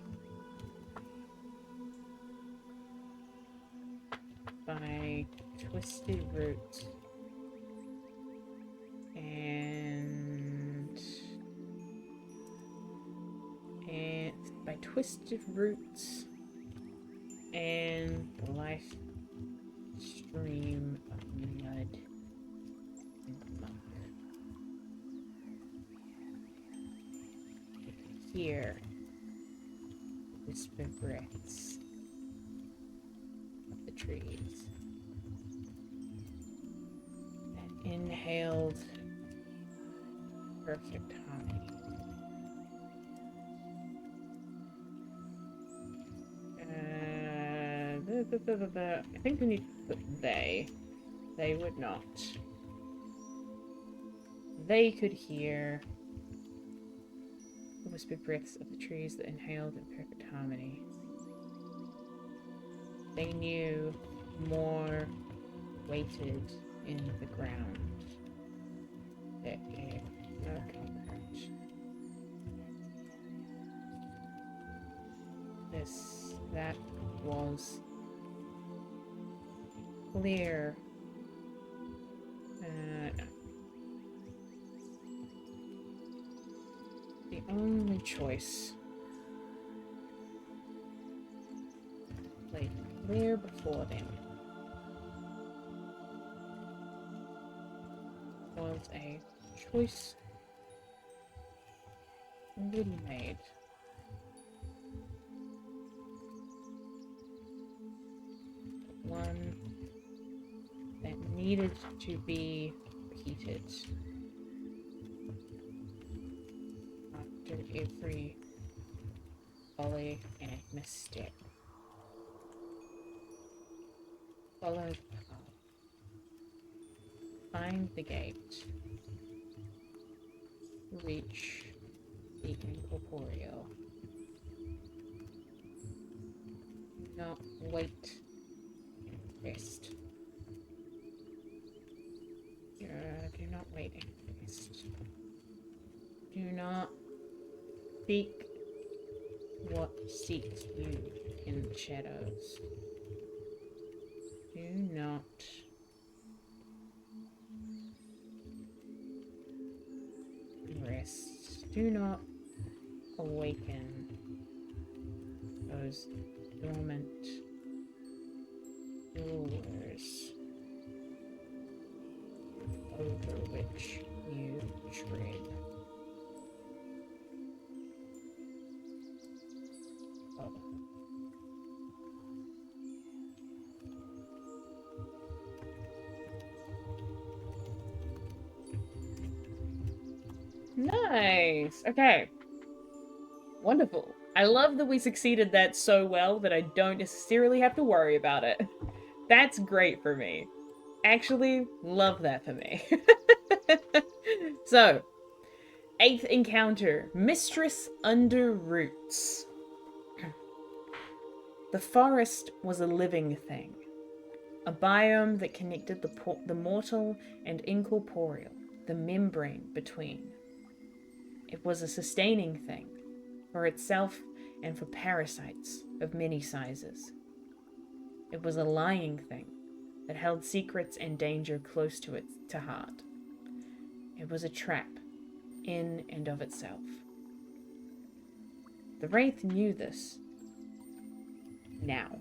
by twisted roots and by twisted roots and the life stream of mud and muck. You can hear the whispered breaths of the trees that inhaled perfect harmony. I think we need to put they. They would not. They could hear the whispered breaths of the trees that inhaled in perfect harmony. They knew more waited in the ground that gave no comfort. That was clear. No. The only choice laid clear before them was a choice already made. One that needed to be repeated after every folly and misstep. Follow the path. Find the gate. Reach the Incorporeal. Not wait and rest. not wait and rest. Do not seek what seeks you in the shadows. Do not rest. Do not awaken those dormant rulers over which you tread. Oh. Nice. Okay. Wonderful. I love that we succeeded that so well that I don't necessarily have to worry about it. That's great for me. Actually, love that for me. So, 8th encounter, Mistress Under Roots. The forest was a living thing, a biome that connected the mortal and incorporeal, the membrane between. It was a sustaining thing, for itself and for parasites of many sizes. It was a lying thing that held secrets and danger close to heart. It was a trap, in and of itself. The Wraith knew this. Now.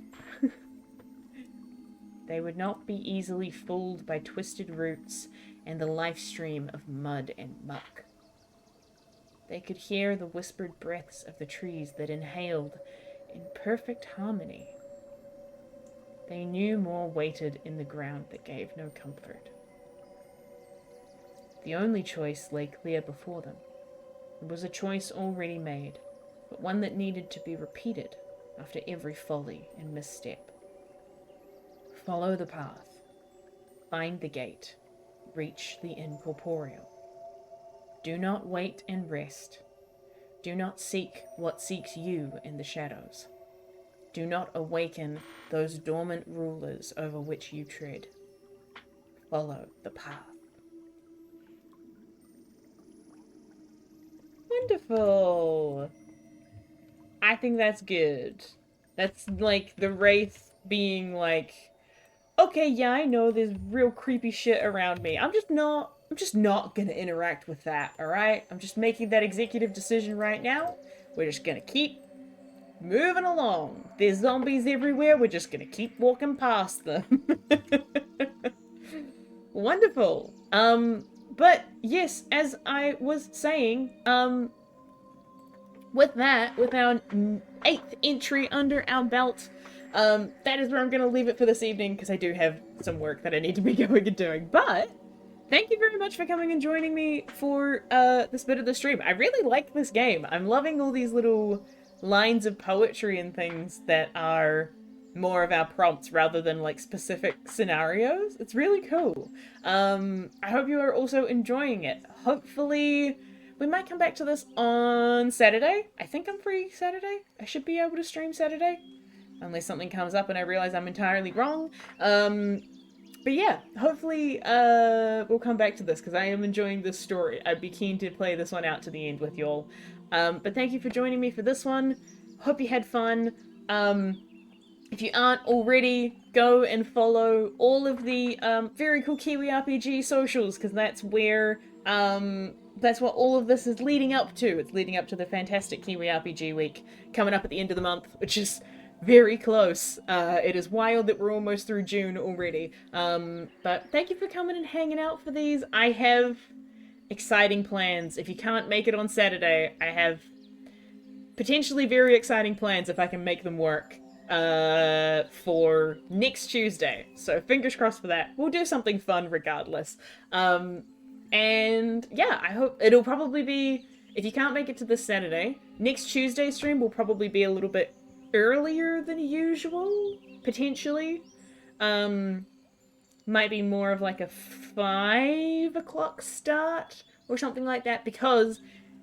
They would not be easily fooled by twisted roots and the life stream of mud and muck. They could hear the whispered breaths of the trees that inhaled in perfect harmony. They knew more waited in the ground that gave no comfort. The only choice lay clear before them. It was a choice already made, but one that needed to be repeated after every folly and misstep. Follow the path. Find the gate. Reach the Incorporeal. Do not wait and rest. Do not seek what seeks you in the shadows. Do not awaken those dormant rulers over which you tread. Follow the path. Wonderful. I think that's good. That's like the Wraith being like, okay, yeah, I know there's real creepy shit around me. I'm just not gonna interact with that, alright? I'm just making that executive decision right now. We're just gonna keep moving along. There's zombies everywhere, we're just gonna keep walking past them. Wonderful. But yes, as I was saying, with that, with our 8th entry under our belt, that is where I'm gonna leave it for this evening, because I do have some work that I need to be going and doing. But thank you very much for coming and joining me for this bit of the stream. I really like this game. I'm loving all these little lines of poetry and things that are more of our prompts rather than like specific scenarios. It's really cool. I hope you are also enjoying it. Hopefully we might come back to this on Saturday. I think I'm free Saturday. I should be able to stream Saturday. Unless something comes up and I realize I'm entirely wrong. But yeah, hopefully we'll come back to this because I am enjoying this story. I'd be keen to play this one out to the end with y'all. But thank you for joining me for this one. Hope you had fun. If you aren't already, go and follow all of the very cool Kiwi RPG socials, because that's where that's what all of this is leading up to. It's leading up to the fantastic Kiwi RPG week coming up at the end of the month, which is very close. It is wild that we're almost through June already. But thank you for coming and hanging out for these. I have exciting plans. If you can't make it on Saturday, I have potentially very exciting plans if I can make them work for next Tuesday. So fingers crossed for that. We'll do something fun regardless. And yeah, I hope it'll probably be, if you can't make it to this Saturday, next Tuesday stream will probably be a little bit earlier than usual, potentially. Might be more of like a 5 o'clock start or something like that, because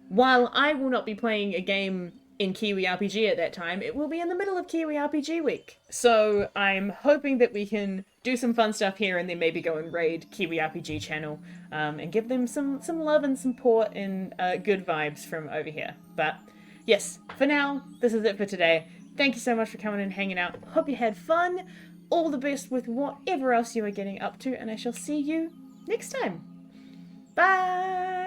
while I will not be playing a game in Kiwi RPG at that time, it will be in the middle of Kiwi RPG week. So I'm hoping that we can do some fun stuff here and then maybe go and raid Kiwi RPG channel and give them some love and support and good vibes from over here. But yes, for now, this is it for today. Thank you so much for coming and hanging out. Hope you had fun. All the best with whatever else you are getting up to, and I shall see you next time. Bye!